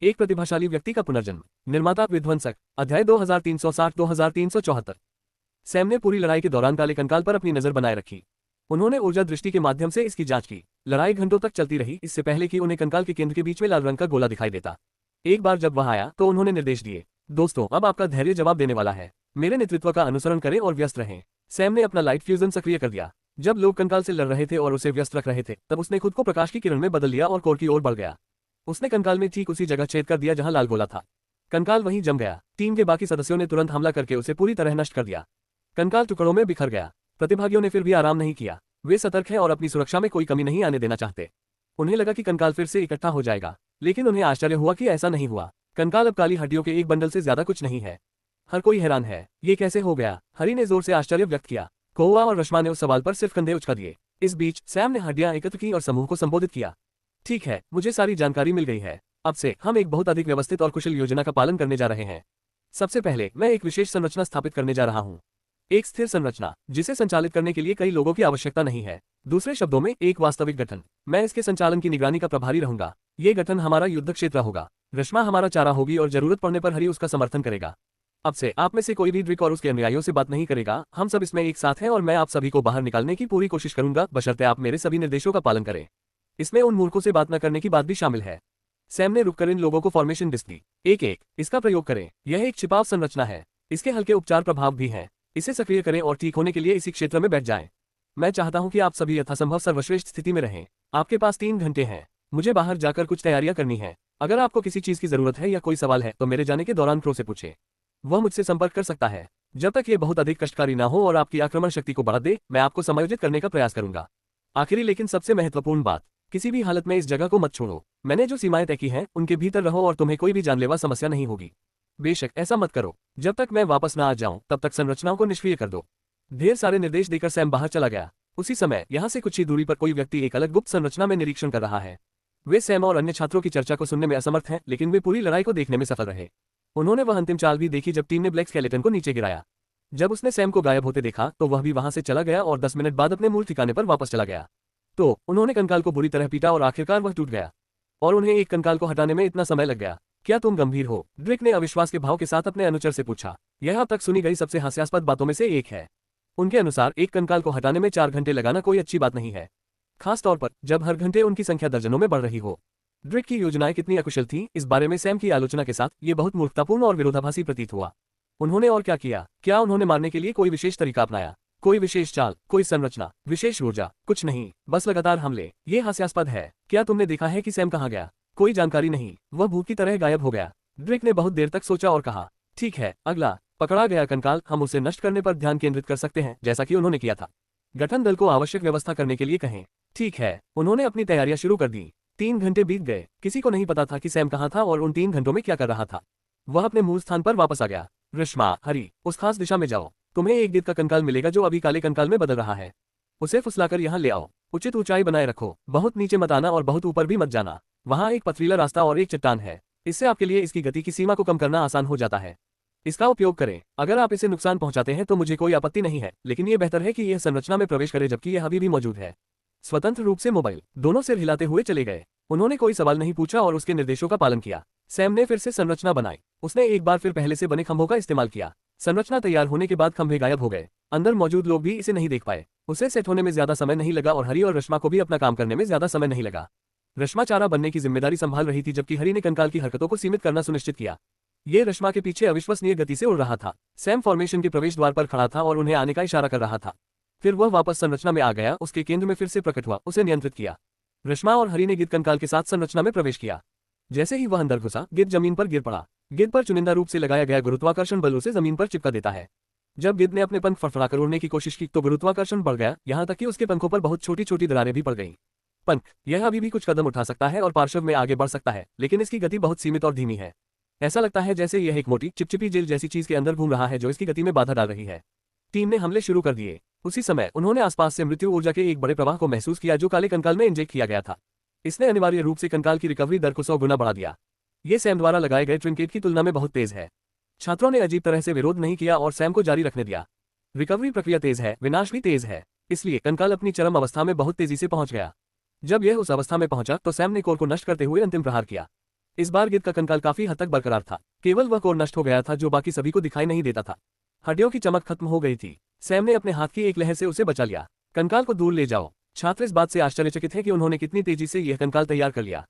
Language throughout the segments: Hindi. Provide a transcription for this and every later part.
एक प्रतिभाशाली व्यक्ति का पुनर्जन्म। निर्माता विध्वंसक। अध्याय 2360-2374। सैम ने पूरी लड़ाई के दौरान काले कंकाल पर अपनी नजर बनाए रखी। उन्होंने ऊर्जा दृष्टि के माध्यम से इसकी जांच की। लड़ाई घंटों तक चलती रही, इससे पहले कि उन्हें कंकाल के केंद्र के बीच में लाल रंग का गोला दिखाई देता। एक बार जब वह आया तो उन्होंने निर्देश दिए, दोस्तों अब आपका धैर्य जवाब देने वाला है, मेरे नेतृत्व का अनुसरण करें और व्यस्त रहें। सैम ने अपना लाइट फ्यूजन सक्रिय कर दिया। जब लोग कंकाल से लड़ रहे थे और उसे व्यस्त रख रहे थे, तब उसने खुद को प्रकाश की किरण में बदल लिया और कोर की ओर बढ़ गया। उसने कंकाल में ठीक उसी जगह छेद कर दिया जहां लाल गोला था। कंकाल वहीं जम गया। टीम के बाकी सदस्यों ने तुरंत हमला करके उसे पूरी तरह नष्ट कर दिया। कंकाल टुकड़ों में बिखर गया। प्रतिभागियों ने फिर भी आराम नहीं किया। वे सतर्क हैं और अपनी सुरक्षा में कोई कमी नहीं आने देना चाहते। उन्हें लगा कि कंकाल फिर से इकट्ठा हो जाएगा, लेकिन उन्हें आश्चर्य हुआ कि ऐसा नहीं हुआ। कंकाल अब काली हड्डियों के एक बंडल से ज्यादा कुछ नहीं है। हर कोई हैरान है, ये कैसे हो गया? हरी ने जोर से आश्चर्य व्यक्त किया। कौवा और रश्मा ने उस सवाल पर सिर्फ कंधे उचका दिए। इस बीच सैम ने हड्डियां एकत्र की और समूह को संबोधित किया। ठीक है, मुझे सारी जानकारी मिल गई है। अब से हम एक बहुत अधिक व्यवस्थित और कुशल योजना का पालन करने जा रहे हैं। सबसे पहले मैं एक विशेष संरचना स्थापित करने जा रहा हूँ। एक स्थिर संरचना जिसे संचालित करने के लिए कई लोगों की आवश्यकता नहीं है। दूसरे शब्दों में एक वास्तविक गठन। मैं इसके संचालन की निगरानी का प्रभारी रहूंगा। ये गठन हमारा युद्ध क्षेत्र होगा। रश्मा हमारा चारा होगी और जरूरत पड़ने पर हरी उसका समर्थन करेगा। अब से आप में से कोई भी ड्रिक और उसके अनुयायियों से बात नहीं करेगा। हम सब इसमें एक साथ हैं और मैं आप सभी को बाहर निकालने की पूरी कोशिश करूंगा, बशर्ते आप मेरे सभी निर्देशों का पालन करें। इसमें उन मूर्खों से बात न करने की बात भी शामिल है। सैम ने रुककर इन लोगों को फॉर्मेशन डिस्क दी। एक इसका प्रयोग करें। यह एक छिपाव संरचना है। इसके हल्के उपचार प्रभाव भी हैं। इसे सक्रिय करें और ठीक होने के लिए इसी क्षेत्र में बैठ जाएं। मैं चाहता हूं कि आप सभी यथासंभव सर्वश्रेष्ठ स्थिति में रहें। आपके पास 3 घंटे हैं। मुझे बाहर जाकर कुछ तैयारियां करनी है। अगर आपको किसी चीज की जरूरत है या कोई सवाल है तो मेरे जाने के दौरान क्रो से पूछें। वह मुझसे संपर्क कर सकता है। जब तक ये बहुत अधिक कष्टकारी ना हो और आपकी आक्रमण शक्ति को बढ़ा दे, मैं आपको समायोजित करने का प्रयास करूंगा। आखिरी लेकिन सबसे महत्वपूर्ण बात, किसी भी हालत में इस जगह को मत छोड़ो। मैंने जो सीमाएं तय की हैं उनके भीतर रहो और तुम्हें कोई भी जानलेवा समस्या नहीं होगी। बेशक ऐसा मत करो। जब तक मैं वापस ना आ जाऊं तब तक संरचनाओं को निष्क्रिय कर दो। ढेर सारे निर्देश देकर सैम बाहर चला गया। उसी समय यहाँ से कुछ ही दूरी पर कोई व्यक्ति एक अलग गुप्त संरचना में निरीक्षण कर रहा है। वे सैम और अन्य छात्रों की चर्चा को सुनने में असमर्थ हैं, लेकिन वे पूरी लड़ाई को देखने में सफल रहे। उन्होंने वह अंतिम चाल भी देखी जब टीम ने ब्लैक स्केलेटन को नीचे गिराया। जब उसने सैम को गायब होते देखा तो वह भी वहां से चला गया और 10 मिनट बाद अपने मूल ठिकाने पर वापस चला गया। तो उन्होंने कंकाल को बुरी तरह पीटा और आखिरकार वह टूट गया। और उन्हें एक कंकाल को हटाने में इतना समय लग गया। क्या तुम गंभीर हो? ड्रिक ने अविश्वास के भाव के साथ अपने अनुचर से पूछा। यह अब तक सुनी गई सबसे हास्यास्पद बातों में से एक है। उनके अनुसार एक कंकाल को हटाने में 4 घंटे लगाना कोई अच्छी बात नहीं है, खास तौर पर जब हर घंटे उनकी संख्या दर्जनों में बढ़ रही हो। ड्रिक की योजनाएं कितनी अकुशल थीं, इस बारे में सैम की आलोचना के साथ ये बहुत मूर्खतापूर्ण और विरोधाभासी प्रतीत हुआ। उन्होंने और क्या किया? क्या उन्होंने मारने के लिए कोई विशेष तरीका अपनाया? कोई विशेष चाल, कोई संरचना, विशेष ऊर्जा? कुछ नहीं, बस लगातार हमले। ये हास्यास्पद है। क्या तुमने देखा है कि सैम कहाँ गया? कोई जानकारी नहीं, वह भूत की तरह गायब हो गया। ड्रिक ने बहुत देर तक सोचा और कहा, ठीक है, अगला पकड़ा गया कंकाल, हम उसे नष्ट करने पर ध्यान केंद्रित कर सकते हैं जैसा कि उन्होंने किया था। गठन दल को आवश्यक व्यवस्था करने के लिए कहें। ठीक है, उन्होंने अपनी तैयारियां शुरू कर दी। 3 घंटे बीत गए। किसी को नहीं पता था कि सैम कहाँ था और उन 3 घंटों में क्या कर रहा था। वह अपने मूल स्थान पर वापस आ गया। रश्मा, हरी, उस खास दिशा में जाओ। तुम्हें एक गिद्ध का कंकाल मिलेगा जो अभी काले कंकाल में बदल रहा है। उसे फुसलाकर यहाँ ले आओ। उचित ऊंचाई बनाए रखो, बहुत नीचे मत आना और बहुत ऊपर भी मत जाना। वहाँ एक पथरीला रास्ता और एक चट्टान है। इससे आपके लिए इसकी गति की सीमा को कम करना आसान हो जाता है। इसका उपयोग करें। अगर आप इसे नुकसान पहुंचाते हैं तो मुझे कोई आपत्ति नहीं है, लेकिन ये बेहतर है कि यह संरचना में प्रवेश करे जबकि यह अभी भी मौजूद है। स्वतंत्र रूप से मोबाइल दोनों सिर हिलाते हुए चले गए। उन्होंने कोई सवाल नहीं पूछा और उसके निर्देशों का पालन किया। सैम ने फिर से संरचना बनाई। उसने एक बार फिर पहले से बने खंभों का इस्तेमाल किया। संरचना तैयार होने के बाद खंभे गायब हो गए। अंदर मौजूद लोग भी इसे नहीं देख पाए। उसे सेट होने में ज्यादा समय नहीं लगा और हरी और रश्मा को भी अपना काम करने में ज्यादा समय नहीं लगा। रश्मा चारा बनने की जिम्मेदारी संभाल रही थी जबकि हरी ने कंकाल की हरकतों को सीमित करना सुनिश्चित किया। ये रश्मा के पीछे अविश्वसनीय गति से उड़ रहा था। सैम फॉर्मेशन के प्रवेश द्वार पर खड़ा था और उन्हें आने का इशारा कर रहा था। फिर वह वापस संरचना में आ गया, उसके केंद्र में फिर से प्रकट हुआ, उसे नियंत्रित किया। रश्मा और हरी ने गिद्ध कंकाल के साथ संरचना में प्रवेश किया। जैसे ही वह अंदर घुसा, गिद्ध जमीन पर गिर पड़ा। गिद्ध पर चुनिंदा रूप से लगाया गया गुरुत्वाकर्षण बल उसे जमीन पर चिपका देता है। जब गिद्ध ने अपने पंख फड़फड़ाकर उड़ने की कोशिश की तो गुरुत्वाकर्षण बढ़ गया, यहाँ तक कि उसके पंखों पर बहुत छोटी छोटी दरारें भी पड़ गईं। पंख, यह अभी भी कुछ कदम उठा सकता है और पार्श्व में आगे बढ़ सकता है, लेकिन इसकी गति बहुत सीमित और धीमी है। ऐसा लगता है जैसे यह एक मोटी चिपचिपी जेल जैसी चीज के अंदर घूम रहा है जो इसकी गति में बाधा डाल रही है। टीम ने हमले शुरू कर दिए। उसी समय उन्होंने आसपास से मृत्यु ऊर्जा के एक बड़े प्रवाह को महसूस किया जो काले कंकाल में इंजेक्ट किया गया था। इसने अनिवार्य रूप से कंकाल की रिकवरी दर को 100 गुना बढ़ा दिया। ये सैम द्वारा लगाए गए ट्रिंकेट की तुलना में बहुत तेज है। छात्रों ने अजीब तरह से विरोध नहीं किया और सैम को जारी रखने दिया। रिकवरी प्रक्रिया तेज है, विनाश भी तेज है, इसलिए कंकाल अपनी चरम अवस्था में बहुत तेजी से पहुंच गया। जब यह उस अवस्था में पहुंचा तो सैम ने कोर को नष्ट करते हुए अंतिम प्रहार किया। इस बार गिद्ध का कंकाल काफी हद तक बरकरार था, केवल वह कोर नष्ट हो गया था जो बाकी सभी को दिखाई नहीं देता था। हड्डियों की चमक खत्म हो गई थी। सैम ने अपने हाथ की एक लहर से उसे बचा लिया। कंकाल को दूर ले जाओ। छात्र इस बात से आश्चर्यचकित है कि उन्होंने कितनी तेजी से यह कंकाल तैयार कर लिया।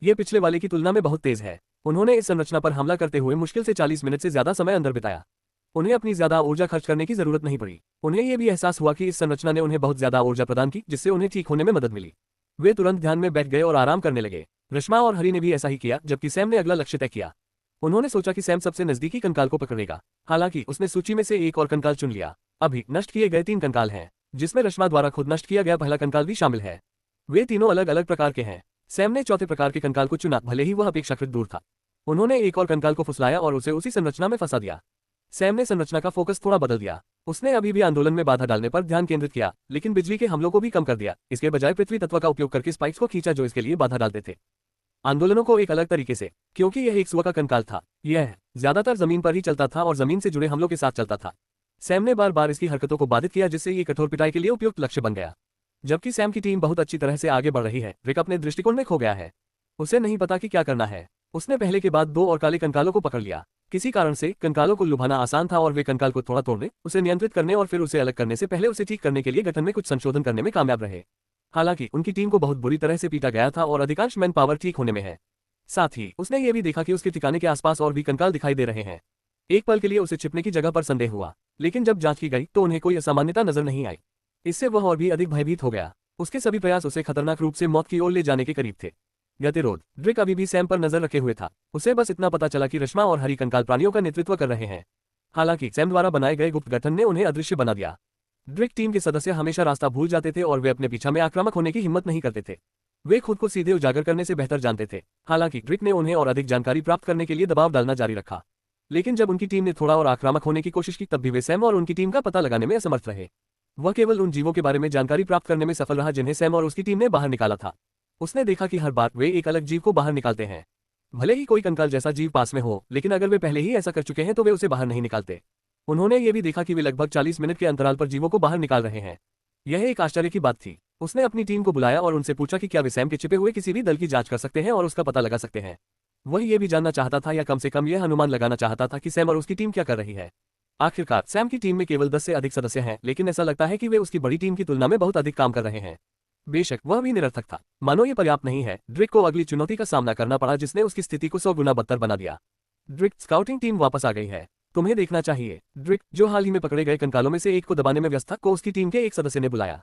यह पिछले वाले की तुलना में बहुत तेज है। उन्होंने इस संरचना पर हमला करते हुए मुश्किल से 40 मिनट से ज्यादा समय अंदर बिताया। उन्हें अपनी ज्यादा ऊर्जा खर्च करने की जरूरत नहीं पड़ी। उन्हें यह भी एहसास हुआ कि इस संरचना ने उन्हें बहुत ज्यादा ऊर्जा प्रदान की, जिससे उन्हें ठीक होने में मदद मिली। वे तुरंत ध्यान में बैठ गए और आराम करने लगे। रश्मा और हरी ने भी ऐसा ही किया, जबकि सैम ने अगला लक्ष्य तय किया। उन्होंने सोचा कि सैम सबसे नजदीकी कंकाल को पकड़ेगा। हालांकि उसने सूची में से एक और कंकाल चुन लिया। अभी नष्ट किए गए 3 कंकाल हैं, जिसमें रश्मा द्वारा खुद नष्ट किया गया पहला कंकाल भी शामिल है। वे तीनों अलग अलग प्रकार के हैं। सैम ने चौथे प्रकार के कंकाल को चुना, भले ही वह अपेक्षाकृत दूर था। उन्होंने एक और कंकाल को फुसलाया और उसे उसी संरचना में फंसा दिया। सैम ने संरचना का फोकस थोड़ा बदल दिया। उसने अभी भी आंदोलन में बाधा डालने पर ध्यान केंद्रित किया, लेकिन बिजली के हमलों को भी कम कर दिया। इसके बजाय पृथ्वी तत्व का उपयोग करके स्पाइक्स को खींचा जो इसके लिए बाधा डालते थे। आंदोलनों को एक अलग तरीके से, क्योंकि यह एक स्व का कंकाल था। यह ज्यादातर जमीन पर ही चलता था और जमीन से जुड़े हमलों के साथ चलता था। सैम ने बार बार इसकी हरकतों को बाधित किया, जिससे ये कठोर पिटाई के लिए उपयुक्त लक्ष्य बन गया। जबकि सैम की टीम बहुत अच्छी तरह से आगे बढ़ रही है, रिक अपने दृष्टिकोण में खो गया है। उसे नहीं पता कि क्या करना है। उसने पहले के बाद 2 और काले कंकालों को पकड़ लिया। किसी कारण से कंकालों को लुभाना आसान था और वे कंकाल को थोड़ा तोड़ने, उसे नियंत्रित करने और फिर उसे अलग करने से पहले उसे ठीक करने के लिए गठन में कुछ संशोधन करने में कामयाब रहे। हालांकि उनकी टीम को बहुत बुरी तरह से पीटा गया था और अधिकांश मैन पावर ठीक होने में है। साथ ही उसने ये भी देखा कि उसके ठिकाने के आसपास और भी कंकाल दिखाई दे रहे हैं। एक पल के लिए उसे छिपने की जगह पर संदेह हुआ, लेकिन जब जांच की गई तो उन्हें कोई असामान्यता नजर नहीं आई। इससे वह और भी अधिक भयभीत हो गया। उसके सभी प्रयास उसे खतरनाक रूप से मौत की ओर ले जाने के करीब थे। गतिरोध। ड्रिक अभी भी सैम पर नजर रखे हुए था। उसे बस इतना पता चला कि रश्मा और हरी कंकाल प्राणियों का नेतृत्व कर रहे हैं। हालांकि सैम द्वारा बनाए गए गुप्त गठन ने उन्हें अदृश्य बना दिया। ड्रिक टीम के सदस्य हमेशा रास्ता भूल जाते थे और वे अपने पीछा में आक्रामक होने की हिम्मत नहीं करते थे। वे खुद को सीधे उजागर करने से बेहतर जानते थे। हालांकि ड्रिक ने उन्हें और अधिक जानकारी प्राप्त करने के लिए दबाव डालना जारी रखा। लेकिन जब उनकी टीम ने थोड़ा और आक्रामक होने की कोशिश की, तब भी वे सैम और उनकी टीम का पता लगाने में असमर्थ रहे। वह केवल उन जीवों के बारे में जानकारी प्राप्त करने में सफल रहा जिन्हें सैम और उसकी टीम ने बाहर निकाला था। उसने देखा कि हर बार वे एक अलग जीव को बाहर निकालते हैं। भले ही कोई कंकाल जैसा जीव पास में हो, लेकिन अगर वे पहले ही ऐसा कर चुके हैं तो वे उसे बाहर नहीं निकालते। उन्होंने ये भी देखा कि वे लगभग 40 मिनट के अंतराल पर जीवों को बाहर निकाल रहे हैं। यह एक आश्चर्य की बात थी। उसने अपनी टीम को बुलाया और उनसे पूछा कि क्या वे सैम के छिपे हुए किसी भी दल की जांच कर सकते हैं और उसका पता लगा सकते हैं। वह ये भी जानना चाहता था, या कम से कम यह अनुमान लगाना चाहता था कि सैम और उसकी टीम क्या कर रही है। आखिरकार सैम की टीम में केवल 10 से अधिक सदस्य हैं, लेकिन ऐसा लगता है कि वे उसकी बड़ी टीम की तुलना में बहुत अधिक काम कर रहे हैं। बेशक वह भी निरर्थक था। मानो ये पर्याप्त नहीं है, ड्रिक को अगली चुनौती का सामना करना पड़ा, जिसने उसकी स्थिति को 100 गुना बदतर बना दिया। ड्रिक, स्काउटिंग टीम वापस आ गई है, तुम्हें देखना चाहिए। ड्रिक, जो हाल ही में पकड़े गए कंकालों में से एक को दबाने में व्यस्त था, को उसकी टीम के एक सदस्य ने बुलाया।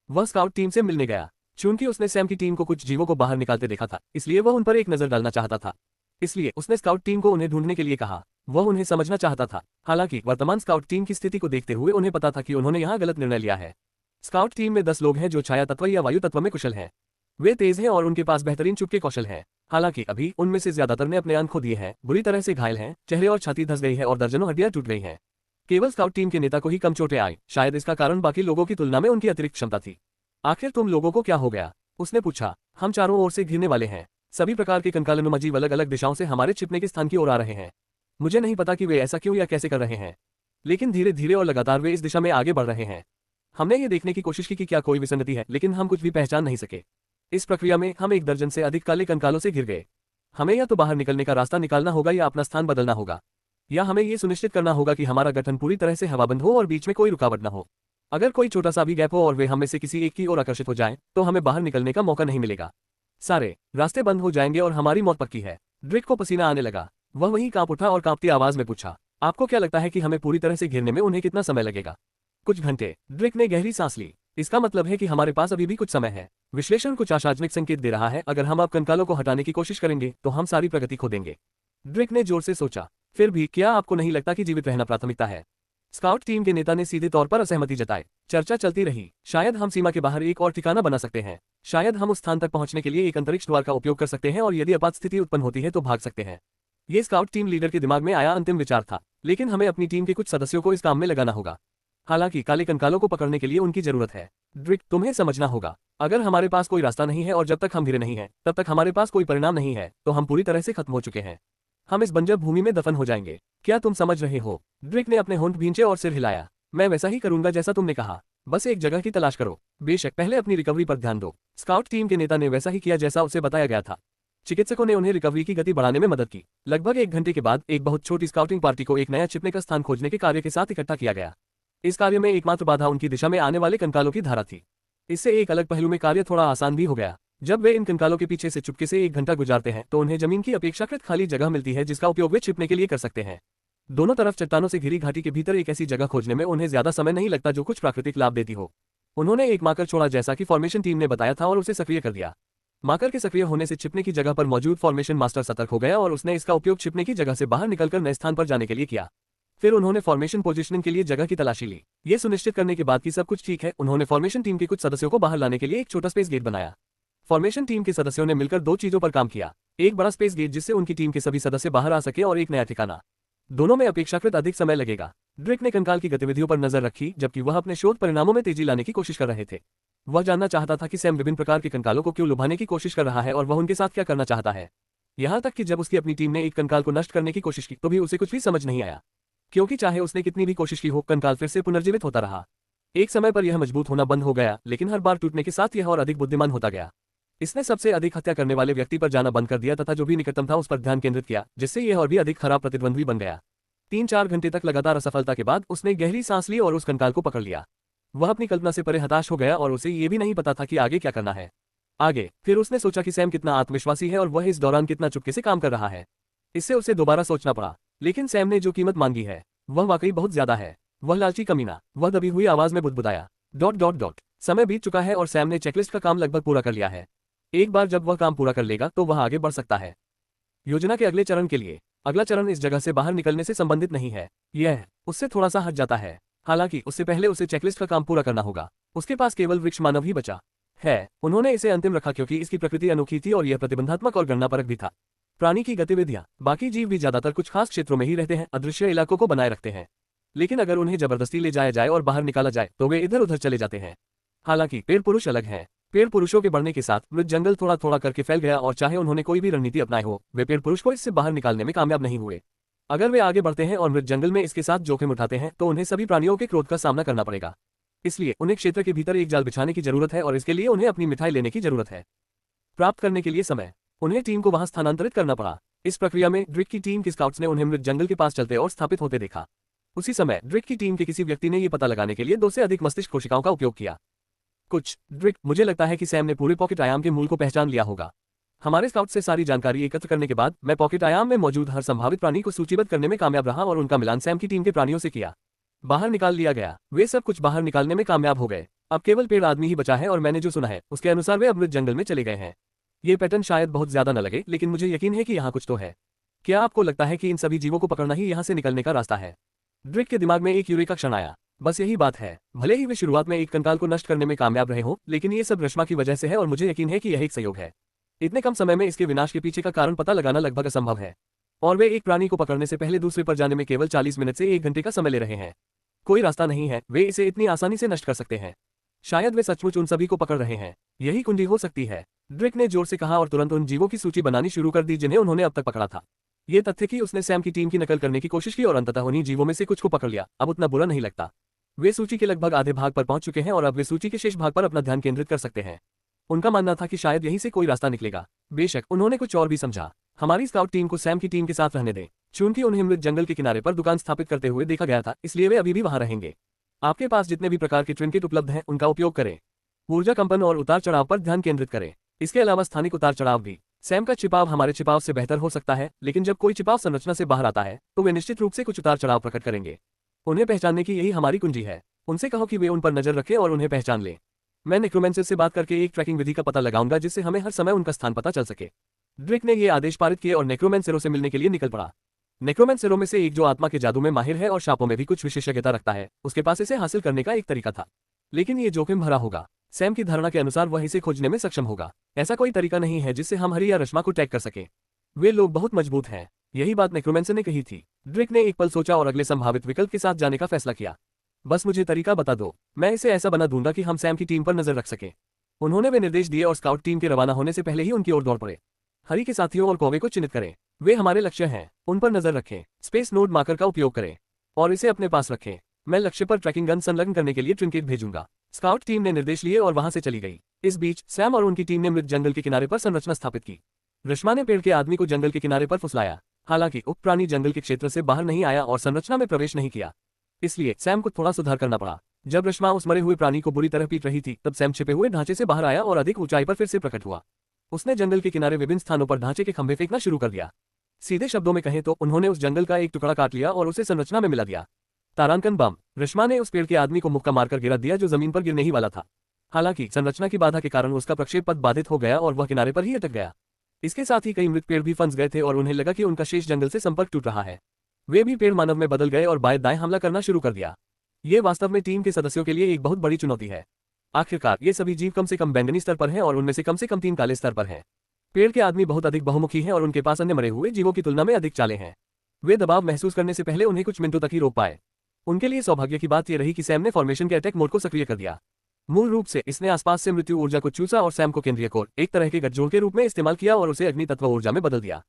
वह स्काउट टीम से मिलने गया। चूंकि उसने सैम की टीम को कुछ जीवों को बाहर निकालते देखा था, इसलिए वह उन पर एक नजर डालना चाहता था। इसलिए उसने स्काउट टीम को उन्हें ढूंढने के लिए कहा। वह उन्हें समझना चाहता था। हालांकि वर्तमान स्काउट टीम की स्थिति को देखते हुए उन्हें पता था कि उन्होंने यहाँ गलत निर्णय लिया है। स्काउट टीम में 10 लोग हैं जो छाया तत्व या वायु तत्व में कुशल हैं। वे तेज हैं और उनके पास बेहतरीन चुपके कौशल हैं। हालांकि अभी उनमें से ज्यादातर ने अपने अंग खो दिए हैं, बुरी तरह से घायल हैं, चेहरे और छाती धंस गई है और दर्जनों हड्डियां टूट गई हैं। केवल स्काउट टीम के नेता को ही कम चोटें आई। शायद इसका कारण बाकी लोगों की तुलना में उनकी अतिरिक्त क्षमता थी। आखिर तुम लोगों को क्या हो गया? उसने पूछा। हम चारों ओर से घिरने वाले हैं। सभी प्रकार के कंकालनुमा जीव अलग अलग दिशाओं से हमारे छिपने के स्थान की ओर आ रहे हैं। मुझे नहीं पता कि वे ऐसा क्यों या कैसे कर रहे हैं, लेकिन धीरे धीरे और लगातार वे इस दिशा में आगे बढ़ रहे हैं। हमने ये देखने की कोशिश की कि क्या कोई विसंगति है, लेकिन हम कुछ भी पहचान नहीं सके। इस प्रक्रिया में हम 1 दर्जन से अधिक काले कंकालों से घिर गए। हमें या तो बाहर निकलने का रास्ता निकालना होगा या अपना स्थान बदलना होगा, या हमें ये सुनिश्चित करना होगा कि हमारा गठन पूरी तरह से हवाबंद हो और बीच में कोई रुकावट न हो। अगर कोई छोटा सा भी गैप हो और वे हम में से किसी एक की ओर आकर्षित हो जाएं, तो हमें बाहर निकलने का मौका नहीं मिलेगा। सारे रास्ते बंद हो जाएंगे और हमारी मौत पक्की है। ड्रिक को पसीना आने लगा। वह वहीं कांप उठा और कांपती आवाज में पूछा, आपको क्या लगता है कि हमें पूरी तरह से घेरने में उन्हें कितना समय लगेगा? कुछ घंटे। ड्रिक ने गहरी सांस ली। इसका मतलब है कि हमारे पास अभी भी कुछ समय है। विश्लेषण कुछ आशाजनक संकेत दे रहा है। अगर हम अब कंकालों को हटाने की कोशिश करेंगे तो हम सारी प्रगति खो देंगे। ड्रिक ने जोर से सोचा। फिर भी क्या आपको नहीं लगता कि जीवित रहना प्राथमिकता है? स्काउट टीम के नेता ने सीधे तौर पर असहमति जताई। चर्चा चलती रही। शायद हम सीमा के बाहर एक और ठिकाना बना सकते हैं। शायद हम उस स्थान तक पहुंचने के लिए एक अंतरिक्ष द्वार का उपयोग कर सकते हैं और यदि आपात स्थिति उत्पन्न होती है तो भाग सकते हैं। ये स्काउट टीम लीडर के दिमाग में आया अंतिम विचार था, लेकिन हमें अपनी टीम के कुछ सदस्यों को इस काम में लगाना होगा। हालांकि काले कंकालों को पकड़ने के लिए उनकी जरूरत है। ड्रिक, तुम्हें समझना होगा, अगर हमारे पास कोई रास्ता नहीं है और जब तक हम घिरे नहीं हैं, तब तक हमारे पास कोई परिणाम नहीं है, तो हम पूरी तरह से खत्म हो चुके हैं। हम इस बंजर भूमि में दफन हो जाएंगे। क्या तुम समझ रहे हो? ड्रिक ने अपने होंठ भींचे और सिर हिलाया। मैं वैसा ही करूंगा जैसा तुमने कहा। बस एक जगह की तलाश करो। बेशक पहले अपनी रिकवरी पर ध्यान दो। स्काउट टीम के नेता ने वैसा ही किया जैसा उसे बताया गया था। चिकित्सकों ने उन्हें रिकवरी की गति बढ़ाने में मदद की। लगभग 1 घंटे के बाद एक बहुत छोटी स्काउटिंग पार्टी को एक नया छिपने का स्थान खोजने के कार्य के साथ इकट्ठा किया गया। इस कार्य में एकमात्र बाधा उनकी दिशा में आने वाले कंकालों की धारा थी। इससे एक अलग पहलू में कार्य थोड़ा आसान भी हो गया। जब वे इन कंकालों के पीछे से चुपके से 1 घंटा गुजारते हैं तो उन्हें जमीन की अपेक्षाकृत खाली जगह मिलती है जिसका उपयोग वे छिपने के लिए कर सकते हैं। दोनों तरफ चट्टानों से घिरी घाटी के भीतर एक ऐसी जगह खोजने में उन्हें ज्यादा समय नहीं लगता जो कुछ प्राकृतिक लाभ देती हो। उन्होंने एक मार्कर छोड़ा जैसा कि फॉर्मेशन टीम ने बताया था और उसे सक्रिय कर दिया। मार्कर के सक्रिय होने से छिपने की जगह पर मौजूद फॉर्मेशन मास्टर सतर्क हो गया और उसने इसका उपयोग छिपने की जगह से बाहर निकलकर नए स्थान पर जाने के लिए किया। फिर उन्होंने फॉर्मेशन पोजीशनिंग के लिए जगह की तलाशी ली। ये सुनिश्चित करने के बाद कि सब कुछ ठीक है, उन्होंने फॉर्मेशन टीम के कुछ सदस्यों को बाहर लाने के लिए एक छोटा स्पेस गेट बनाया। फॉर्मेशन टीम के सदस्यों ने मिलकर 2 चीजों पर काम किया, एक बड़ा स्पेस गेट जिससे उनकी टीम के सभी सदस्य बाहर आ सके और एक नया ठिकाना। दोनों में अपेक्षाकृत अधिक समय लगेगा। ड्रिक ने कंकाल की गतिविधियों पर नजर रखी जबकि वह अपने शोध परिणामों में तेजी लाने की कोशिश कर रहे थे। वह जानना चाहता था कि सैम विभिन्न प्रकार के कंकालों को क्यों लुभाने की कोशिश कर रहा है और वह उनके साथ क्या करना चाहता है। यहाँ तक कि जब उसकी अपनी टीम ने एक कंकाल को नष्ट करने की कोशिश की तो भी उसे कुछ भी समझ नहीं आया, क्योंकि चाहे उसने कितनी भी कोशिश की हो, कंकाल फिर से पुनर्जीवित होता रहा। एक समय पर यह मजबूत होना बंद हो गया, लेकिन हर बार टूटने के साथ यह और अधिक बुद्धिमान होता गया। इसने सबसे अधिक हत्या करने वाले व्यक्ति पर जाना बंद कर दिया तथा जो भी निकटतम था उस पर ध्यान केंद्रित किया, जिससे यह और भी अधिक खराब प्रतिद्वंद्वी बन गया। 3-4 घंटे तक लगातार असफलता के बाद उसने गहरी सांस ली और उस कंकाल को पकड़ लिया। वह अपनी कल्पना से परे हताश हो गया और उसे ये भी नहीं पता था कि आगे क्या करना है। फिर उसने सोचा कि सैम कितना आत्मविश्वासी है और वह इस दौरान कितना चुपके से काम कर रहा है। इससे उसे दोबारा सोचना पड़ा, लेकिन सैम ने जो कीमत मांगी है वह वाकई बहुत ज्यादा है। वह लालची कमीना, वह दबी हुई आवाज में बुदबुदाया। ... समय बीत चुका है और सैम ने चेकलिस्ट का काम लगभग पूरा कर लिया है। एक बार जब वह काम पूरा कर लेगा तो वह आगे बढ़ सकता है योजना के अगले चरण के लिए। अगला चरण इस जगह से बाहर निकलने से संबंधित नहीं है, यह उससे थोड़ा सा हट जाता है। हालांकि उससे पहले उसे चेकलिस्ट का काम पूरा करना होगा। उसके पास केवल वृक्ष मानव ही बचा है। उन्होंने इसे अंतिम रखा क्योंकि इसकी प्रकृति अनोखी थी और यह प्रतिबंधात्मक और गणनापरक भी था। प्राणी की गतिविधियां, बाकी जीव भी ज्यादातर कुछ खास क्षेत्रों में ही रहते हैं, अदृश्य इलाकों को बनाए रखते हैं, लेकिन अगर उन्हें जबरदस्ती ले जाया जाए और बाहर निकाला जाए तो वे इधर उधर चले जाते हैं। हालांकि पेड़ पुरुष अलग हैं। पेड़ पुरुषों के बढ़ने के साथ मृत जंगल थोड़ा थोड़ा करके फैल गया और चाहे उन्होंने कोई भी रणनीति अपनाई हो, वे पेड़ पुरुष को इससे बाहर निकालने में कामयाब नहीं हुए। अगर वे आगे बढ़ते हैं और मृत जंगल में इसके साथ जोखिम उठाते हैं तो उन्हें सभी प्राणियों के क्रोध का सामना करना पड़ेगा। इसलिए उन्हें क्षेत्र के भीतर एक जाल बिछाने की जरूरत है और इसके लिए उन्हें अपनी मिठाई लेने की जरूरत है। प्राप्त करने के लिए समय, उन्हें टीम को वहां स्थानांतरित करना पड़ा। इस प्रक्रिया में ड्रिक की टीम के स्काउट्स ने उन्हें मृत जंगल के पास चलते और स्थापित होते देखा। उसी समय ड्रिक की टीम के किसी व्यक्ति ने यह पता लगाने के लिए 2 से अधिक मस्तिष्क कोशिकाओं का उपयोग किया। ड्रिक, मुझे लगता है कि सैम ने पूरे पॉकेट आयाम के मूल को पहचान लिया होगा। हमारे स्काउट से सारी जानकारी एकत्र करने के बाद मैं पॉकेट आयाम में मौजूद हर संभावित प्राणी को सूचीबद्ध करने में कामयाब रहा और उनका मिलान सैम की टीम के प्राणियों से किया। बाहर निकाल लिया गया। वे सब कुछ बाहर निकालने में कामयाब हो गए। अब केवल पेड़ आदमी ही बचा है और मैंने जो सुना है उसके अनुसार वे अमृत जंगल में चले गए हैं। ये पैटर्न शायद बहुत ज्यादा न लगे, लेकिन मुझे यकीन है कि यहाँ कुछ तो है। क्या आपको लगता है कि इन सभी जीवों को पकड़ना ही यहाँ से निकलने का रास्ता है? ड्रिक के दिमाग में एक यूरेका क्षण आया। बस यही बात है। भले ही वे शुरुआत में एक कंकाल को नष्ट करने में कामयाब रहे हो, लेकिन ये सब रश्मा की वजह से है और मुझे यकीन है कि यह एक संयोग है। इतने कम समय में इसके विनाश के पीछे का कारण पता लगाना लगभग असंभव है, और वे एक प्राणी को पकड़ने से पहले दूसरे पर जाने में केवल 40 मिनट से 1 घंटे का समय ले रहे हैं। कोई रास्ता नहीं है वे इसे इतनी आसानी से नष्ट कर सकते हैं। शायद वे सचमुच उन सभी को पकड़ रहे हैं। यही कुंडी हो सकती है, ड्रिक ने जोर से कहा और तुरंत उन जीवों की सूची बनानी शुरू कर दी जिन्हें उन्होंने अब तक पकड़ा था। ये तथ्य कि उसने सैम की टीम की नकल करने की कोशिश की और अंततः उन्हीं जीवों में से कुछ को पकड़ लिया अब उतना बुरा नहीं लगता। वे सूची के लगभग आधे भाग पर पहुंच चुके हैं और अब वे सूची के शेष भाग पर अपना ध्यान केंद्रित कर सकते हैं। उनका मानना था कि शायद यहीं से कोई रास्ता निकलेगा। बेशक उन्होंने कुछ और भी समझा। हमारी स्काउट टीम को सैम की टीम के साथ रहने दें। चूंकि उन्हें मृत जंगल के किनारे पर दुकान स्थापित करते हुए देखा गया था, इसलिए वे अभी भी वहां रहेंगे। आपके पास जितने भी प्रकार के ट्रिंकेट उपलब्ध हैं उनका उपयोग करें। ऊर्जा कंपन और उतार चढ़ाव पर ध्यान केंद्रित करें। इसके अलावा स्थानिक उतार चढ़ाव भी। सैम का छिपाव हमारे छिपाव से बेहतर हो सकता है, लेकिन जब कोई छिपाव संरचना से बाहर आता है तो वे निश्चित रूप से कुछ उतार चढ़ाव प्रकट करेंगे। उन्हें पहचानने की यही हमारी कुंजी है। उनसे कहो कि वे उन पर नजर रखें और उन्हें पहचान लें। मैं नेक्रोमेंसर से बात करके एक ट्रैकिंग विधि का पता लगाऊंगा जिससे हमें हर समय उनका स्थान पता चल सके। ड्रिक ने ये आदेश पारित किए और नेक्रोमेंसरों से मिलने के लिए निकल पड़ा। नेक्रोमेंसरों में से एक जो आत्मा के जादू में माहिर है और शापों में भी कुछ विशेषज्ञता रखता है, उसके पास इसे हासिल करने का एक तरीका था, लेकिन ये जोखिम भरा होगा। सैम की धारणा के अनुसार वह इसे खोजने में सक्षम होगा। ऐसा कोई तरीका नहीं है जिससे हम हरी या रश्मा को टैग कर सके। वे लोग बहुत मजबूत हैं। यही बात नेक्रोमेंसर ने कही थी। ड्रिक ने एक पल सोचा और अगले संभावित विकल्प के साथ जाने का फैसला किया। बस मुझे तरीका बता दो, मैं इसे ऐसा बना दूंगा कि हम सैम की टीम पर नजर रख सके। उन्होंने वे निर्देश दिए और स्काउट टीम के रवाना होने से पहले ही उनकी ओर दौड़ पड़े। हरी के साथियों और कौवे को चिन्हित करें। वे हमारे लक्ष्य हैं, उन पर नजर रखें। स्पेस नोड मार्कर का उपयोग करें और इसे अपने पास रखें। मैं लक्ष्य पर ट्रैकिंग गन संलग्न करने के लिए ट्रिंकेट भेजूंगा। स्काउट टीम ने निर्देश लिए और वहां से चली गई। इस बीच सैम और उनकी टीम ने मृत जंगल के किनारे पर संरचना स्थापित की। रश्मा ने पेड़ के आदमी को जंगल के किनारे पर फुसलाया। हालांकि उक्त प्राणी जंगल के क्षेत्र से बाहर नहीं आया और संरचना में प्रवेश नहीं किया, इसलिए सैम को थोड़ा सुधार करना पड़ा। जब रश्मा उस मरे हुए प्राणी को बुरी तरह पीट रही थी, तब सैम छिपे हुए ढांचे से बाहर आया और अधिक ऊंचाई पर फिर से प्रकट हुआ। उसने जंगल के किनारे विभिन्न स्थानों पर ढांचे के खंभे फेंकना शुरू कर दिया। सीधे शब्दों में कहें तो उन्होंने उस जंगल का एक टुकड़ा काट लिया और उसे संरचना में मिला दिया। तारांकन बम। रश्मा ने उस पेड़ के आदमी को मुक्का मारकर गिरा दिया जो जमीन पर गिरने ही वाला था। हालांकि संरचना की बाधा के कारण उसका प्रक्षेप पथ बाधित हो गया और वह किनारे पर ही अटक गया। इसके साथ ही कई मृत पेड़ भी फंस गए थे और उन्हें लगा कि उनका शेष जंगल से संपर्क टूट रहा है। वे भी पेड़ मानव में बदल गए और बाएं दाएं हमला करना शुरू कर दिया। ये वास्तव में टीम के सदस्यों के लिए एक बहुत बड़ी चुनौती है। आखिरकार ये सभी जीव कम से कम बैंगनी स्तर पर हैं और उनमें से कम 3 काले स्तर पर हैं। पेड़ के आदमी बहुत अधिक बहुमुखी हैं और उनके पास अन्य मरे हुए जीवों की तुलना में अधिक चालें हैं। वे दबाव महसूस करने से पहले उन्हें कुछ मिनटों तक ही रोक पाए। उनके लिए सौभाग्य की बात यह रही कि सैम ने फॉर्मेशन के अटैक मोड को सक्रिय कर दिया। मूल रूप से इसने आसपास से मृत्यु ऊर्जा को चूसा और सैम को केंद्रीय कोर, एक तरह के गठजोड़ के रूप में इस्तेमाल किया और उसे अग्नि तत्व ऊर्जा में बदल दिया।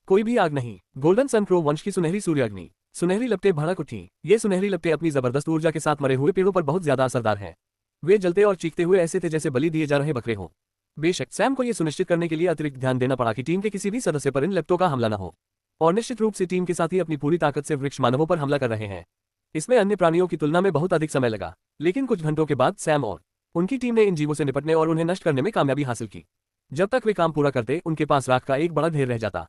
कोई भी आग नहीं। गोल्डन सन क्रो वंश की सुनहरी सूर्य अग्नि। सुनहरी लपटें भड़क उठी। ये सुनहरी लपटें अपनी जबरदस्त ऊर्जा के साथ मरे हुए पेड़ों पर बहुत ज्यादा असरदार हैं। वे जलते और चीखते हुए ऐसे थे जैसे बलि दिए जा रहे बकरे हों। बेशक सैम को यह सुनिश्चित करने के लिए अतिरिक्त ध्यान देना पड़ा कि टीम के किसी भी सदस्य पर इन लपटों का हमला न हो, और निश्चित रूप से टीम के साथ ही अपनी पूरी ताकत से वृक्ष मानवों पर हमला कर रहे हैं। इसमें अन्य प्राणियों की तुलना में बहुत अधिक समय लगा, लेकिन कुछ घंटों के बाद सैम और उनकी टीम ने इन जीवों से निपटने और उन्हें नष्ट करने में कामयाबी हासिल की। जब तक वे काम पूरा करते, उनके पास राख का एक बड़ा ढेर रह जाता।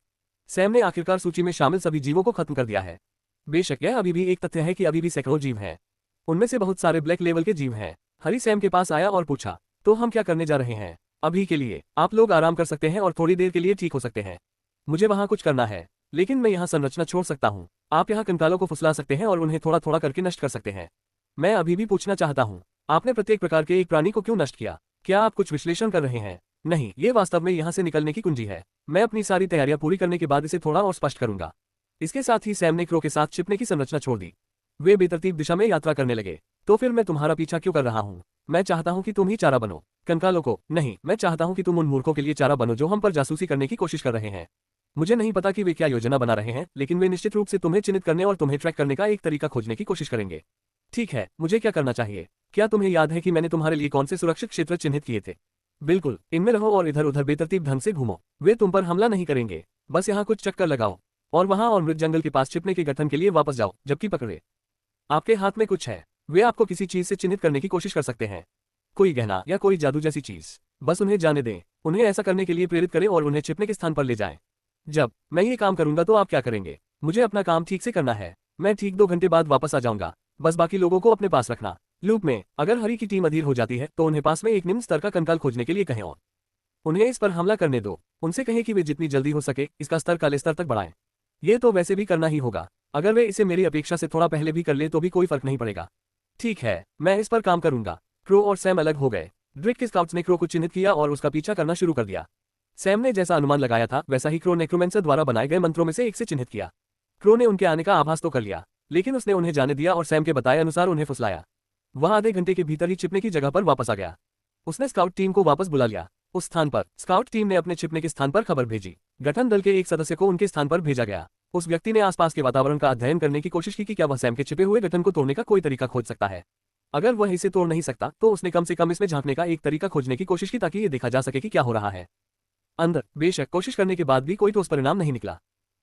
सैम ने आखिरकार सूची में शामिल सभी जीवों को खत्म कर दिया है। बेशक यह अभी भी एक तथ्य है कि अभी भी सैकड़ों जीव हैं। उनमें से बहुत सारे ब्लैक लेवल के जीव हैं। हरी सैम के पास आया और पूछा, तो हम क्या करने जा रहे हैं? अभी के लिए आप लोग आराम कर सकते हैं और थोड़ी देर के लिए ठीक हो सकते हैं। मुझे वहां कुछ करना है, लेकिन मैं यहाँ संरचना छोड़ सकता हूँ। आप यहाँ कंकालों को फुसला सकते हैं और उन्हें थोड़ा थोड़ा करके नष्ट कर सकते हैं। मैं अभी भी पूछना चाहता हूँ, आपने प्रत्येक प्रकार के एक प्राणी को क्यों नष्ट किया? क्या आप कुछ विश्लेषण कर रहे हैं? नहीं, ये वास्तव में यहाँ से निकलने की कुंजी है। मैं अपनी सारी तैयारियां पूरी करने के बाद इसे थोड़ा और स्पष्ट करूंगा। इसके साथ ही सैम ने क्रो के साथ छिपने की संरचना छोड़ दी। वे बेतरतीब दिशा में यात्रा करने लगे। तो फिर मैं तुम्हारा पीछा क्यों कर रहा हूँ? मैं चाहता हूँ कि तुम ही चारा बनो। कंकालों को नहीं, मैं चाहता हूँ कि तुम उन मूर्खों के लिए चारा बनो जो हम पर जासूसी करने की कोशिश कर रहे हैं। मुझे नहीं पता कि वे क्या योजना बना रहे हैं, लेकिन वे निश्चित रूप से तुम्हें चिन्हित करने और तुम्हें ट्रैक करने का एक तरीका खोजने की कोशिश करेंगे। ठीक है, मुझे क्या करना चाहिए? क्या तुम्हें याद है कि मैंने तुम्हारे लिए कौन से सुरक्षित क्षेत्र चिन्हित किए थे? बिल्कुल, इनमें रहो और इधर उधर बेतरतीब ढंग से घूमो। वे तुम पर हमला नहीं करेंगे। बस यहाँ कुछ चक्कर लगाओ और वहां और मृत जंगल के पास छिपने के गठन के लिए वापस जाओ, जबकि पकड़े आपके हाथ में कुछ है। वे आपको किसी चीज से चिन्हित करने की कोशिश कर सकते हैं, कोई गहना या कोई जादू जैसी चीज। बस उन्हें जाने दें, उन्हें ऐसा करने के लिए प्रेरित करें और उन्हें छिपने के स्थान पर ले जाएं। जब मैं ये काम करूंगा तो आप क्या करेंगे? मुझे अपना काम ठीक से करना है। मैं ठीक 2 घंटे बाद वापस आ जाऊंगा। बस बाकी लोगों को अपने पास रखना। लूप में अगर हरी की टीम अधीर हो जाती है तो उन्हें पास में एक निम्न स्तर का कंकाल खोजने के लिए कहें और उन्हें इस पर हमला करने दो। उनसे कहें कि वे जितनी जल्दी हो सके इसका स्तर काले स्तर तक बढ़ाएं। ये तो वैसे भी करना ही होगा। अगर वे इसे मेरी अपेक्षा से थोड़ा पहले भी कर ले तो भी कोई फर्क नहीं पड़ेगा। ठीक है, मैं इस पर काम करूंगा। क्रो और सैम अलग हो गए। ड्रिक के स्काउट्स ने क्रो को चिन्हित किया और उसका पीछा करना शुरू कर दिया। सैम ने जैसा अनुमान लगाया था वैसा ही क्रो नेक्रोमेंसर द्वारा बनाए गए मंत्रों में से एक से चिन्हित किया। क्रो ने उनके आने का आभास तो कर लिया, लेकिन उसने उन्हें जाने दिया और सैम के बताए अनुसार उन्हें फुसलाया। वह आधे घंटे के भीतर ही छिपने की जगह पर वापस आ गया। उसने स्काउट टीम को वापस बुला लिया। उस स्थान पर स्काउट टीम ने अपने छिपने के स्थान पर खबर भेजी। गठन दल के एक सदस्य को उनके स्थान पर भेजा गया। उस व्यक्ति ने आसपास के वातावरण का अध्ययन करने की कोशिश की कि क्या वह सैम के छिपे हुए गठन को तोड़ने का कोई तरीका खोज सकता है। अगर वह इसे तोड़ नहीं सकता तो उसने कम से कम इसमें झांकने का एक तरीका खोजने की कोशिश की ताकि ये देखा जा सके कि क्या हो रहा है अंदर। बेशक कोशिश करने के बाद भी कोई ठोस परिणाम नहीं निकला।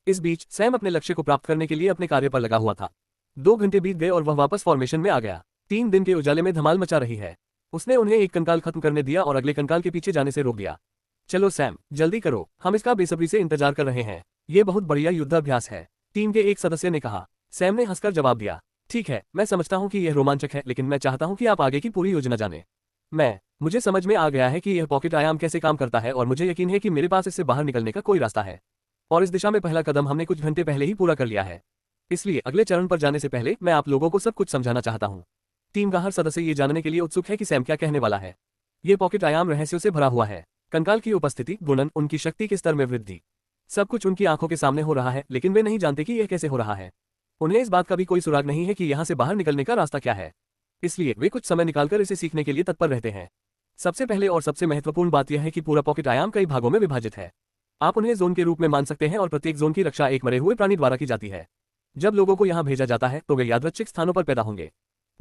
इस बीच सैम अपने लक्ष्य को प्राप्त करने के लिए अपने कार्य पर लगा हुआ था। 2 घंटे बीत गए और वह वापस फॉर्मेशन में आ गया। 3 दिन के उजाले में धमाल मचा रही है। उसने उन्हें एक कंकाल खत्म करने दिया और अगले कंकाल के पीछे जाने से रोक दिया। चलो सैम, जल्दी करो, हम इसका बेसब्री से इंतजार कर रहे हैं। ये बहुत बढ़िया युद्धाभ्यास है, टीम के एक सदस्य ने कहा। सैम ने हंसकर जवाब दिया, ठीक है, मैं समझता हूँ कि यह रोमांचक है, लेकिन मैं चाहता हूँ कि आप आगे की पूरी योजना जानें। मुझे समझ में आ गया है कि यह पॉकेट आयाम कैसे काम करता है और मुझे यकीन है कि मेरे पास इससे बाहर निकलने का कोई रास्ता है। और इस दिशा में पहला कदम हमने कुछ घंटे पहले ही पूरा कर लिया है। इसलिए अगले चरण पर जाने से पहले मैं आप लोगों को सब कुछ समझाना चाहता हूँ। टीम का हर सदस्य ये जानने के लिए उत्सुक है कि सैम क्या कहने वाला है। ये पॉकेट आयाम रहस्यों से भरा हुआ है। कंकाल की उपस्थिति, गुणन, उनकी शक्ति के स्तर में वृद्धि, सब कुछ उनकी आंखों के सामने हो रहा है, लेकिन वे नहीं जानते कि यह कैसे हो रहा है। उन्हें इस बात का भी कोई सुराग नहीं है कि यहाँ से बाहर निकलने का रास्ता क्या है। इसलिए वे कुछ समय निकालकर इसे सीखने के लिए तत्पर रहते हैं। सबसे पहले और सबसे महत्वपूर्ण बात यह है कि पूरा पॉकेट आयाम कई भागों में विभाजित है। आप उन्हें जोन के रूप में मान सकते हैं और प्रत्येक जोन की रक्षा एक मरे हुए प्राणी द्वारा की जाती है। जब लोगों को यहाँ भेजा जाता है तो वे यादृच्छिक स्थानों पर पैदा होंगे।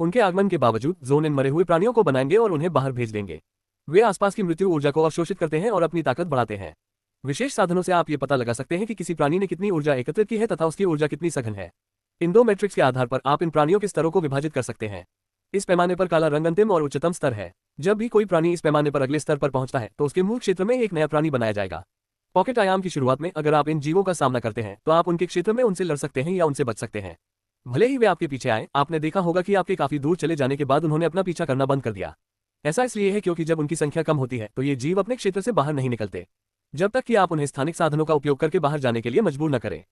उनके आगमन के बावजूद जोन इन मरे हुए प्राणियों को बनाएंगे और उन्हें बाहर भेज देंगे। वे आसपास की मृत्यु ऊर्जा को अवशोषित करते हैं और अपनी ताकत बढ़ाते हैं। विशेष साधनों से आप ये पता लगा सकते हैं कि किसी प्राणी ने कितनी ऊर्जा एकत्रित की है तथा उसकी ऊर्जा कितनी सघन है। इन 2 मैट्रिक्स के आधार पर आप इन प्राणियों के स्तरों को विभाजित कर सकते हैं। इस पैमाने पर काला रंग अंतिम और उच्चतम स्तर है। जब भी कोई प्राणी इस पैमाने पर अगले स्तर पर पहुंचता है तो उसके मूल क्षेत्र में एक नया प्राणी बनाया जाएगा। पॉकेट आयाम की शुरुआत में अगर आप इन जीवों का सामना करते हैं तो आप उनके क्षेत्र में उनसे लड़ सकते हैं या उनसे बच सकते हैं। भले ही वे आपके पीछे आए, आपने देखा होगा कि आपके काफी दूर चले जाने के बाद उन्होंने अपना पीछा करना बंद कर दिया। ऐसा इसलिए है क्योंकि जब उनकी संख्या कम होती है तो ये जीव अपने क्षेत्र से बाहर नहीं निकलते, जब तक कि आप उन्हें स्थानिक साधनों का उपयोग करके बाहर जाने के लिए मजबूर न करें।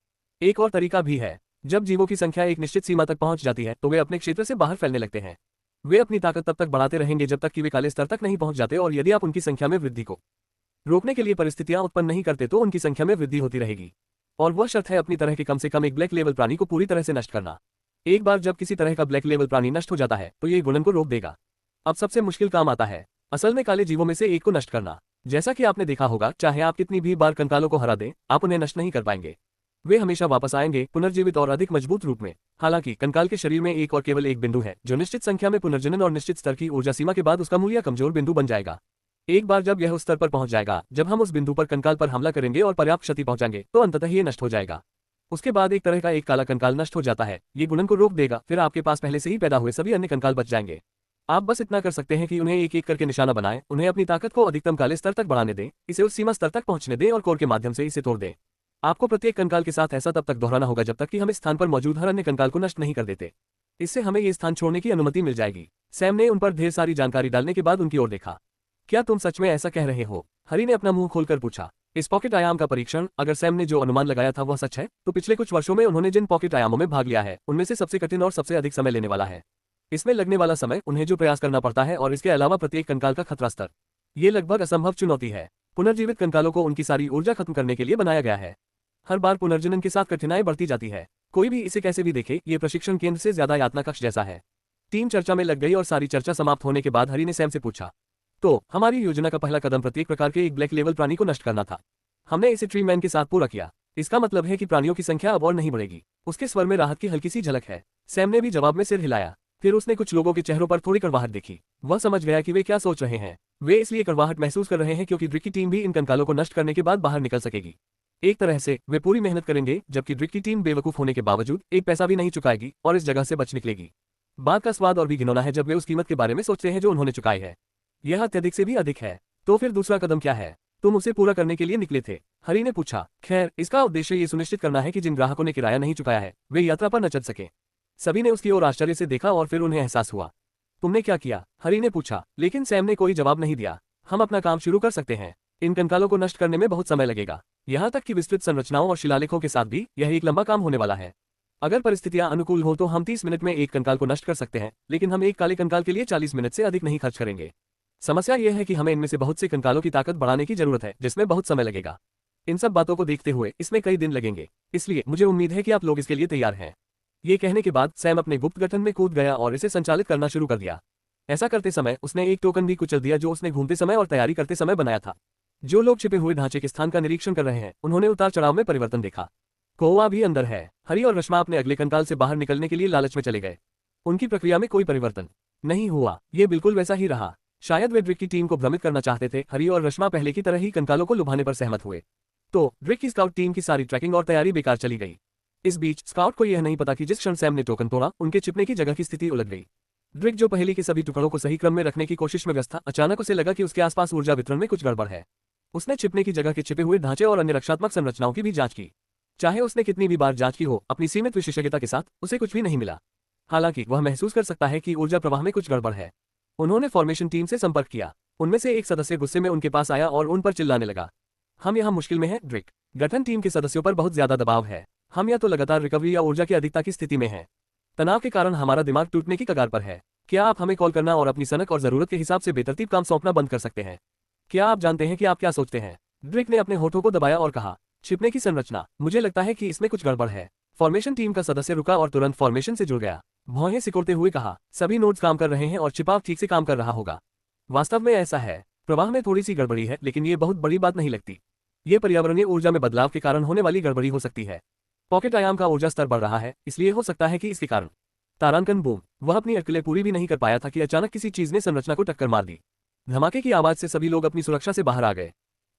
एक और तरीका भी है, जब जीवों की संख्या एक निश्चित सीमा तक पहुंच जाती है तो वे अपने क्षेत्र से बाहर फैलने लगते हैं। वे अपनी ताकत तब तक बढ़ाते रहेंगे जब तक कि वे काले स्तर तक नहीं पहुंच जाते, और यदि आप उनकी संख्या में वृद्धि को रोकने के लिए परिस्थितियां उत्पन्न नहीं करते तो उनकी संख्या में वृद्धि होती रहेगी। और वह शर्त है अपनी तरह के कम से कम एक ब्लैक लेवल प्राणी को पूरी तरह से नष्ट करना। एक बार जब किसी तरह का ब्लैक लेवल प्राणी नष्ट हो जाता है तो ये गुणन को रोक देगा। अब सबसे मुश्किल काम आता है, असल में काले जीवों में से एक को नष्ट करना। जैसा कि आपने देखा होगा, चाहे आप कितनी भी बार कंकालों को हरा दें, आप उन्हें नष्ट नहीं कर पाएंगे। वे हमेशा वापस आएंगे, पुनर्जीवित और अधिक मजबूत रूप में। हालांकि कंकाल के शरीर में एक और केवल एक बिंदु है जो निश्चित संख्या में पुनर्जनन और निश्चित स्तर की ऊर्जा सीमा के बाद उसका मूल्य कमजोर बिंदु बन जाएगा। एक बार जब यह उस स्तर पर पहुंच जाएगा जब हम उस बिंदु पर कंकाल पर हमला करेंगे और पर्याप्त क्षति पहुंचाएंगे तो अंततः ये नष्ट हो जाएगा। उसके बाद एक तरह का एक काला कंकाल नष्ट हो जाता है, ये गुणन को रोक देगा। फिर आपके पास पहले से ही पैदा हुए सभी अन्य कंकाल बच जाएंगे। आप बस इतना कर सकते हैं कि उन्हें एक एक करके निशाना बनाएं, उन्हें अपनी ताकत को अधिकतम काले स्तर तक बढ़ाने दें, इसे उस सीमा स्तर तक पहुंचने दें और कोर के माध्यम से इसे तोड़ दें। आपको प्रत्येक कंकाल के साथ ऐसा तब तक दोहराना होगा जब तक कि हम इस स्थान पर मौजूद हर अन्य कंकाल को नष्ट नहीं कर देते। इससे हमें ये स्थान छोड़ने की अनुमति मिल जाएगी। सैम ने उन पर ढेर सारी जानकारी डालने के बाद उनकी ओर देखा। क्या तुम सच में ऐसा कह रहे हो? हरी ने अपना मुंह खोलकर पूछा। इस पॉकेट आयाम का परीक्षण, अगर सैम ने जो अनुमान लगाया था वह सच है, तो पिछले कुछ वर्षों में उन्होंने जिन पॉकेट आयामों में भाग लिया है उनमें से सबसे कठिन और सबसे अधिक समय लेने वाला है। इसमें लगने वाला समय, उन्हें जो प्रयास करना पड़ता है और इसके अलावा प्रत्येक कंकाल का खतरा स्तर, ये लगभग असंभव चुनौती है। पुनर्जीवित कंकालों को उनकी सारी ऊर्जा खत्म करने के लिए बनाया गया है। हर बार पुनर्जनन के साथ कठिनाई बढ़ती जाती है। कोई भी इसे कैसे भी देखे, ये प्रशिक्षण केंद्र से ज्यादा यातना कक्ष जैसा है। टीम चर्चा में लग गई और सारी चर्चा समाप्त होने के बाद हरी ने सैम से पूछा, तो हमारी योजना का पहला कदम प्रत्येक प्रकार के एक ब्लैक लेवल प्राणी को नष्ट करना था। हमने इसे ट्री मैन के साथ पूरा किया। इसका मतलब है कि प्राणियों की संख्या अब और नहीं बढ़ेगी। उसके स्वर में राहत की हल्की सी झलक है। सैम ने भी जवाब में सिर हिलाया। फिर उसने कुछ लोगों के चेहरों पर थोड़ी कड़वाहट देखी। वह समझ गया कि वे क्या सोच रहे हैं। वे इसलिए कड़वाहट महसूस कर रहे हैं क्योंकि ड्रिक की टीम भी इन कंकालों को नष्ट करने के बाद बाहर निकल सकेगी। एक तरह से वे पूरी मेहनत करेंगे, जबकि ड्रिक की टीम बेवकूफ होने के बावजूद एक पैसा भी नहीं चुकाएगी और इस जगह से बच निकलेगी। बात का स्वाद और भी घिनौना है जब वे उस कीमत के बारे में सोचते हैं जो उन्होंने चुकाई है। यह अत्यधिक से भी अधिक है। तो फिर दूसरा कदम क्या है? तुम उसे पूरा करने के लिए निकले थे, हरी ने पूछा। खैर, इसका उद्देश्य ये सुनिश्चित करना है कि जिन ग्राहकों ने किराया नहीं चुकाया है वे यात्रा पर न चल सके। सभी ने उसकी ओर आश्चर्य से देखा और फिर उन्हें एहसास हुआ। तुमने क्या किया? हरी ने पूछा, लेकिन सैम ने कोई जवाब नहीं दिया। हम अपना काम शुरू कर सकते हैं। इन कंकालों को नष्ट करने में बहुत समय लगेगा। यहाँ तक कि विस्तृत संरचनाओं और शिलालेखों के साथ भी यह एक लंबा काम होने वाला है। अगर परिस्थितियां अनुकूल हो तो हम 30 मिनट में एक कंकाल को नष्ट कर सकते हैं, लेकिन हम एक काले कंकाल के लिए 40 मिनट से अधिक नहीं खर्च करेंगे। समस्या यह है कि हमें इनमें से बहुत से कंकालों की ताकत बढ़ाने की जरूरत है, जिसमें बहुत समय लगेगा। इन सब बातों को देखते हुए इसमें कई दिन लगेंगे, इसलिए मुझे उम्मीद है कि आप लोग इसके लिए तैयार हैं। ये कहने के बाद सैम अपने गुप्त गठन में कूद गया और इसे संचालित करना शुरू कर दिया। ऐसा करते समय उसने एक टोकन भी कुचल दिया जो उसने घूमते समय और तैयारी करते समय बनाया था। जो लोग छिपे हुए ढांचे के स्थान का निरीक्षण कर रहे हैं उन्होंने उतार चढ़ाव में परिवर्तन देखा। कौवा भी अंदर है। हरी और रश्मा अपने अगले कंकाल से बाहर निकलने के लिए लालच में चले गए। उनकी प्रक्रिया में कोई परिवर्तन नहीं हुआ, ये बिल्कुल वैसा ही रहा। शायद वे ड्रिक की टीम को भ्रमित करना चाहते थे। हरी और रश्मा पहले की तरह ही कंकालों को लुभाने पर सहमत हुए। तो ड्रिक की स्काउट टीम की सारी ट्रैकिंग और तैयारी बेकार चली गई। इस बीच स्काउट को यह नहीं पता कि जिस क्षण सैम ने टोकन तोड़ा, उनके छिपने की जगह की स्थिति उलट गई। ड्रिक जो पहले के सभी टुकड़ों को सही क्रम में रखने की कोशिश में व्यस्त था, अचानक उसे लगा कि उसके आसपास ऊर्जा वितरण में कुछ गड़बड़ है। उसने छिपने की जगह के छिपे हुए ढांचे और अन्य रक्षात्मक संरचनाओं की भी जांच की। चाहे उसने कितनी भी बार जांच की हो, अपनी सीमित विशेषज्ञता के साथ उसे कुछ भी नहीं मिला। हालांकि वह महसूस कर सकता है कि ऊर्जा प्रवाह में कुछ गड़बड़ है। उन्होंने फॉर्मेशन टीम से संपर्क किया। उनमें से एक सदस्य गुस्से में उनके पास आया और उन पर चिल्लाने लगा, हम यहाँ मुश्किल में हैं ड्रिक। गठन टीम के सदस्यों पर बहुत ज्यादा दबाव है। हम या तो लगातार रिकवरी या ऊर्जा की अधिकता की स्थिति में हैं। तनाव के कारण हमारा दिमाग टूटने की कगार पर है। क्या आप हमें कॉल करना और अपनी सनक और जरूरत के हिसाब से बेतरतीब काम सौंपना बंद कर सकते हैं? क्या आप जानते हैं कि आप क्या सोचते हैं? ड्रिक ने अपने होठों को दबाया और कहा, छिपने की संरचना, मुझे लगता है कि इसमें कुछ गड़बड़ है। फॉर्मेशन टीम का सदस्य रुका और तुरंत फॉर्मेशन से जुड़ गया। भौहें सिकोड़ते हुए कहा, सभी नोड्स काम कर रहे हैं और छिपाव ठीक से काम कर रहा होगा। वास्तव में ऐसा है। प्रवाह में थोड़ी सी गड़बड़ी है, लेकिन ये बहुत बड़ी बात नहीं लगती। ये पर्यावरणीय ऊर्जा में बदलाव के कारण होने वाली गड़बड़ी हो सकती है। पॉकेट आयाम का ऊर्जा स्तर बढ़ रहा है, इसलिए हो सकता है कि इसके कारण तारांकन बूम। वह अपनी अटकलें पूरी भी नहीं कर पाया था कि अचानक किसी चीज ने संरचना को टक्कर मार दी। धमाके की आवाज से सभी लोग अपनी सुरक्षा से बाहर आ गए।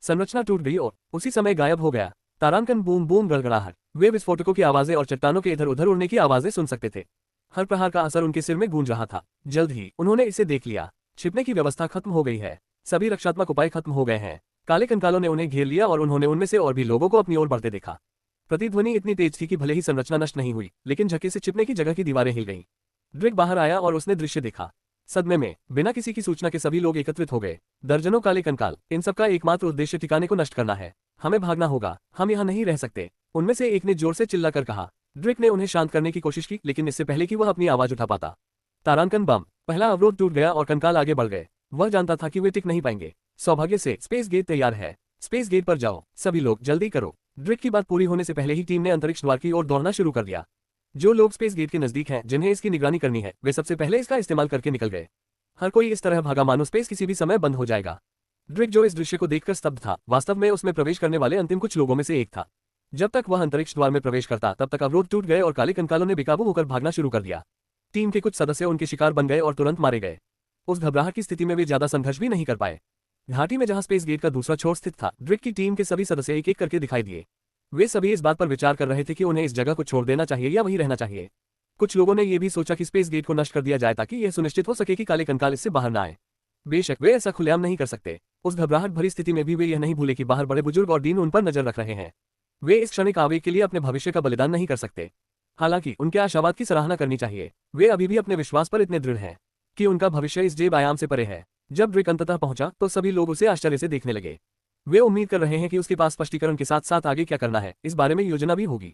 संरचना टूट गई और उसी समय गायब हो गया। तारांकन बूम बूम गड़गड़ाहट। वे विस्फोटकों की आवाजें और चट्टानों के इधर उधर उड़ने की आवाजें सुन सकते थे। हर प्रहार का असर उनके सिर में गूंज रहा था। जल्द ही उन्होंने इसे देख लिया। छिपने की व्यवस्था खत्म हो गई है। सभी रक्षात्मक उपाय खत्म हो गए हैं। काले कंकालों ने उन्हें घेर लिया और उन्होंने उनमें से और भी लोगों को अपनी ओर बढ़ते देखा। प्रतिध्वनि इतनी तेज थी कि भले ही संरचना नष्ट नहीं हुई, लेकिन झटके से छिपने की जगह की दीवारें हिल गईं। ड्रिक बाहर आया और उसने दृश्य देखा। सदमे में बिना किसी की सूचना के सभी लोग एकत्रित हो गए। दर्जनों काले कंकाल। इन सबका एकमात्र उद्देश्य ठिकाने को नष्ट करना है। हमें भागना होगा, हम यहाँ नहीं रह सकते, उनमें से एक ने जोर से चिल्लाकर कहा। ड्रिक ने उन्हें शांत करने की कोशिश की, लेकिन इससे पहले कि वह अपनी आवाज उठा पाता, तारांकन बम। पहला अवरोध टूट गया और कंकाल आगे बढ़ गए। वह जानता था कि वे टिक नहीं पाएंगे। सौभाग्य से स्पेस गेट तैयार है। स्पेस गेट पर जाओ, सभी लोग जल्दी करो। ड्रिक की बात पूरी होने से पहले ही टीम ने अंतरिक्ष द्वार की ओर दौड़ना शुरू कर दिया। जो लोग स्पेस गेट के नजदीक हैं, जिन्हें इसकी निगरानी करनी है, वे सबसे पहले इसका इस्तेमाल करके निकल गए। हर कोई इस तरह भागा मानो स्पेस किसी भी समय बंद हो जाएगा। ड्रिक, जो इस दृश्य को देखकर स्तब्ध था, वास्तव में उसमें प्रवेश करने वाले अंतिम कुछ लोगों में से एक था। जब तक वह अंतरिक्ष द्वार में प्रवेश करता, तब तक अवरोध टूट गए और काले कंकालों ने बेकाबू होकर भागना शुरू कर दिया। टीम के कुछ सदस्य उनके शिकार बन गए और तुरंत मारे गए। उस घबराहट की स्थिति में वे ज्यादा संघर्ष भी नहीं कर पाए। घाटी में जहां स्पेस गेट का दूसरा छोर स्थित था, ड्रिक की टीम के सभी सदस्य एक एक करके दिखाई दिए। वे सभी इस बात पर विचार कर रहे थे कि उन्हें इस जगह को छोड़ देना चाहिए या वहीं रहना चाहिए। कुछ लोगों ने यह भी सोचा कि स्पेस गेट को नष्ट कर दिया जाए ताकि यह सुनिश्चित हो सके कि काले कंकाल इससे बाहर न आए। बेशक वे ऐसा खुलेआम नहीं कर सकते। उस घबराहट भरी स्थिति में भी वे यह नहीं भूले कि बाहर बड़े बुजुर्ग और दीन उन पर नजर रख रहे हैं। वे इस क्षणिक आवेग के लिए अपने भविष्य का बलिदान नहीं कर सकते। हालांकि उनके आशावाद की सराहना करनी चाहिए। वे अभी भी अपने विश्वास पर इतने दृढ़ हैं कि उनका भविष्य इस जेब आयाम से परे है। जब ड्रिक अंततः पहुंचा तो सभी लोग उसे आश्चर्य से देखने लगे। वे उम्मीद कर रहे हैं कि उसके पास स्पष्टीकरण के साथ साथ आगे क्या करना है, इस बारे में योजना भी होगी।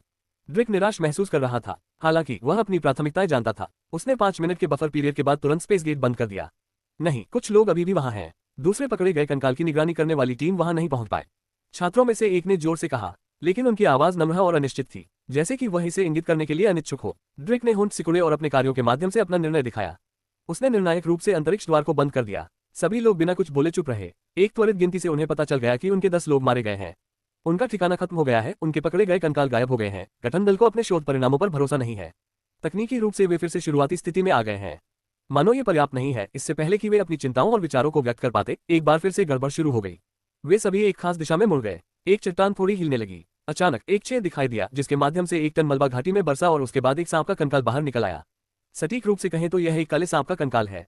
ड्रिक निराश महसूस कर रहा था। हालांकि वह अपनी प्राथमिकताएं जानता था। उसने 5 मिनट के बफर पीरियड के बाद तुरंत स्पेस गेट बंद कर दिया। नहीं, कुछ लोग अभी भी वहां हैं। दूसरे पकड़े गए कंकाल की निगरानी करने वाली टीम वहां नहीं पहुंच पाए। छात्रों में से एक ने जोर से कहा, लेकिन उनकी आवाज नम्र और अनिश्चित थी, जैसे कि वह इसे इंगित करने के लिए अनिच्छुक हो। ड्रिक ने होंठ सिकुड़े और अपने कार्यों के माध्यम से अपना निर्णय दिखाया। उसने निर्णायक रूप से अंतरिक्ष द्वार को बंद कर दिया। सभी लोग बिना कुछ बोले चुप रहे। एक त्वरित गिनती से उन्हें पता चल गया कि उनके 10 लोग मारे गए हैं। उनका ठिकाना खत्म हो गया है। उनके पकड़े गए कंकाल गायब हो गए हैं। गठन दल को अपने शोध परिणामों पर भरोसा नहीं है। तकनीकी रूप से वे फिर से शुरुआती स्थिति में आ गए हैं। मानो ये पर्याप्त नहीं है। इससे पहले कि वे अपनी चिंताओं और विचारों को व्यक्त कर पाते, एक बार फिर से गड़बड़ शुरू हो गई। वे सभी एक खास दिशा में मुड़ गए। एक चट्टान थोड़ी हिलने लगी। अचानक एक छेद दिखाई दिया, जिसके माध्यम से 1 टन मलबा घाटी में बरसा और उसके बाद एक सांप का कंकाल बाहर निकल आया। सटीक रूप से कहें तो यह एक काले सांप का कंकाल है।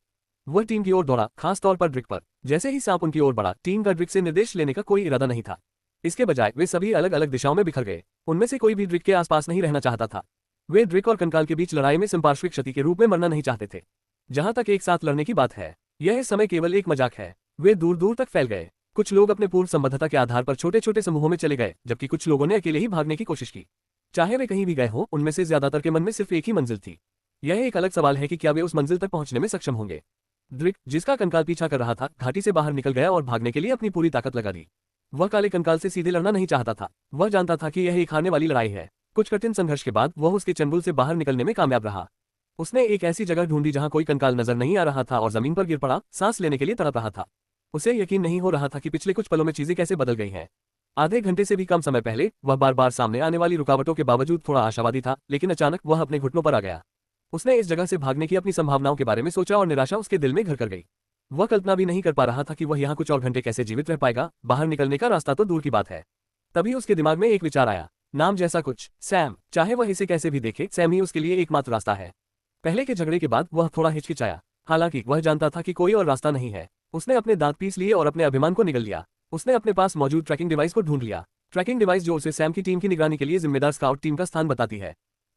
वह टीम की ओर दौड़ा, खास तौर पर ड्रिक पर। जैसे ही सांप उनकी ओर बढ़ा, टीम का ड्रिक से निर्देश लेने का कोई इरादा नहीं था। इसके बजाय वे सभी अलग अलग दिशाओं में बिखर गए। उनमें से कोई भी ड्रिक के आसपास नहीं रहना चाहता था। वे ड्रिक और कंकाल के बीच लड़ाई में संपार्श्विक क्षति के रूप में मरना नहीं चाहते थे। जहां तक एक साथ लड़ने की बात है, यह इस समय केवल एक मजाक है। वे दूर दूर तक फैल गए। कुछ लोग अपने पूर्व संबद्धता के आधार पर छोटे छोटे समूहों में चले गए, जबकि कुछ लोगों ने अकेले ही भागने की कोशिश की। चाहे वे कहीं भी गए हों, उनमें से ज्यादातर के मन में सिर्फ एक ही मंजिल थी। यह एक अलग सवाल है कि क्या वे उस मंजिल तक पहुंचने में सक्षम होंगे। ड्रिक, जिसका कंकाल पीछा कर रहा था, घाटी से बाहर निकल गया और भागने के लिए अपनी पूरी ताकत लगा दी। वह काले कंकाल से सीधे लड़ना नहीं चाहता था। वह जानता था कि यह एक हारने वाली लड़ाई है। कुछ कठिन संघर्ष के बाद वह उसके चंबुल से बाहर निकलने में कामयाब रहा। उसने एक ऐसी जगह ढूंढी जहां कोई कंकाल नजर नहीं आ रहा था और जमीन पर गिर पड़ा, सांस लेने के लिए तड़प रहा था। उसे यकीन नहीं हो रहा था कि पिछले कुछ पलों में चीजें कैसे बदल गई हैं। आधे घंटे से भी कम समय पहले वह बार बार सामने आने वाली रुकावटों के बावजूद थोड़ा आशावादी था, लेकिन अचानक वह अपने घुटनों पर आ गया। उसने इस जगह से भागने की अपनी संभावनाओं के बारे में सोचा और निराशा उसके दिल में घर कर गई। वह कल्पना भी नहीं कर पा रहा था कि वह यहाँ कुछ और घंटे कैसे जीवित रह पाएगा। बाहर निकलने का रास्ता तो दूर की बात है। तभी उसके दिमाग में एक विचार आया, नाम जैसा कुछ, सैम। चाहे वह इसे कैसे भी देखे, सैम ही उसके लिए एकमात्र रास्ता है। पहले के झगड़े के बाद वह थोड़ा हिचकिचाया। हालांकि वह जानता था कि कोई और रास्ता नहीं है। उसने अपने दांत पीस लिए और अपने अभिमान को निगल लिया। उसने अपने पास मौजूद ट्रैकिंग डिवाइस को ढूंढ लिया। ट्रैकिंग डिवाइस जो उसे सैम की टीम की निगरानी के लिए जिम्मेदार स्काउट टीम का स्थान बताती है।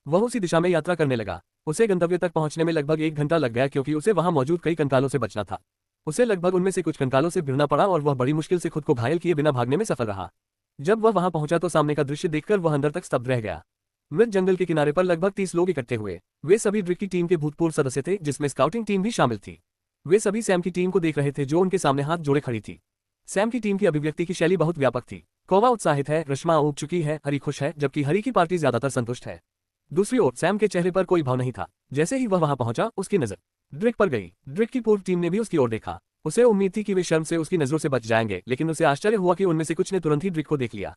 वह उसी दिशा में यात्रा करने लगा। उसे गंतव्य तक पहुंचने में लगभग 1 घंटा लग गया, क्योंकि उसे वहां मौजूद कई कंकालों से बचना था। उसे लगभग उनमें से कुछ कंकालों से भिड़ना पड़ा और वह बड़ी मुश्किल से खुद को घायल किए बिना भागने में सफल रहा। जब वह वहां पहुंचा तो सामने का दृश्य देखकर वह अंदर तक स्तब्ध रह गया। मृत जंगल के किनारे पर लगभग 30 लोग इकट्ठे हुए। वे सभी ड्रिक की टीम के भूतपूर्व सदस्य थे, जिसमें स्काउटिंग टीम भी शामिल थी। वे सभी सैम की टीम को देख रहे थे, जो उनके सामने हाथ जोड़े खड़ी थी। सैम की टीम की अभिव्यक्ति की शैली बहुत व्यापक थी। कौवा उत्साहित है, रश्मा ऊब चुकी है, हरी खुश है, जबकि हरी की पार्टी ज्यादातर संतुष्ट है। दूसरी ओर सैम के चेहरे पर कोई भाव नहीं था। जैसे ही वह वहां पहुंचा, उसकी नजर ड्रिक पर गई। ड्रिक की पूर्व टीम ने भी उसकी ओर देखा। उसे उम्मीद थी कि वे शर्म से उसकी नजरों से बच जाएंगे, लेकिन उसे आश्चर्य हुआ कि उनमें से कुछ ने तुरंत ही ड्रिक को देख लिया।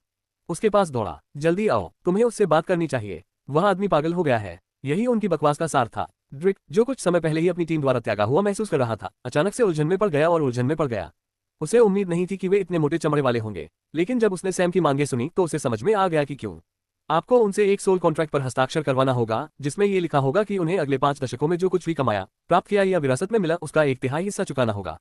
उसके पास दौड़ा, जल्दी आओ, तुम्हें उससे बात करनी चाहिए। वह आदमी पागल हो गया है। यही उनकी बकवास का सार था। ड्रिक, जो कुछ समय पहले ही अपनी टीम द्वारा त्यागा हुआ महसूस कर रहा था, अचानक से उलझन में पड़ गया और उलझन में पड़ गया। उसे उम्मीद नहीं थी कि वे इतने मोटे चमड़े वाले होंगे, लेकिन जब उसने सैम की मांगें सुनी तो उसे समझ में आ गया कि क्यों। आपको उनसे एक सोल कॉन्ट्रैक्ट पर हस्ताक्षर करवाना होगा, जिसमें ये लिखा होगा कि उन्हें अगले 5 दशकों में जो कुछ भी कमाया, प्राप्त किया या विरासत में मिला उसका 1/3 हिस्सा चुकाना होगा।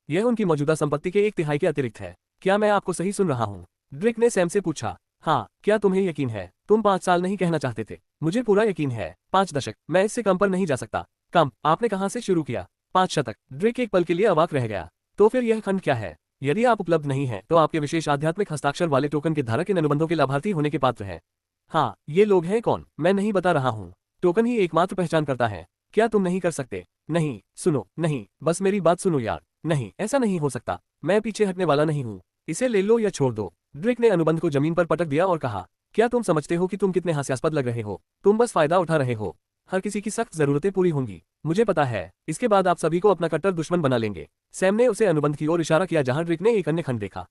यह उनकी मौजूदा संपत्ति के 1/3 के अतिरिक्त है। क्या मैं आपको सही सुन रहा हूँ? ड्रेक ने सैम से पूछा। हाँ, क्या तुम्हें यकीन है? तुम 5 साल नहीं कहना चाहते थे। मुझे पूरा यकीन है। 5 दशक, मैं इससे कम पर नहीं जा सकता। कम? आपने कहाँ से शुरू किया? 5 शतक। ड्रेक एक पल के लिए अवाक रह गया। तो फिर यह खंड क्या है? यदि आप उपलब्ध नहीं हैं, तो आपके विशेष आध्यात्मिक हस्ताक्षर वाले टोकन के धारक इन अनुबंधों के लाभार्थी होने के पात्र हैं। हाँ, ये लोग हैं कौन? मैं नहीं बता रहा हूँ। टोकन ही एकमात्र पहचान करता है। क्या तुम नहीं कर सकते? नहीं, सुनो, नहीं, बस मेरी बात सुनो यार। नहीं, ऐसा नहीं हो सकता। मैं पीछे हटने वाला नहीं हूँ। इसे ले लो या छोड़ दो। ड्रेक ने अनुबंध को जमीन पर पटक दिया और कहा, क्या तुम समझते हो कि तुम कितने हास्यास्पद लग रहे हो? तुम बस फायदा उठा रहे हो। हर किसी की सख्त जरूरतें पूरी होंगी, मुझे पता है। इसके बाद आप सभी को अपना कट्टर दुश्मन बना लेंगे। सैम ने उसे अनुबंध की ओर इशारा किया जहां ड्रेक ने एक अन्य खंड देखा।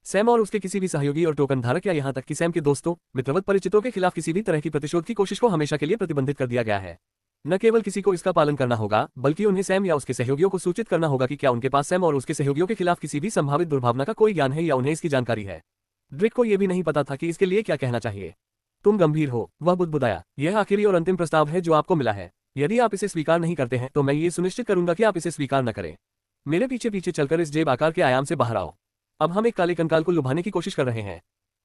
सैम और उसके किसी भी सहयोगी और टोकन धारक या यहाँ तक कि सैम के दोस्तों, मित्रवत परिचितों के खिलाफ किसी भी तरह की प्रतिशोध की कोशिश को हमेशा के लिए प्रतिबंधित कर दिया गया है। न केवल किसी को इसका पालन करना होगा, बल्कि उन्हें सैम या उसके सहयोगियों को सूचित करना होगा कि क्या उनके पास सैम और उसके सहयोगियों के खिलाफ किसी भी संभावित दुर्भावना का कोई ज्ञान है या उन्हें इसकी जानकारी है। ड्रेक को यह भी नहीं पता था कि इसके लिए क्या कहना चाहिए। तुम गंभीर हो, वह बुदबुदाया। यह आखिरी और अंतिम प्रस्ताव है जो आपको मिला है। यदि आप इसे स्वीकार नहीं करते हैं तो मैं ये सुनिश्चित करूंगा कि आप इसे स्वीकार न करें। मेरे पीछे पीछे चलकर इस जेब आकार के आयाम से बाहर आओ। अब हम एक काले कंकाल को लुभाने की कोशिश कर रहे हैं।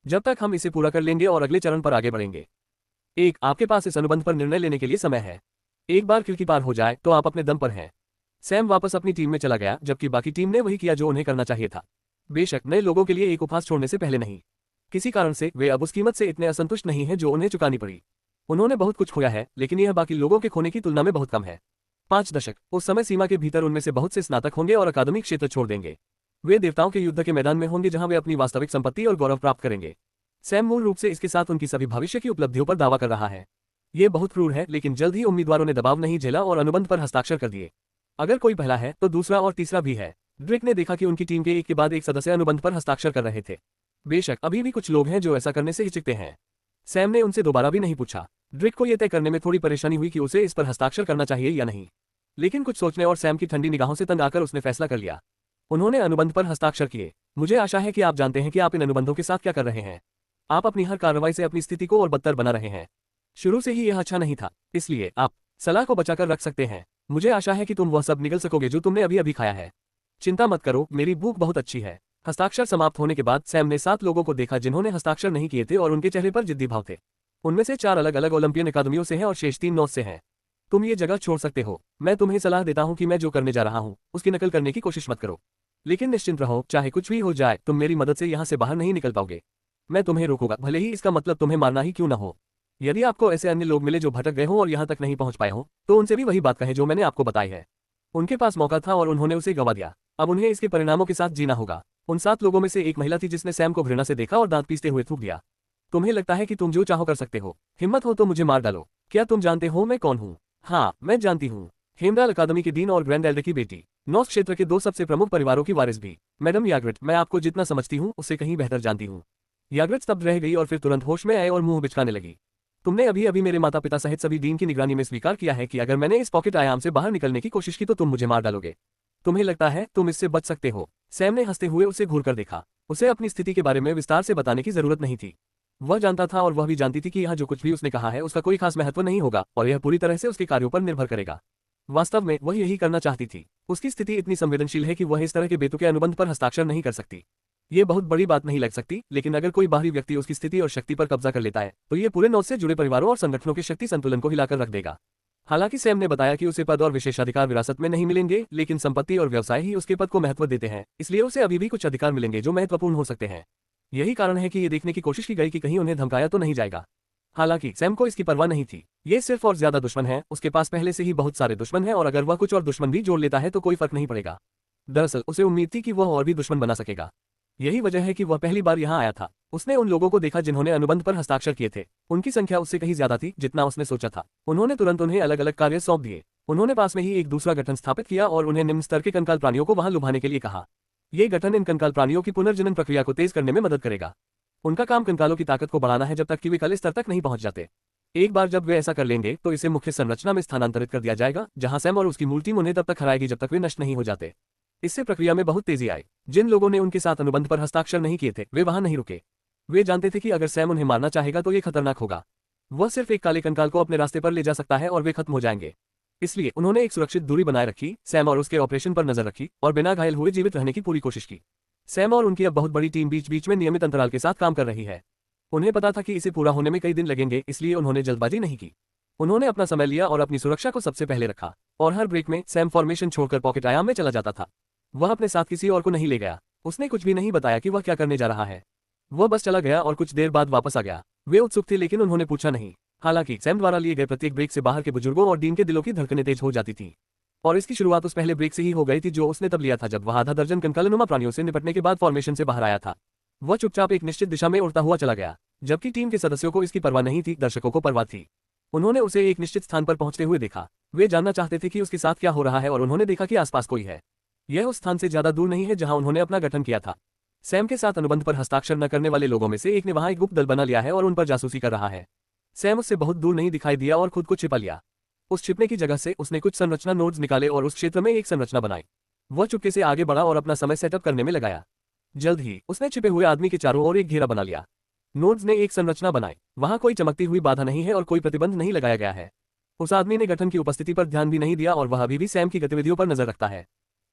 जब तक हम इसे पूरा कर लेंगे और अगले चरण पर आगे बढ़ेंगे। आपके पास इस अनुबंध पर निर्णय लेने के लिए समय है। एक बार खिड़की पार हो जाए तो आप अपने दम पर हैं। सैम वापस अपनी टीम में चला गया, जबकि बाकी टीम ने वही किया जो उन्हें करना चाहिए था। बेशक नए लोगों के लिए एक उपहास छोड़ने से पहले नहीं। किसी कारण से वे अब उस कीमत से इतने असंतुष्ट नहीं हैं जो उन्हें चुकानी पड़ी। उन्होंने बहुत कुछ खोया है, लेकिन यह बाकी लोगों के खोने की तुलना में बहुत कम है। 5 दशक, उस समय सीमा के भीतर उनमें से बहुत से स्नातक होंगे और अकादमिक क्षेत्र छोड़ देंगे। वे देवताओं के युद्ध के मैदान में होंगे जहां वे अपनी वास्तविक संपत्ति और गौरव प्राप्त करेंगे। सैम मूल रूप से इसके साथ उनकी सभी भविष्य की उपलब्धियों पर दावा कर रहा है। ये बहुत क्रूर है, लेकिन जल्द ही उम्मीदवारों ने दबाव नहीं झेला और अनुबंध पर हस्ताक्षर कर दिए। अगर कोई पहला है तो दूसरा और तीसरा भी है। ड्रेक ने देखा कि उनकी टीम के एक के बाद एक सदस्य अनुबंध पर हस्ताक्षर कर रहे थे। बेशक अभी भी कुछ लोग हैं जो ऐसा करने से हिचकते हैं। सैम ने उनसे दोबारा भी नहीं पूछा। ड्रेक को यह तय करने में थोड़ी परेशानी हुई कि उसे इस पर हस्ताक्षर करना चाहिए या नहीं, लेकिन कुछ सोचने और सैम की ठंडी निगाहों से तंग आकर उसने फैसला कर लिया। उन्होंने अनुबंध पर हस्ताक्षर किए। मुझे आशा है कि आप जानते हैं कि आप इन अनुबंधों के साथ क्या कर रहे हैं। आप अपनी हर कार्रवाई से अपनी स्थिति को और बदतर बना रहे हैं। शुरू से ही यह अच्छा नहीं था, इसलिए आप सलाह को बचाकर रख सकते हैं। मुझे आशा है कि तुम वह सब निगल सकोगे जो तुमने अभी अभी खाया है। चिंता मत करो, मेरी भूख बहुत अच्छी है। हस्ताक्षर समाप्त होने के बाद सैम ने 7 लोगों को देखा जिन्होंने हस्ताक्षर नहीं किए थे और उनके चेहरे पर जिद्दी भाव थे। उनमें से 4 अलग अलग ओलंपियन अकादमियों से हैं और शेष 3 नॉर्थ से हैं। तुम ये जगह छोड़ सकते हो। मैं तुम्हें सलाह देता हूं कि मैं जो करने जा रहा हूं उसकी नकल करने की कोशिश मत करो। लेकिन निश्चिंत रहो, चाहे कुछ भी हो जाए तुम मेरी मदद से यहां से बाहर नहीं निकल पाओगे। मैं तुम्हें रोकूंगा, भले ही इसका मतलब तुम्हें मारना ही क्यों न हो। यदि आपको ऐसे अन्य लोग मिले जो भटक गए हों और यहां तक नहीं पहुंच पाए हों, तो उनसे भी वही बात कहें जो मैंने आपको बताई है। उनके पास मौका था और उन्होंने उसे गंवा दिया। अब उन्हें इसके परिणामों के साथ जीना होगा। उन 7 लोगों में से एक महिला थी जिसने सैम को घृणा से देखा और दांत पीसते हुए थूक दिया। तुम्हें लगता है कि तुम जो चाहो कर सकते हो? हिम्मत हो तो मुझे मार डालो। क्या तुम जानते हो मैं कौन हूँ? हाँ, मैं जानती हूँ। हेमडाल अकादमी के डीन और ग्रैंड एल्डर की बेटी, नॉर्थ क्षेत्र के 2 सबसे प्रमुख परिवारों की वारिस भी। मैडम याग्रेट, मैं आपको जितना समझती हूँ उससे कहीं बेहतर जानती हूँ। याग्रेट स्तब्ध रह गई और फिर तुरंत होश में आए और मुंह बिचकाने लगी। तुमने अभी अभी मेरे माता पिता सहित सभी डीन की निगरानी में स्वीकार किया है कि अगर मैंने इस पॉकेट आयाम से बाहर निकलने की कोशिश की तो तुम मुझे मार डालोगे। तुम्हें लगता है तुम इससे बच सकते हो? सैम ने हंसते हुए उसे घूरकर देखा। उसे अपनी स्थिति के बारे में विस्तार से बताने की जरूरत नहीं थी। वह जानता था और वह भी जानती थी कि यह जो कुछ भी उसने कहा है उसका कोई खास महत्व नहीं होगा और यह पूरी तरह से उसके कार्यों पर निर्भर करेगा। वास्तव में वह यही करना चाहती थी। उसकी स्थिति इतनी संवेदनशील है कि वह इस तरह के बेतुके अनुबंध पर हस्ताक्षर नहीं कर सकती। ये बहुत बड़ी बात नहीं लग सकती, लेकिन अगर कोई बाहरी व्यक्ति उसकी स्थिति और शक्ति पर कब्जा कर लेता है तो ये पूरे नॉर्थ से जुड़े परिवारों और संगठनों के शक्ति संतुलन को हिलाकर रख देगा। हालांकि सैम ने बताया कि उसे पद और विशेषाधिकार विरासत में नहीं मिलेंगे, लेकिन संपत्ति और व्यवसाय ही उसके पद को महत्व देते हैं, इसलिए उसे अभी भी कुछ अधिकार मिलेंगे जो महत्वपूर्ण हो सकते हैं। यही कारण है कि ये देखने की कोशिश की गई कि कहीं उन्हें धमकाया तो नहीं जाएगा। हालांकि सैम को इसकी परवाह नहीं थी। ये सिर्फ और ज्यादा दुश्मन है, उसके पास पहले से ही बहुत सारे दुश्मन हैं और अगर वह कुछ और दुश्मन भी जोड़ लेता है तो कोई फर्क नहीं पड़ेगा। दरअसल उसे उम्मीद थी कि वह और भी दुश्मन बना सकेगा। यही वजह है कि वह पहली बार यहाँ आया था। उसने उन लोगों को देखा जिन्होंने अनुबंध पर हस्ताक्षर किए थे। उनकी संख्या उससे कहीं ज्यादा थी जितना उसने सोचा था। उन्होंने तुरंत उन्हें अलग अलग कार्य सौंप दिए। उन्होंने पास में ही एक दूसरा गठन स्थापित किया और उन्हें निम्न स्तर के कंकाल प्राणियों को वहां लुभाने के लिए कहा। यह गठन इन कंकाल प्राणियों की पुनर्जनन प्रक्रिया को तेज करने में मदद करेगा। उनका काम कंकालों की ताकत को बढ़ाना है जब तक कि वे कल स्तर तक नहीं पहुंच जाते। एक बार जब वे ऐसा कर लेंगे तो इसे मुख्य संरचना में स्थानांतरित कर दिया जाएगा, जहां सैम और उसकी मूल टीम उन्हें तब तक हराएगी जब तक वे नष्ट नहीं हो जाते। इससे प्रक्रिया में बहुत तेजी आई। जिन लोगों ने उनके साथ अनुबंध पर हस्ताक्षर नहीं किए थे वे वहां नहीं रुके। वे जानते थे कि अगर सैम उन्हें मारना चाहेगा तो ये खतरनाक होगा। वह सिर्फ एक काले कंकाल को अपने रास्ते पर ले जा सकता है और वे खत्म हो जाएंगे। इसलिए उन्होंने एक सुरक्षित दूरी बनाए रखी, सैम और उसके ऑपरेशन पर नजर रखी और बिना घायल हुए जीवित रहने की पूरी कोशिश की। सैम और उनकी अब बहुत बड़ी टीम बीच बीच में नियमित अंतराल के साथ काम कर रही है। उन्हें पता था कि इसे पूरा होने में कई दिन लगेंगे, इसलिए उन्होंने जल्दबाजी नहीं की। उन्होंने अपना समय लिया और अपनी सुरक्षा को सबसे पहले रखा। और हर ब्रेक में सैम फॉर्मेशन छोड़कर पॉकेट आयाम में चला जाता था। वह अपने साथ किसी और को नहीं ले गया। उसने कुछ भी नहीं बताया कि वह क्या करने जा रहा है। वह बस चला गया और कुछ देर बाद वापस आ गया। वे उत्सुक थे लेकिन उन्होंने पूछा नहीं। हालांकि सैम द्वारा लिए गए प्रत्येक ब्रेक से बाहर के बुजुर्गों और डीन के दिलों की धड़कनें तेज हो जाती थीं। और इसकी शुरुआत उस पहले ब्रेक से ही हो गई थी जो उसने तब लिया था जब वह आधा दर्जन कंकालनुमा प्राणियों से निपटने के बाद फॉर्मेशन से बाहर आया था। वह चुपचाप एक निश्चित दिशा में उड़ता हुआ चला गया। जबकि टीम के सदस्यों को इसकी परवाह नहीं थी, दर्शकों को परवाह थी। उन्होंने उसे एक निश्चित स्थान पर पहुंचते हुए देखा। वे जानना चाहते थे कि उसके साथ क्या हो रहा है और उन्होंने देखा कि आसपास कोई है। यह उस स्थान से ज्यादा दूर नहीं है जहां उन्होंने अपना गठन किया था। सैम के साथ अनुबंध पर हस्ताक्षर न करने वाले लोगों में से एक ने वहां एक गुप्त दल बना लिया है और उन पर जासूसी कर रहा है। सैम उससे बहुत दूर नहीं दिखाई दिया और खुद को छिपा लिया। उस छिपने की जगह से उसने कुछ संरचना नोड्स निकाले और उस क्षेत्र में एक संरचना बनाई। वह चुपके से आगे बढ़ा और अपना समय सेटअप करने में लगाया। जल्द ही उसने छिपे हुए आदमी के चारों ओर एक घेरा बना लिया। नोड्स ने एक संरचना बनाई। वहां कोई चमकती हुई बाधा नहीं है और कोई प्रतिबंध नहीं लगाया गया है। उस आदमी ने गठन की उपस्थिति पर ध्यान भी नहीं दिया और वह अभी भी सैम की गतिविधियों पर नजर रखता है।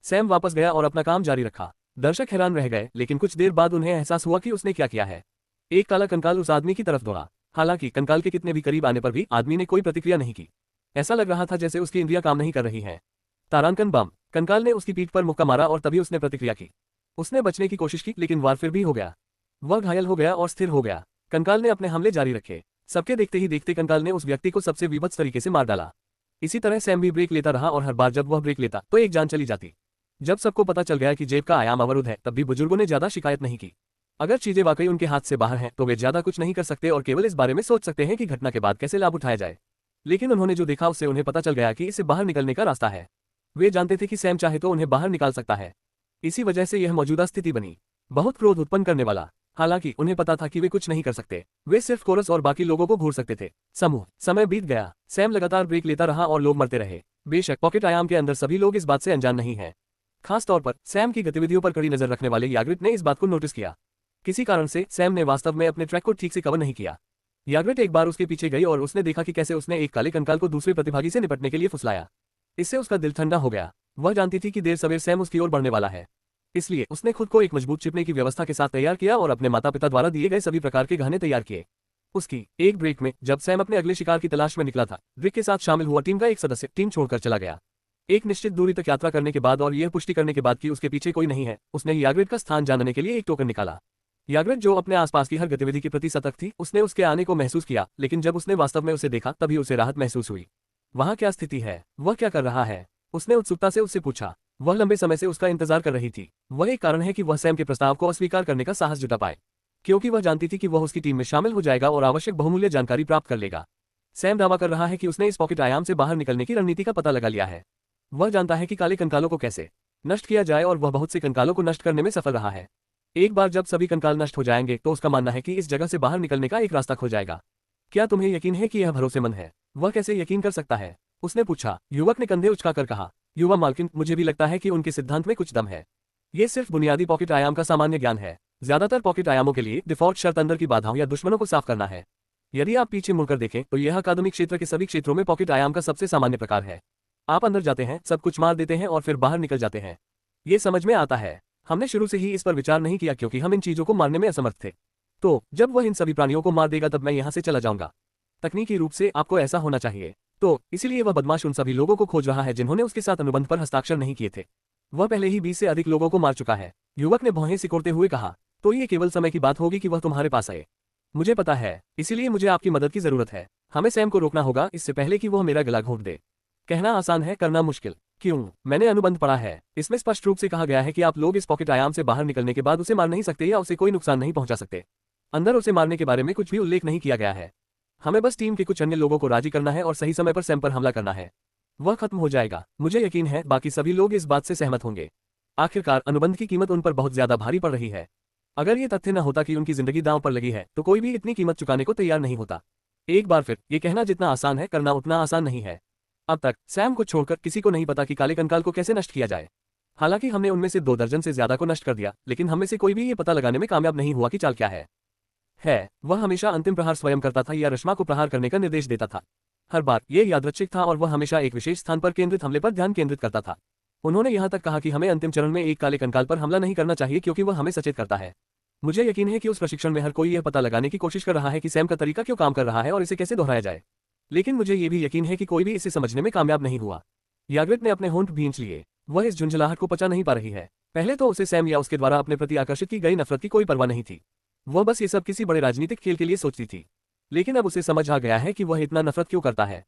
सैम वापस गया और अपना काम जारी रखा। दर्शक हैरान रह गए, लेकिन कुछ देर बाद उन्हें एहसास हुआ कि उसने क्या किया है। एक काला कंकाल उस आदमी की तरफ दौड़ा। हालांकि कंकाल के कितने भी करीब आने पर भी आदमी ने कोई प्रतिक्रिया नहीं की। ऐसा लग रहा था जैसे उसकी इंद्रियां काम नहीं कर रही हैं। तारांकन बम। कंकाल ने उसकी पीठ पर मुक्का मारा और तभी उसने प्रतिक्रिया की। उसने बचने की कोशिश की लेकिन वार फिर भी हो गया। वह घायल हो गया और स्थिर हो गया। कंकाल ने अपने हमले जारी रखे। सबके देखते ही देखते कंकाल ने उस व्यक्ति को सबसे विभत्स तरीके से मार डाला। इसी तरह सैम भी ब्रेक लेता रहा और हर बार जब वह ब्रेक लेता तो एक जान चली जाती। जब सबको पता चल गया कि जेब का आयाम अवरुद्ध है तब भी बुजुर्गों ने ज्यादा शिकायत नहीं की। अगर चीजें वाकई उनके हाथ से बाहर हैं तो वे ज्यादा कुछ नहीं कर सकते और केवल इस बारे में सोच सकते हैं कि घटना के बाद कैसे लाभ उठाया जाए। लेकिन उन्होंने जो देखा उससे उन्हें पता चल गया कि इससे बाहर निकलने का रास्ता है। वे जानते थे कि सैम चाहे तो उन्हें बाहर निकाल सकता है। इसी वजह से यह मौजूदा स्थिति बनी, बहुत क्रोध उत्पन्न करने वाला। हालांकि उन्हें पता था कि वे कुछ नहीं कर सकते। वे सिर्फ कोरस और बाकी लोगों को घूर सकते थे। समय बीत गया। सैम लगातार ब्रेक लेता रहा और लोग मरते रहे। बेशक पॉकेट आयाम के अंदर सभी लोग इस बात से अनजान नहीं हैं। खास तौर पर सैम की गतिविधियों पर कड़ी नजर रखने वाले याग्रिट ने इस बात को नोटिस किया। किसी कारण से सैम ने वास्तव में अपने ट्रैक को ठीक से कवर नहीं किया। याग्रिट एक बार उसके पीछे गई और उसने देखा कि कैसे उसने एक काले कंकाल को दूसरे प्रतिभागी से निपटने के लिए फुसलाया। इससे उसका दिल ठंडा हो गया। वह जानती थी कि देर सवेर सैम उसकी ओर बढ़ने वाला है। इसलिए उसने खुद को एक मजबूत छिपने की व्यवस्था के साथ तैयार किया और अपने माता पिता द्वारा दिए गए सभी प्रकार के गहने तैयार किए। उसकी एक ब्रेक में जब सैम अपने अगले शिकार की तलाश में निकला था, ड्रिक के साथ शामिल हुआ टीम का एक सदस्य टीम छोड़कर चला गया। एक निश्चित दूरी तक यात्रा करने के बाद और यह पुष्टि करने के बाद कि उसके पीछे कोई नहीं है, उसने याग्रिट का स्थान जानने के लिए एक टोकन निकाला। याग्रिट जो अपने आसपास की हर गतिविधि के प्रति सतर्क थी, उसने उसके आने को महसूस किया, लेकिन जब उसने वास्तव में उसे देखा तभी उसे राहत महसूस हुई। वहां क्या स्थिति है, वह क्या कर रहा है, उसने उत्सुकता से उससे पूछा। वह लंबे समय से उसका इंतजार कर रही थी। वह एक कारण है कि वह सैम के प्रस्ताव को अस्वीकार करने का साहस जुटा पाए, क्योंकि वह जानती थी कि वह उसकी टीम में शामिल हो जाएगा और आवश्यक बहुमूल्य जानकारी प्राप्त कर लेगा। सैम दावा कर रहा है कि उसने इस पॉकेट आयाम से बाहर निकलने की रणनीति का पता लगा लिया है। वह जानता है कि काले कंकालों को कैसे नष्ट किया जाए और वह बहुत से कंकालों को नष्ट करने में सफल रहा है। एक बार जब सभी कंकाल नष्ट हो जाएंगे तो उसका मानना है कि इस जगह से बाहर निकलने का एक रास्ता खुल जाएगा। क्या तुम्हें यकीन है कि यह भरोसेमंद है? वह कैसे यकीन कर सकता है, उसने पूछा। युवक ने कंधे उचकाकर कहा। युवा मालकिन, मुझे भी लगता है कि उनके सिद्धांत में कुछ दम है। ये सिर्फ बुनियादी पॉकेट आयाम का सामान्य ज्ञान है। ज्यादातर पॉकेट आयामों के लिए डिफॉल्ट शर्त अंदर की बाधाओं या दुश्मनों को साफ करना है। यदि आप पीछे मुड़कर देखें तो यह अकादमिक क्षेत्र के सभी क्षेत्रों में पॉकेट आयाम का सबसे सामान्य प्रकार है। आप अंदर जाते हैं, सब कुछ मार देते हैं और फिर बाहर निकल जाते हैं। ये समझ में आता है। हमने शुरू से ही इस पर विचार नहीं किया क्योंकि हम इन चीजों को मारने में असमर्थ थे। तो जब वह इन सभी प्राणियों को मार देगा तब मैं यहाँ से चला जाऊंगा। तकनीकी रूप से आपको ऐसा होना चाहिए। तो इसीलिए वह बदमाश उन सभी लोगों को खोज रहा है जिन्होंने उसके साथ अनुबंध पर हस्ताक्षर नहीं किए थे। वह पहले ही 20 से अधिक लोगों को मार चुका है। युवक ने भौहें सिकोड़ते हुए कहा। तो ये केवल समय की बात होगी कि वह तुम्हारे पास आए। मुझे पता है, इसीलिए मुझे आपकी मदद की जरूरत है। हमें सैम को रोकना होगा इससे पहले कि वह मेरा गला घोंट दे। कहना आसान है, करना मुश्किल। क्यों? मैंने अनुबंध पढ़ा है। इसमें स्पष्ट रूप से कहा गया है कि आप लोग इस पॉकेट आयाम से बाहर निकलने के बाद उसे मार नहीं सकते या उसे कोई नुकसान नहीं पहुंचा सकते। अंदर उसे मारने के बारे में कुछ भी उल्लेख नहीं किया गया है। हमें बस टीम के कुछ अन्य लोगों को राजी करना है और सही समय पर सैम पर हमला करना है। वह खत्म हो जाएगा। मुझे यकीन है बाकी सभी लोग इस बात से सहमत होंगे। आखिरकार अनुबंध की कीमत उन पर बहुत ज्यादा भारी पड़ रही है। अगर ये तथ्य न होता कि उनकी जिंदगी दांव पर लगी है तो कोई भी इतनी कीमत चुकाने को तैयार नहीं होता। एक बार फिर ये कहना जितना आसान है, करना उतना आसान नहीं है। अब तक सैम को छोड़कर किसी को नहीं पता कि काले कंकाल को कैसे नष्ट किया जाए। हालांकि हमने उनमें से 2 दर्जन से ज्यादा को नष्ट कर दिया, लेकिन हम में से कोई भी ये पता लगाने में कामयाब नहीं हुआ कि चाल क्या है। वह हमेशा अंतिम प्रहार स्वयं करता था या रश्मा को प्रहार करने का निर्देश देता था। हर बार ये यादृच्छिक था और वह हमेशा एक विशेष स्थान पर केंद्रित हमले पर ध्यान केंद्रित करता था। उन्होंने यहाँ तक कहा कि हमें अंतिम चरण में एक काले कंकाल पर हमला नहीं करना चाहिए क्योंकि वह हमें सचेत करता है। मुझे यकीन है कि उस प्रशिक्षण में हर कोई यह पता लगाने की कोशिश कर रहा है कि सैम का तरीका क्यों काम कर रहा है और इसे कैसे दोहराया जाए, लेकिन मुझे ये भी यकीन है कि कोई भी इसे समझने में कामयाब नहीं हुआ। याग्रिट ने अपने होंठ भींच लिए। वह इस झुंझलाहट को पचा नहीं पा रही है। पहले तो उसे सैम या उसके द्वारा अपने प्रति आकर्षित की गई नफरत की कोई परवाह नहीं थी। वह बस ये सब किसी बड़े राजनीतिक खेल के लिए सोचती थी। लेकिन अब उसे समझ आ गया है कि वह इतना नफरत क्यों करता है।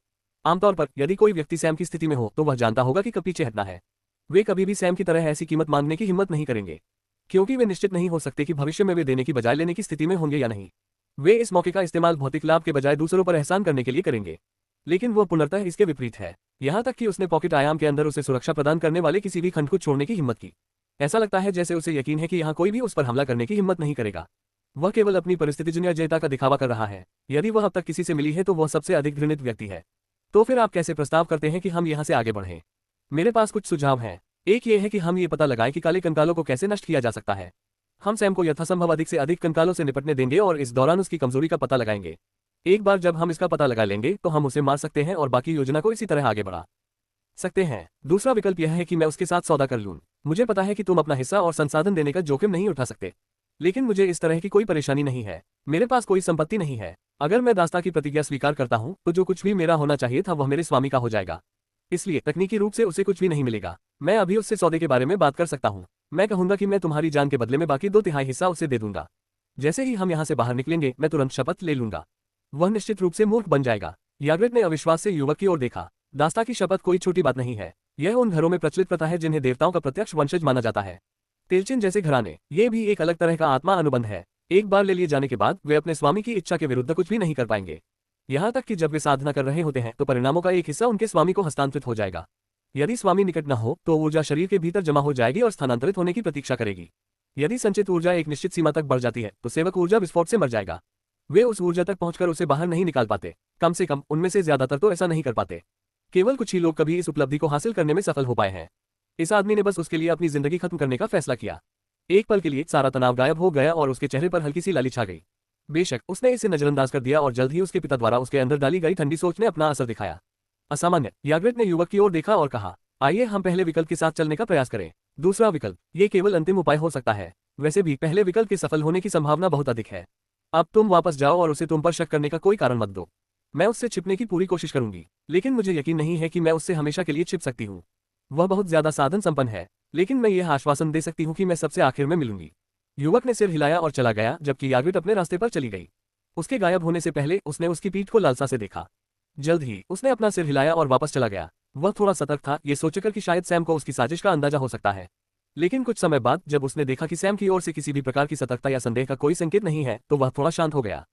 आमतौर पर यदि कोई व्यक्ति सैम की स्थिति में हो तो वह जानता होगा कि कब पीछे हटना है। वे कभी भी सैम की तरह ऐसी कीमत मांगने की हिम्मत नहीं करेंगे, क्योंकि वे निश्चित नहीं हो सकते कि भविष्य में वे देने की बजाय लेने की स्थिति में होंगे या नहीं। वे इस मौके का इस्तेमाल भौतिक लाभ के बजाय दूसरों पर एहसान करने के लिए करेंगे। लेकिन वह पूर्णतः इसके विपरीत है। यहाँ तक कि उसने पॉकेट आयाम के अंदर उसे सुरक्षा प्रदान करने वाले किसी भी खंड को छोड़ने की हिम्मत की। ऐसा लगता है जैसे उसे यकीन है कि यहाँ कोई भी उस पर हमला करने की हिम्मत नहीं करेगा। वह केवल अपनी परिस्थितिजन्य अजयता का दिखावा कर रहा है। यदि वह अब तक किसी से मिली है तो वह सबसे अधिक घृणित व्यक्ति है। तो फिर आप कैसे प्रस्ताव करते हैं कि हम यहाँ से आगे बढ़ें? मेरे पास कुछ सुझाव हैं। एक ये है कि हम ये पता लगाएं कि काले कंकालों को कैसे नष्ट किया जा सकता है। हम सैम को यथासंभव अधिक से अधिक कंकालों से निपटने देंगे और इस दौरान उसकी कमजोरी का पता लगाएंगे। एक बार जब हम इसका पता लगा लेंगे तो हम उसे मार सकते हैं और बाकी योजना को इसी तरह आगे बढ़ा सकते हैं। दूसरा विकल्प यह है कि मैं उसके साथ सौदा कर लूं। मुझे पता है कि तुम अपना हिस्सा और संसाधन देने का जोखिम नहीं उठा सकते, लेकिन मुझे इस तरह की कोई परेशानी नहीं है। मेरे पास कोई संपत्ति नहीं है। अगर मैं दास्ता की प्रतिज्ञा स्वीकार करता हूं तो जो कुछ भी मेरा होना चाहिए था वह मेरे स्वामी का हो जाएगा। इसलिए तकनीकी रूप से उसे कुछ भी नहीं मिलेगा। मैं अभी उससे सौदे के बारे में बात कर सकता हूँ। मैं कहूंगा कि मैं तुम्हारी जान के बदले में बाकी 2/3 हिस्सा उसे दे दूंगा। जैसे ही हम यहाँ से बाहर निकलेंगे मैं तुरंत शपथ ले लूंगा। वह निश्चित रूप से मूर्ख बन जाएगा। याग्रिट ने अविश्वास से युवक की ओर देखा। दास्ता की शपथ कोई छोटी बात नहीं है। यह उन घरों में प्रचलित प्रथा है जिन्हें देवताओं का प्रत्यक्ष वंशज माना जाता है। तेलचिन जैसे घराने, ये भी एक अलग तरह का आत्मा अनुबंध है। एक बार ले लिए जाने के बाद वे अपने स्वामी की इच्छा के विरुद्ध कुछ भी नहीं कर पाएंगे। यहाँ तक कि जब वे साधना कर रहे होते हैं तो परिणामों का एक हिस्सा उनके स्वामी को हस्तांतरित हो जाएगा। यदि स्वामी निकट न हो तो ऊर्जा शरीर के भीतर जमा हो जाएगी और स्थानांतरित होने की प्रतीक्षा करेगी। यदि संचित ऊर्जा एक निश्चित सीमा तक बढ़ जाती है तो सेवक ऊर्जा विस्फोट से मर जाएगा। वे उस ऊर्जा तक पहुंचकर उसे बाहर नहीं निकाल पाते। कम से कम उनमें से ज्यादातर तो ऐसा नहीं कर पाते। केवल कुछ ही लोग कभी इस उपलब्धि को हासिल करने में सफल हो पाए हैं। इस आदमी ने बस उसके लिए अपनी जिंदगी खत्म करने का फैसला किया। एक पल के लिए सारा तनाव गायब हो गया और उसके चेहरे पर हल्की सी लाली छा गई। बेशक उसने इसे नजरअंदाज कर दिया और जल्द ही उसके पिता द्वारा उसके अंदर डाली गई ठंडी सोच ने अपना असर दिखाया। असामान्य। याग्रिट ने युवक की ओर देखा और कहा, आइए हम पहले विकल्प के साथ चलने का प्रयास करें। दूसरा विकल्प, ये केवल अंतिम उपाय हो सकता है। वैसे भी पहले विकल्प के सफल होने की संभावना बहुत अधिक है। अब तुम वापस जाओ और उसे तुम पर शक करने का कोई कारण मत दो। मैं उससे छिपने की पूरी कोशिश करूंगी, लेकिन मुझे यकीन नहीं है कि मैं उससे हमेशा के लिए छिप सकती हूँ। वह बहुत ज्यादा साधन संपन्न है, लेकिन मैं यह आश्वासन दे सकती हूँ कि मैं सबसे आखिर में मिलूंगी। युवक ने सिर हिलाया और चला गया जबकि याग्रिट अपने रास्ते पर चली गई। उसके गायब होने से पहले उसने उसकी पीठ को लालसा से देखा। जल्द ही उसने अपना सिर हिलाया और वापस चला गया। वह थोड़ा सतर्क था, ये सोचकर कि शायद सैम को उसकी साजिश का अंदाजा हो सकता है। लेकिन कुछ समय बाद जब उसने देखा कि सैम की ओर से किसी भी प्रकार की सतर्कता या संदेह का कोई संकेत नहीं है तो वह थोड़ा शांत हो गया।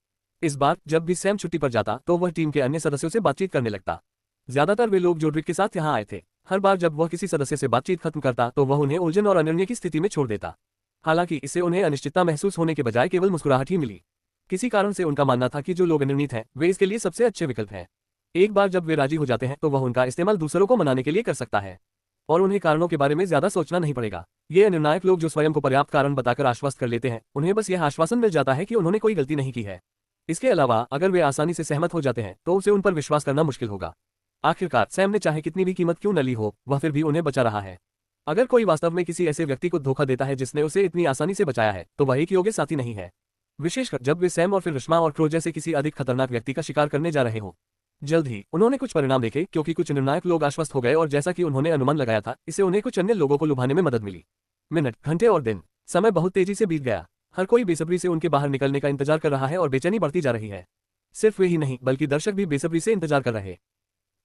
इस बार जब भी सैम छुट्टी पर जाता तो वह टीम के अन्य सदस्यों से बातचीत करने लगता। ज्यादातर वे लोग जोड्रिक के साथ यहाँ आए थे। हर बार जब वह किसी सदस्य से बातचीत खत्म करता तो वह उन्हें उलझन और अनिर्णय की स्थिति में छोड़ देता। हालांकि इससे उन्हें अनिश्चितता महसूस होने के बजाय केवल मुस्कुराहट ही मिली। किसी कारण से उनका मानना था कि जो लोग अनिर्णित हैं वे इसके लिए सबसे अच्छे विकल्प हैं। एक बार जब वे राजी हो जाते हैं तो वह उनका इस्तेमाल दूसरों को मनाने के लिए कर सकता है और उन्हें कारणों के बारे में ज्यादा सोचना नहीं पड़ेगा। ये अनिर्णायक लोग जो स्वयं को पर्याप्त कारण बताकर आश्वस्त कर लेते हैं, उन्हें बस यह आश्वासन मिल जाता है कि उन्होंने कोई गलती नहीं की है। इसके अलावा अगर वे आसानी से सहमत हो जाते हैं तो उसे उन पर विश्वास करना मुश्किल होगा। आखिरकार सैम ने चाहे कितनी भी कीमत क्यों न ली हो, वह फिर भी उन्हें बचा रहा है। अगर कोई वास्तव में किसी ऐसे व्यक्ति को धोखा देता है जिसने उसे इतनी आसानी से बचाया है तो वह एक योग्य साथी नहीं है, विशेषकर जब वे सैम और फिर रश्मा और क्रो जैसे किसी अधिक खतरनाक व्यक्ति का शिकार करने जा रहे हो। जल्द ही उन्होंने कुछ परिणाम देखे क्योंकि कुछ निर्णायक लोग आश्वस्त हो गए और जैसा कि उन्होंने अनुमान लगाया था, इससे उन्हें कुछ अन्य लोगों को लुभाने में मदद मिली। मिनट, घंटे और दिन, समय बहुत तेजी से बीत गया। हर कोई बेसब्री से उनके बाहर निकलने का इंतजार कर रहा है और बेचैनी बढ़ती जा रही है। सिर्फ वे ही नहीं बल्कि दर्शक भी बेसब्री से इंतजार कर रहे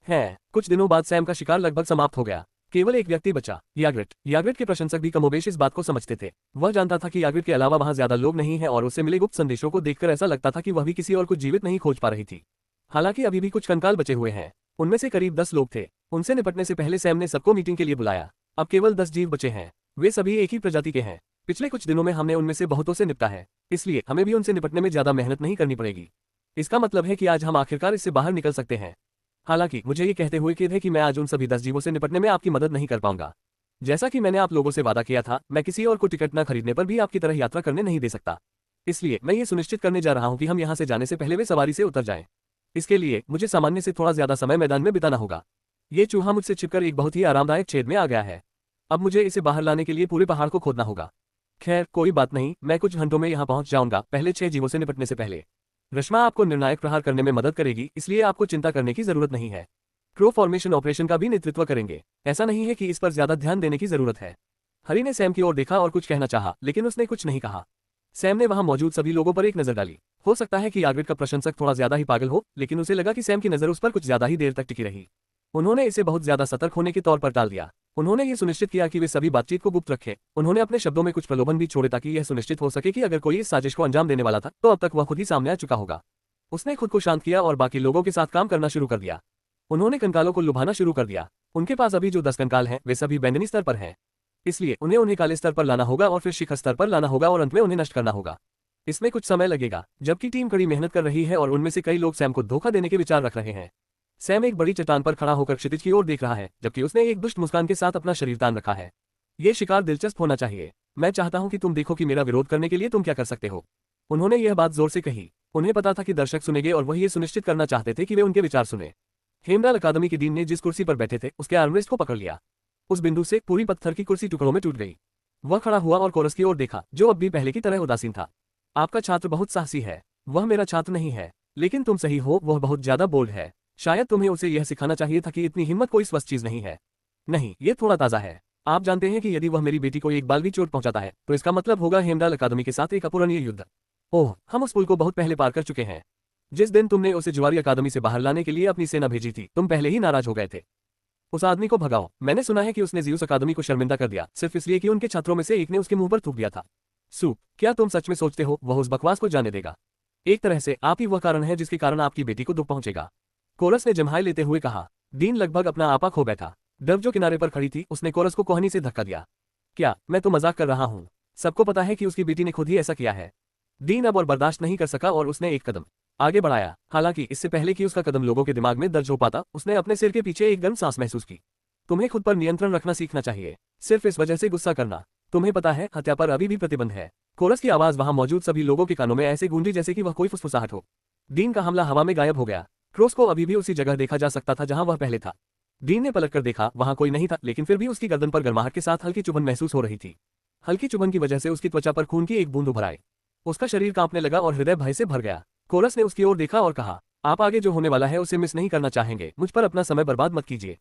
हैं। कुछ दिनों बाद सैम का शिकार लगभग समाप्त हो गया। केवल एक व्यक्ति बचा, याग्रिट। याग्रिट के प्रशंसक भी कमोबेश इस बात को समझते थे। वह जानता था कि याग्रिट के अलावा वहां ज्यादा लोग नहीं हैं और उससे मिले गुप्त संदेशों को देखकर ऐसा लगता था कि वह भी किसी और कुछ जीवित नहीं खोज पा रही थी। हालांकि अभी भी कुछ कंकाल बचे हुए हैं। उनमें से करीब 10 लोग थे। उनसे निपटने से पहले सैम ने सबको मीटिंग के लिए बुलाया। अब केवल 10 जीव बचे हैं। वे सभी एक ही प्रजाति के हैं। पिछले कुछ दिनों में हमने उनमें से बहुतों से निपटा है, इसलिए हमें भी उनसे निपटने में ज्यादा मेहनत नहीं करनी पड़ेगी। इसका मतलब है कि आज हम आखिरकार इससे बाहर निकल सकते हैं। हालांकि मुझे ये कहते हुए खेद है कि मैं आज उन सभी 10 जीवों से निपटने में आपकी मदद नहीं कर पाऊंगा। जैसा कि मैंने आप लोगों से वादा किया था, मैं किसी और को टिकट न खरीदने पर भी आपकी तरह यात्रा करने नहीं दे सकता। इसलिए मैं ये सुनिश्चित करने जा रहा हूँ कि हम यहाँ से जाने से पहले वे सवारी से उतर जाएं। इसके लिए मुझे सामान्य से थोड़ा ज्यादा समय मैदान में बिताना होगा। ये चूहा मुझसे छिपकर एक बहुत ही आरामदायक छेद में आ गया है। अब मुझे इसे बाहर लाने के लिए पूरे पहाड़ को खोदना होगा। खैर कोई बात नहीं, मैं कुछ घंटों में यहाँ पहुंच जाऊंगा, पहले 6 जीवों से निपटने से पहले। रश्मा आपको निर्णायक प्रहार करने में मदद करेगी, इसलिए आपको चिंता करने की जरूरत नहीं है। क्रो फॉर्मेशन ऑपरेशन का भी नेतृत्व करेंगे। ऐसा नहीं है कि इस पर ज्यादा ध्यान देने की जरूरत है। हरी ने सैम की ओर देखा और कुछ कहना चाहा, लेकिन उसने कुछ नहीं कहा। सैम ने वहां मौजूद सभी लोगों पर एक नजर डाली। हो सकता है कि याग्रिड का प्रशंसक थोड़ा ज्यादा ही पागल हो, लेकिन उसे लगा कि सैम की नजर उस पर कुछ ज्यादा ही देर तक टिकी रही। उन्होंने इसे बहुत ज्यादा सतर्क होने के तौर पर टाल दिया। उन्होंने ये सुनिश्चित किया कि वे सभी बातचीत को गुप्त रखें। उन्होंने अपने शब्दों में कुछ प्रलोभन भी छोड़े ताकि यह सुनिश्चित हो सके कि अगर कोई इस साजिश को अंजाम देने वाला था तो अब तक वह खुद ही सामने आ चुका होगा। उसने खुद को शांत किया और बाकी लोगों के साथ काम करना शुरू कर दिया। उन्होंने कंकालों को लुभाना शुरू कर दिया। उनके पास अभी जो 10 कंकाल हैं वे सभी बैंगनी स्तर पर हैं। इसलिए उन्हें काले स्तर पर लाना होगा और फिर शिखर स्तर पर लाना होगा और अंत में उन्हें नष्ट करना होगा। इसमें कुछ समय लगेगा, जबकि टीम कड़ी मेहनत कर रही है और उनमें से कई लोग सैम को धोखा देने के विचार रख रहे हैं। सैम एक बड़ी चट्टान पर खड़ा होकर क्षितिज की ओर देख रहा है, जबकि उसने एक दुष्ट मुस्कान के साथ अपना शरीर तान रखा है। ये शिकार दिलचस्प होना चाहिए। मैं चाहता हूं कि तुम देखो कि मेरा विरोध करने के लिए तुम क्या कर सकते हो। उन्होंने यह बात जोर से कही। उन्हें पता था कि दर्शक सुनेंगे और वह ये सुनिश्चित करना चाहते थे कि वे उनके विचार सुने। हेमडाल अकादमी के डीन ने जिस कुर्सी पर बैठे थे उसके आर्मरेस्ट को पकड़ लिया। उस बिंदु से पूरी पत्थर की कुर्सी टुकड़ों में टूट गई। वह खड़ा हुआ और कोरस की ओर देखा, जो अब भी पहले की तरह उदासीन था। आपका छात्र बहुत साहसी है। वह मेरा छात्र नहीं है, लेकिन तुम सही हो, वह बहुत ज्यादा बोल्ड है। शायद तुम्हें उसे यह सिखाना चाहिए था कि इतनी हिम्मत कोई स्वस्थ चीज नहीं है। नहीं, ये थोड़ा ताजा है। आप जानते हैं कि यदि वह मेरी बेटी को एक बाल भी चोट पहुंचाता है तो इसका मतलब होगा हेमडाल अकादमी के साथ एक अपूरणीय युद्ध। ओह, हम उस पुल को बहुत पहले पार कर चुके हैं। जिस दिन तुमने उसे जुआरी अकादमी से बाहर लाने के लिए अपनी सेना भेजी थी, तुम पहले ही नाराज हो गए थे। उस आदमी को भगाओ। मैंने सुना है कि उसने ज़्यूस अकादमी को शर्मिंदा कर दिया, सिर्फ इसलिए कि उनके छात्रों में से एक ने उसके मुंह पर थूक दिया था। सूप, क्या तुम सच में सोचते हो वह उस बकवास को जाने देगा? एक तरह से आप ही वह कारण है जिसके कारण आपकी बेटी को दुख पहुंचेगा। कोरस ने जम्हाई लेते हुए कहा। डीन लगभग अपना आपा खो बैठा। डव जो किनारे पर खड़ी थी उसने कोरस को कोहनी से धक्का दिया। क्या मैं तो मजाक कर रहा हूँ? सबको पता है कि उसकी बेटी ने खुद ही ऐसा किया है। डीन अब और बर्दाश्त नहीं कर सका और उसने एक कदम आगे बढ़ाया। हालांकि इससे पहले कि उसका कदम लोगों के दिमाग में दर्ज हो पाता, उसने अपने सिर के पीछे एक गर्म सांस महसूस की। तुम्हें खुद पर नियंत्रण रखना सीखना चाहिए, सिर्फ इस वजह से गुस्सा करना। तुम्हें पता है, हत्या पर अभी भी प्रतिबंध है। कोरस की आवाज वहां मौजूद सभी लोगों के कानों में ऐसे गूंजी जैसे कि वह कोई फुसफुसाहट हो। डीन का हमला हवा में गायब हो गया। क्रोस को अभी भी उसी जगह देखा जा सकता था जहां वह पहले था। डीन ने पलटकर देखा, वहां कोई नहीं था, लेकिन फिर भी उसकी गर्दन पर गर्माहट के साथ हल्की चुभन महसूस हो रही थी। हल्की चुभन की वजह से उसकी त्वचा पर खून की एक बूंद उभर आई। उसका शरीर कांपने लगा और हृदय भय से भर गया। कोरस ने उसकी ओर देखा और कहा, आप आगे जो होने वाला है उसे मिस नहीं करना चाहेंगे, मुझ पर अपना समय बर्बाद मत कीजिए।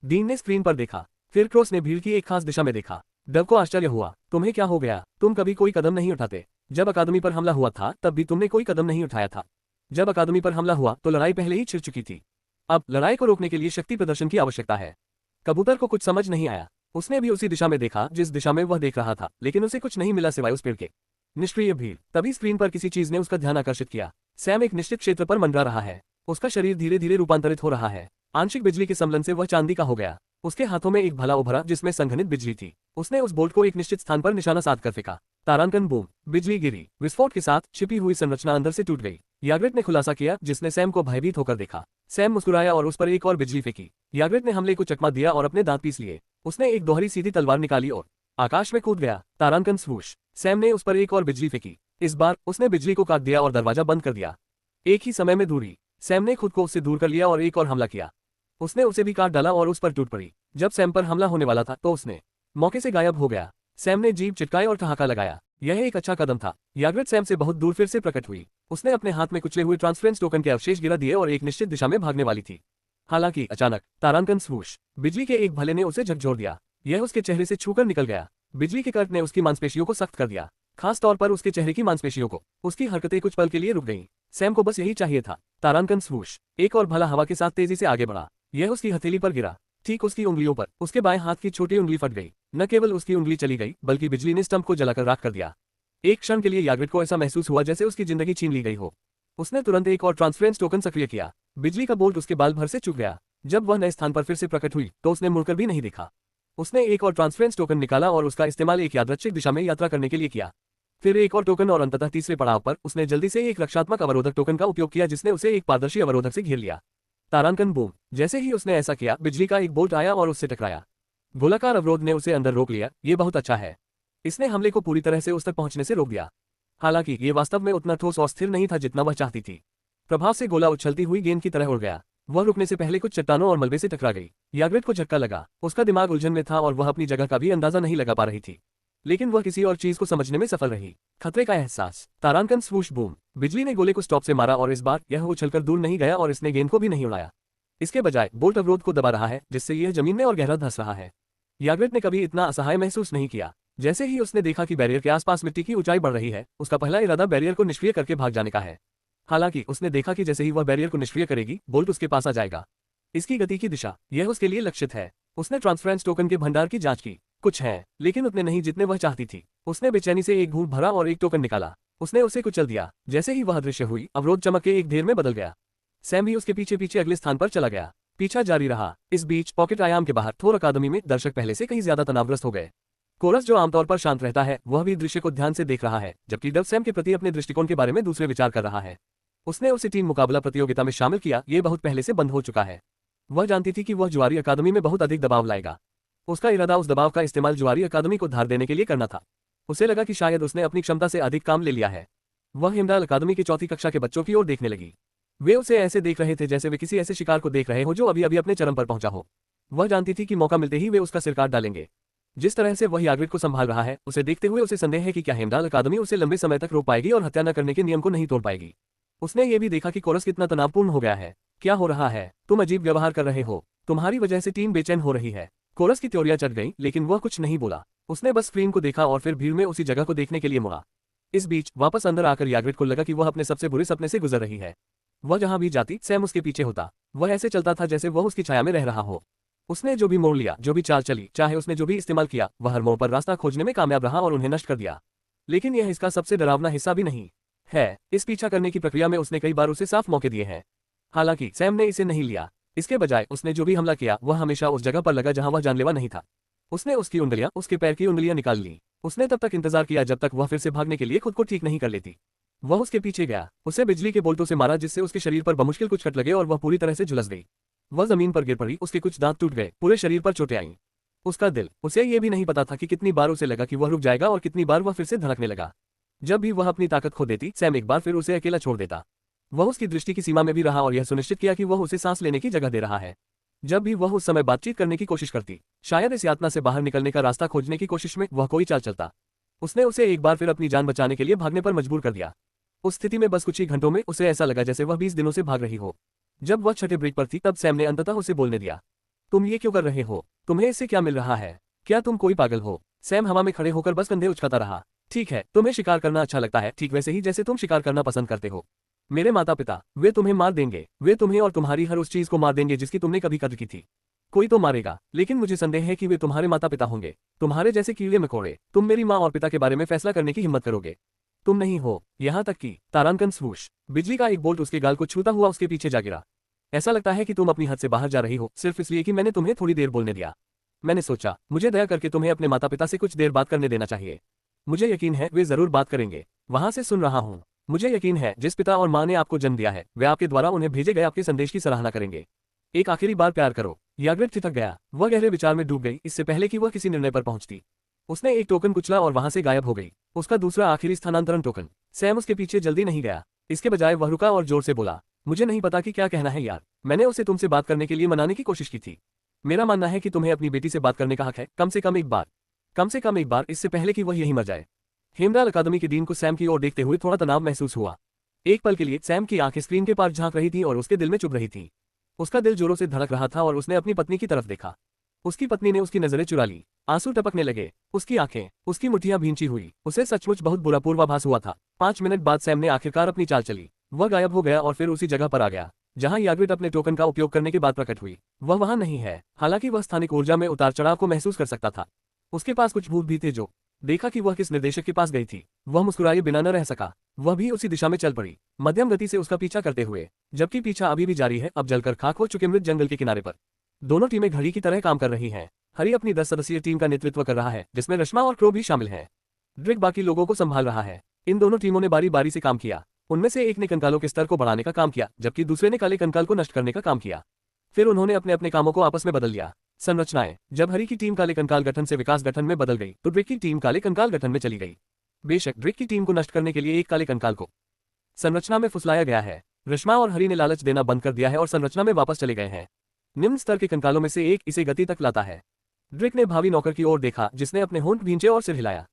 डीन ने स्क्रीन पर देखा, फिर क्रोस ने भीड़ की एक खास दिशा में देखा। डव को आश्चर्य हुआ, तुम्हें क्या हो गया? तुम कभी कोई कदम नहीं उठाते। जब अकादमी पर हमला हुआ था तब भी तुमने कोई कदम नहीं उठाया था। जब अकादमी पर हमला हुआ तो लड़ाई पहले ही छिड़ चुकी थी। अब लड़ाई को रोकने के लिए शक्ति प्रदर्शन की आवश्यकता है। कबूतर को कुछ समझ नहीं आया। उसने भी उसी दिशा में देखा जिस दिशा में वह देख रहा था, लेकिन उसे कुछ नहीं मिला सिवाय उस पेड़ के निष्क्रिय भीड़। तभी स्क्रीन पर किसी चीज ने उसका ध्यान आकर्षित किया। सैम एक निश्चित क्षेत्र पर मंडरा रहा है। उसका शरीर धीरे धीरे रूपांतरित हो रहा है। आंशिक बिजली के सम्लन से वह चांदी का हो गया। उसके हाथों में एक भला उभरा जिसमें संघनित बिजली थी। उसने उस बोल्ट को एक निश्चित स्थान पर निशाना साध कर फेंका। तारांकन बूम, बिजली गिरी। विस्फोट के साथ छिपी हुई संरचना अंदर से टूट गई। याग्रेट ने खुलासा किया, जिसने सैम को भयभीत होकर देखा। सैम मुस्कुराया और उस पर एक और बिजली फेंकी। याग्रेट ने हमले को चकमा दिया और अपने दांत पीस लिए। उसने एक दोहरी सीधी तलवार निकाली और आकाश में कूद गया। तारांकन स्वूश। सैम ने उस पर एक और बिजली फेंकी। इस बार उसने बिजली को काट दिया और दरवाजा बंद कर दिया। एक ही समय में दूरी। सैम ने खुद को उससे दूर कर लिया और एक और हमला किया। उसने उसे भी काट डाला और उस पर टूट पड़ी। जब सैम पर हमला होने वाला था तो उसने मौके से गायब हो गया। सैम ने जीभ चिटकाई और ठहाका लगाया। यह एक अच्छा कदम था। याग्रेट सैम से बहुत दूर फिर से प्रकट हुई। उसने अपने हाथ में कुचले हुए ट्रांसफरेंस टोकन के अवशेष गिरा दिए और एक निश्चित दिशा में भागने वाली थी। हालांकि अचानक तारांकन स्वूश, बिजली के एक भले ने उसे झकझोर दिया। यह उसके चेहरे से छूकर निकल गया। बिजली के कट ने उसकी मांसपेशियों को सख्त कर दिया, खास तौर पर उसके चेहरे की मांसपेशियों को। उसकी हरकतें कुछ पल के लिए रुक गईं। सैम को बस यही चाहिए था। तारांकन स्वूश, एक और भला हवा के साथ तेजी से आगे बढ़ा। यह उसकी हथेली पर गिरा, ठीक उसकी उंगलियों पर। उसके बाएं हाथ की छोटी उंगली फट गई। न केवल उसकी उंगली चली गई, बल्कि बिजली ने स्टंप को जलाकर राख कर दिया। एक क्षण के लिए याग्रेट को ऐसा महसूस हुआ जैसे उसकी जिंदगी छीन ली गई हो। उसने तुरंत एक और ट्रांसफरेंस टोकन सक्रिय किया। बिजली का बोल्ट उसके बाल भर से चुक गया। जब वह नए स्थान पर फिर से प्रकट हुई तो उसने मुड़कर भी नहीं देखा। उसने एक और ट्रांसफरेंस टोकन निकाला और उसका इस्तेमाल एक यादृच्छिक दिशा में यात्रा करने के लिए किया। फिर एक और टोकन और अंततः तीसरे पड़ाव पर उसने जल्दी से एक रक्षात्मक अवरोधक टोकन का उपयोग किया जिसने उसे एक पारदर्शी अवरोधक से घेर लिया। तारांकन बूम। जैसे ही उसने ऐसा किया, बिजली का एक बोल्ट आया और उससे टकराया। गोलाकार अवरोध ने उसे अंदर रोक लिया। ये बहुत अच्छा है। इसने हमले को पूरी तरह से उस तक पहुंचने से रोक दिया। हालांकि ये वास्तव में उतना ठोस और स्थिर नहीं था जितना वह चाहती थी। प्रभाव से गोला उछलती हुई गेंद की तरह उड़ गया। वह रुकने से पहले कुछ चट्टानों और मलबे से टकरा गई। याग्रेट को झटका लगा। उसका दिमाग उलझन में था और वह अपनी जगह का भी अंदाजा नहीं लगा पा रही थी, लेकिन वह किसी और चीज को समझने में सफल रही। खतरे का एहसास। तारांकन स्वूश बूम। बिजली ने गोले को स्टॉप से मारा और इस बार यह उछलकर दूर नहीं गया और इसने गेंद को भी नहीं उड़ाया। इसके बजाय बोल्ट अवरोध को दबा रहा है, जिससे यह जमीन में और गहरा धंस रहा है। याग्रेट ने कभी इतना असहाय महसूस नहीं किया। जैसे ही उसने देखा कि बैरियर के आसपास मिट्टी की ऊंचाई बढ़ रही है, उसका पहला इरादा बैरियर को निष्क्रिय करके भाग जाने का है। हालांकि उसने देखा कि जैसे ही वह बैरियर को निष्क्रिय करेगी, बोल्ट उसके पास आ जाएगा। इसकी गति की दिशा, यह उसके लिए लक्षित है। उसने ट्रांसफरेंस टोकन के भंडार की जांच की। कुछ है, लेकिन उतने नहीं जितने वह चाहती थी। उसने बेचैनी से एक घूंट भरा और एक टोकन निकाला। उसने उसे कुचल दिया। जैसे ही वह अदृश्य हुई, अवरोध चमक के एक ढेर में बदल गया। सैम भी उसके पीछे पीछे अगले स्थान पर चला गया। पीछा जारी रहा। इस बीच पॉकेट आयाम के बाहर थोर अकादमी में दर्शक पहले से कहीं ज्यादा तनावग्रस्त हो गए। कोरस, जो आमतौर पर शांत रहता है, वह भी दृश्य को ध्यान से देख रहा है, जबकि डव सैम के प्रति अपने दृष्टिकोण के बारे में दूसरे विचार कर रहा है। उसने उसे टीम मुकाबला प्रतियोगिता में शामिल किया। ये बहुत पहले से बंद हो चुका है। वह जानती थी कि वह जुआरी अकादमी में बहुत अधिक दबाव लाएगा। उसका इरादा उस दबाव का इस्तेमाल जुआरी अकादमी को धार देने के लिए करना था। उसे लगा कि शायद उसने अपनी क्षमता से अधिक काम ले लिया है। वह हिमडाल अकादमी की चौथी कक्षा के बच्चों की ओर देखने लगी। वे उसे ऐसे देख रहे थे जैसे वे किसी ऐसे शिकार को देख रहे हो जो अभी अभी अपने चरम पर पहुंचा हो। वह जानती थी कि मौका मिलते ही वे उसका सिर काट डालेंगे। जिस तरह से वह याग्रेट को संभाल रहा है, उसे देखते हुए उसे संदेह है कि क्या हिमडाल अकादमी उसे लंबे समय तक रोक पाएगी और हत्या न करने के नियम को नहीं तोड़ पाएगी। उसने ये भी देखा कि कोरस कितना तनावपूर्ण हो गया है। क्या हो रहा है? तुम अजीब व्यवहार कर रहे हो। तुम्हारी वजह से टीम बेचैन हो रही है। कोरस की त्योरियां चढ़ गई, लेकिन वह कुछ नहीं बोला। उसने बस स्क्रीन को देखा और फिर भीड़ में उसी जगह को देखने के लिए मुड़ा। इस बीच वापस अंदर आकर याग्रेट को लगा कि वह अपने सबसे बुरे सपने से गुजर रही है। वह जहां भी जाती, सैम उसके पीछे होता। वह ऐसे चलता था जैसे वह उसकी छाया में रह रहा हो। उसने जो भी मोड़ लिया, जो भी चाल चली, चाहे उसने जो भी इस्तेमाल किया, वह हर मोड़ पर रास्ता खोजने में कामयाब रहा और उन्हें नष्ट कर दिया। लेकिन यह इसका सबसे डरावना हिस्सा भी नहीं है। इस पीछा करने की प्रक्रिया में उसने कई बार उसे साफ मौके दिए हैं। हालांकि सैम ने इसे नहीं लिया। इसके बजाय उसने जो भी हमला किया, वह हमेशा उस जगह पर लगा जहां वह जानलेवा नहीं था। उसने उसकी उंगलियां, उसके पैर की उंगलियां निकाल ली। उसने तब तक इंतजार किया जब तक वह फिर से भागने के लिए खुद को ठीक नहीं कर लेती। वह उसके पीछे गया। उसे बिजली के बोल्टों से मारा, जिससे उसके शरीर पर बमुश्किल कुछ कट लगे और वह पूरी तरह से झुलस गई। वह जमीन पर गिर पड़ी। उसके कुछ दांत टूट गए। पूरे शरीर पर चोटें आईं। उसका दिल, उसे ये भी नहीं पता था कि कितनी बार उसे लगा कि वह रुक जाएगा और कितनी बार वह फिर से धड़कने लगा। जब भी वह अपनी ताकत खो देती, सैम एक बार फिर उसे अकेला छोड़ देता। वह उसकी दृष्टि की सीमा में भी रहा और यह सुनिश्चित किया कि वह उसे सांस लेने की जगह दे रहा है। जब भी वह उस समय बातचीत करने की कोशिश करती, शायद इस यातना से बाहर निकलने का रास्ता खोजने की कोशिश में, वह कोई चाल चलता। उसने उसे एक बार फिर अपनी जान बचाने के लिए भागने पर मजबूर कर दिया। उस स्थिति में बस कुछ ही घंटों में उसे ऐसा लगा जैसे वह 20 दिनों से भाग रही हो। जब वह छठे ब्रेक पर थी, तब सैम ने अंततः उसे बोलने दिया। तुम ये क्यों कर रहे हो? तुम्हें इससे क्या मिल रहा है? क्या तुम कोई पागल हो? सैम हवा में खड़े होकर बस कंधे उचकाता रहा। ठीक है, तुम्हें शिकार करना अच्छा लगता है, ठीक वैसे ही जैसे तुम शिकार करना पसंद करते हो। मेरे माता पिता, वे तुम्हें मार देंगे। वे तुम्हें और तुम्हारी हर उस चीज को मार देंगे जिसकी तुमने कभी कदर की थी। कोई तो मारेगा, लेकिन मुझे संदेह है कि वे तुम्हारे माता पिता होंगे। तुम्हारे जैसे कीड़े मकोड़े। तुम मेरी माँ और पिता के बारे में फैसला करने की हिम्मत करोगे? तुम नहीं हो। यहाँ तक कि तारांकन स्वूश। बिजली का एक बोल्ट उसके गाल को छूता हुआ उसके पीछे जा गिरा। ऐसा लगता है कि तुम अपनी हद से बाहर जा रही हो, सिर्फ इसलिए कि मैंने तुम्हें थोड़ी देर बोलने दिया। मैंने सोचा, मुझे दया करके तुम्हें अपने माता पिता से कुछ देर बात करने देना चाहिए। मुझे यकीन है वे जरूर बात करेंगे। वहां से सुन रहा हूँ। मुझे यकीन है जिस पिता और माँ ने आपको जन्म दिया है, वे आपके द्वारा उन्हें भेजे गए आपके संदेश की सराहना करेंगे। एक आखिरी बार प्यार करो। याग्रेट थितक गया। वह गहरे विचार में डूब गई, इससे पहले कि वह किसी निर्णय पर पहुंचती। उसने एक टोकन कुचला और वहां से गायब हो गई। उसका दूसरा आखिरी स्थानांतरण टोकन। सैम उसके पीछे जल्दी नहीं गया। इसके बजाय वह रुका और जोर से बोला, मुझे नहीं पता कि क्या कहना है यार। मैंने उसे तुमसे बात करने के लिए मनाने की कोशिश की थी। मेरा मानना है कि तुम्हें अपनी बेटी से बात करने का हक है, कम से कम एक बार। कम से कम एक बार, इससे पहले कि वह यहीं मर जाए। हेमडाल अकादमी के डीन को सैम की ओर देखते हुए थोड़ा तनाव महसूस हुआ। एक पल के लिए सैम की आंखें स्क्रीन के पार झांक रही थीं और उसके दिल में चुभ रही थीं। उसका दिल जोरों से धड़क रहा था और उसने अपनी पत्नी की तरफ देखा। उसकी पत्नी ने उसकी नजरें चुरा ली। आंसू टपकने लगे। उसकी आंखें, उसकी मुट्ठियां भींची हुई। उसे सचमुच बहुत बुरा पूर्वाभास हुआ था। 5 मिनट बाद सैम ने आखिरकार अपनी चाल चली। वह गायब हो गया और फिर उसी जगह पर आ गया जहां याग्रेट अपने टोकन का उपयोग करने के बाद प्रकट हुई। वह वहां नहीं है। हालांकि वह स्थानिक ऊर्जा में उतार चढ़ाव को महसूस कर सकता था। उसके पास कुछ भूत भी थे। जो देखा कि वह किस निर्देशक के पास गई थी, वह मुस्कुराए बिना न रह सका। वह भी उसी दिशा में चल पड़ी, मध्यम गति से उसका पीछा करते हुए। जबकि पीछा अभी भी जारी है, अब जलकर खाक हो चुके मृत जंगल के किनारे पर। दोनों टीमें घड़ी की तरह काम कर रही हैं। हरी अपनी 10 सदस्यीय टीम का नेतृत्व कर रहा है, जिसमें रश्मा और क्रो भी शामिल हैं। ड्रिक बाकी लोगों को संभाल रहा है। इन दोनों टीमों ने बारी बारी से काम किया। उनमें से एक ने कंकालों के स्तर को बढ़ाने का काम किया, जबकि दूसरे ने काले कंकाल को नष्ट करने का काम किया। फिर उन्होंने अपने अपने कामों को आपस में बदल लिया। संरचनाएं। जब हरी की टीम काले कंकाल गठन से विकास गठन में बदल गई तो ड्रेक की टीम काले कंकाल गठन में चली गई। बेशक ड्रेक की टीम को नष्ट करने के लिए एक काले कंकाल को संरचना में फुसलाया गया है। रश्मा और हरी ने लालच देना बंद कर दिया है और संरचना में वापस चले गए हैं। निम्न स्तर के कंकालों में से एक इसे गति तक लाता है। ड्रेक ने भावी नौकर की ओर देखा जिसने अपने होंठ भींचे और सिर हिलाया।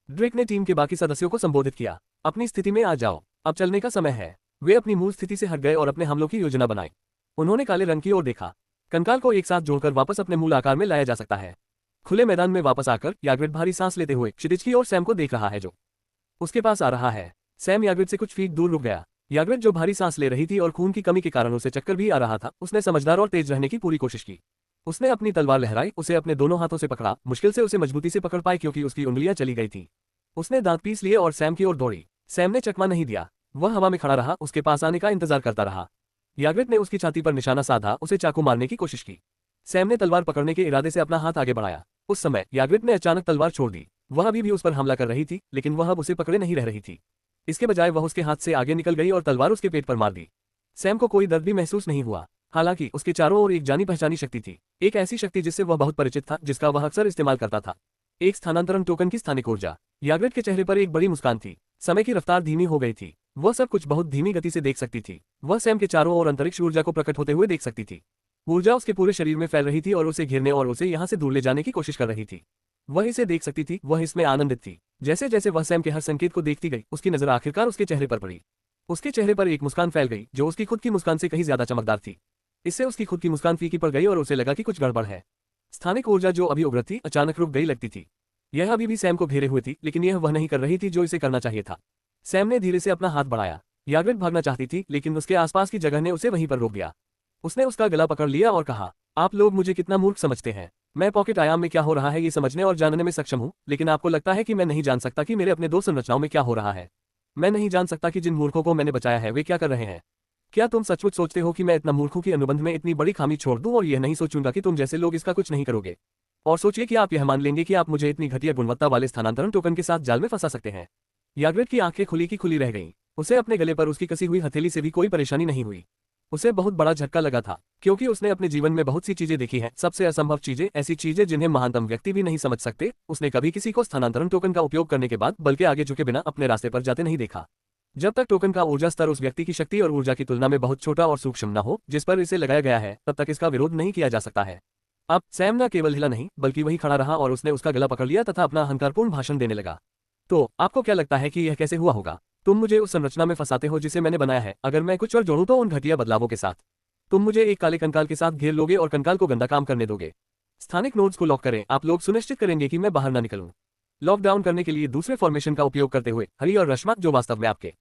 ड्रेक ने टीम के बाकी सदस्यों को संबोधित किया, अपनी स्थिति में आ जाओ, अब चलने का समय है। वे अपनी मूल स्थिति से हट गए और अपने हमलों की योजना बनाई। उन्होंने काले रंग की ओर देखा। कंकाल को एक साथ जोड़कर वापस अपने मूल आकार में लाया जा सकता है। खुले मैदान में वापस आकर याग्रिड भारी सांस लेते हुए क्षितिज की ओर सैम को देख रहा है जो उसके पास आ रहा है। सैम याग्रिड से कुछ फीट दूर रुक गया। याग्रिड जो भारी सांस ले रही थी और खून की कमी के कारण उसे चक्कर भी आ रहा था, उसने समझदार और तेज रहने की पूरी कोशिश की। उसने अपनी तलवार लहराई, उसे अपने दोनों हाथों से पकड़ा, मुश्किल से उसे मजबूती से पकड़ पाई क्योंकि उसकी उंगलियां चली गई थी। उसने दांत पीस लिए और सैम की ओर दौड़ी। सैम ने चकमा नहीं दिया, वह हवा में खड़ा रहा, उसके पास आने का इंतजार करता रहा। याग्रिड ने उसकी छाती पर निशाना साधा, उसे चाकू मारने की कोशिश की। सैम ने तलवार पकड़ने के इरादे से अपना हाथ आगे बढ़ाया। उस समय याग्रिड ने अचानक तलवार छोड़ दी। वह अभी भी उस पर हमला कर रही थी, लेकिन वह अब उसे पकड़े नहीं रह रही थी। इसके बजाय वह उसके हाथ से आगे निकल गई और तलवार उसके पेट पर मार दी। सैम को कोई दर्द भी महसूस नहीं हुआ, हालांकि उसके चारों ओर एक जानी पहचानी शक्ति थी, एक ऐसी शक्ति जिससे वह बहुत परिचित था, जिसका वह अक्सर इस्तेमाल करता था। एक स्थानांतरण टोकन की स्थानिक ऊर्जा। याग्रिड के चेहरे पर एक बड़ी मुस्कान थी। समय की रफ्तार धीमी हो गई थी, वह सब कुछ बहुत धीमी गति से देख सकती थी। वह सैम के चारों ओर अंतरिक्ष ऊर्जा को प्रकट होते हुए देख सकती थी। ऊर्जा उसके पूरे शरीर में फैल रही थी और उसे घेरने और उसे यहाँ से दूर ले जाने की कोशिश कर रही थी। वह इसे देख सकती थी, वह इसमें आनंदित थी। जैसे जैसे वह सैम के हर संकेत को देखती गई, उसकी नजर आखिरकार उसके चेहरे पर पड़ी। उसके चेहरे पर एक मुस्कान फैल गई जो उसकी खुद की मुस्कान से कहीं ज्यादा चमकदार थी। इससे उसकी खुद की मुस्कान फीकी पड़ गई और उसे लगा कि कुछ गड़बड़ है। स्थानिक ऊर्जा जो अभी उग्र थी अचानक रुक गई लगती थी। यह अभी भी सैम को घेरे हुए थी, लेकिन यह वह नहीं कर रही थी जो इसे करना चाहिए था। सैम ने धीरे से अपना हाथ बढ़ाया। याग्रिड भागना चाहती थी, लेकिन उसके आसपास की जगह ने उसे वहीं पर रोक दिया। उसने उसका गला पकड़ लिया और कहा, आप लोग मुझे कितना मूर्ख समझते हैं। मैं पॉकेट आयाम में क्या हो रहा है ये समझने और जानने में सक्षम हूँ, लेकिन आपको लगता है कि मैं नहीं जान सकता कि मेरे अपने दो संरचनाओं में क्या हो रहा है। मैं नहीं जान सकता कि जिन मूर्खों को मैंने बचाया है वे क्या कर रहे हैं। क्या तुम सचमुच सोचते हो कि मैं इतना मूर्खों की अनुबंध में इतनी बड़ी खामी छोड़ दूं और यह नहीं सोचूंगा कि तुम जैसे लोग इसका कुछ नहीं करोगे? और सोचिए कि आप यह मान लेंगे कि आप मुझे इतनी घटिया गुणवत्ता वाले स्थानांतरण टोकन के साथ जाल में फंसा सकते हैं। याग्रिड की आंखें खुली की खुली रह गईं। उसे अपने गले पर उसकी कसी हुई हथेली से भी कोई परेशानी नहीं हुई। उसे बहुत बड़ा झटका लगा था, क्योंकि उसने अपने जीवन में बहुत सी चीजें देखी हैं, सबसे असंभव चीजें, ऐसी चीजें जिन्हें महानतम व्यक्ति भी नहीं समझ सकते। उसने कभी किसी को स्थानांतरण टोकन का उपयोग करने के बाद बल्कि आगे झुके बिना अपने रास्ते पर जाते नहीं देखा। जब तक टोकन का ऊर्जा स्तर उस व्यक्ति की शक्ति और ऊर्जा की तुलना में बहुत छोटा और सूक्ष्म न हो जिस पर इसे लगाया गया है, तब तक इसका विरोध नहीं किया जा सकता है। अब सैम न केवल हिला नहीं बल्कि वही खड़ा रहा और उसने उसका गला पकड़ लिया तथा अपना अहंकारपूर्ण भाषण देने लगा। तो आपको क्या लगता है कि यह कैसे हुआ होगा? तुम मुझे उस संरचना में फंसाते हो जिसे मैंने बनाया है। अगर मैं कुछ और जोड़ूं तो उन घटिया बदलावों के साथ तुम मुझे एक काले कंकाल के साथ घेर लोगे और कंकाल को गंदा काम करने दोगे। स्थानिक नोड्स को लॉक करें। आप लोग सुनिश्चित करेंगे कि मैं बाहर न निकलूं। लॉकडाउन करने के लिए दूसरे फॉर्मेशन का उपयोग करते हुए हरी और रश्मा जो वास्तव में आपके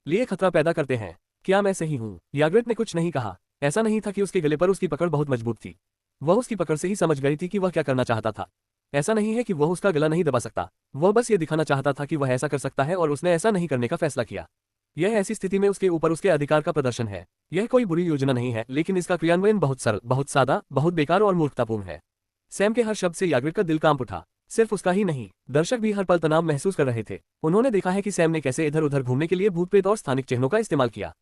लिए खतरा पैदा करते हैं। क्या मैं सही हूं? याग्रिड ने कुछ नहीं कहा। ऐसा नहीं था कि उसके गले पर उसकी पकड़ बहुत मजबूत थी। वह उसकी पकड़ से ही समझ गई थी कि वह क्या करना चाहता था। ऐसा नहीं है कि वह उसका गला नहीं दबा सकता, वह बस ये दिखाना चाहता था कि वह ऐसा कर सकता है और उसने ऐसा नहीं करने का फैसला किया। यह ऐसी स्थिति में उसके ऊपर उसके अधिकार का प्रदर्शन है। यह कोई बुरी योजना नहीं है, लेकिन इसका क्रियान्वयन बहुत सरल, बहुत सादा, बहुत बेकार और मूर्खतापूर्ण है। सैम के हर शब्द से याग्रिड का दिल कांप उठा। सिर्फ उसका ही नहीं, दर्शक भी हर पल तनाव महसूस कर रहे थे। उन्होंने देखा है कि सैम ने कैसे इधर उधर घूमने के लिए भूत प्रेत और स्थानिक चिन्हों का इस्तेमाल किया।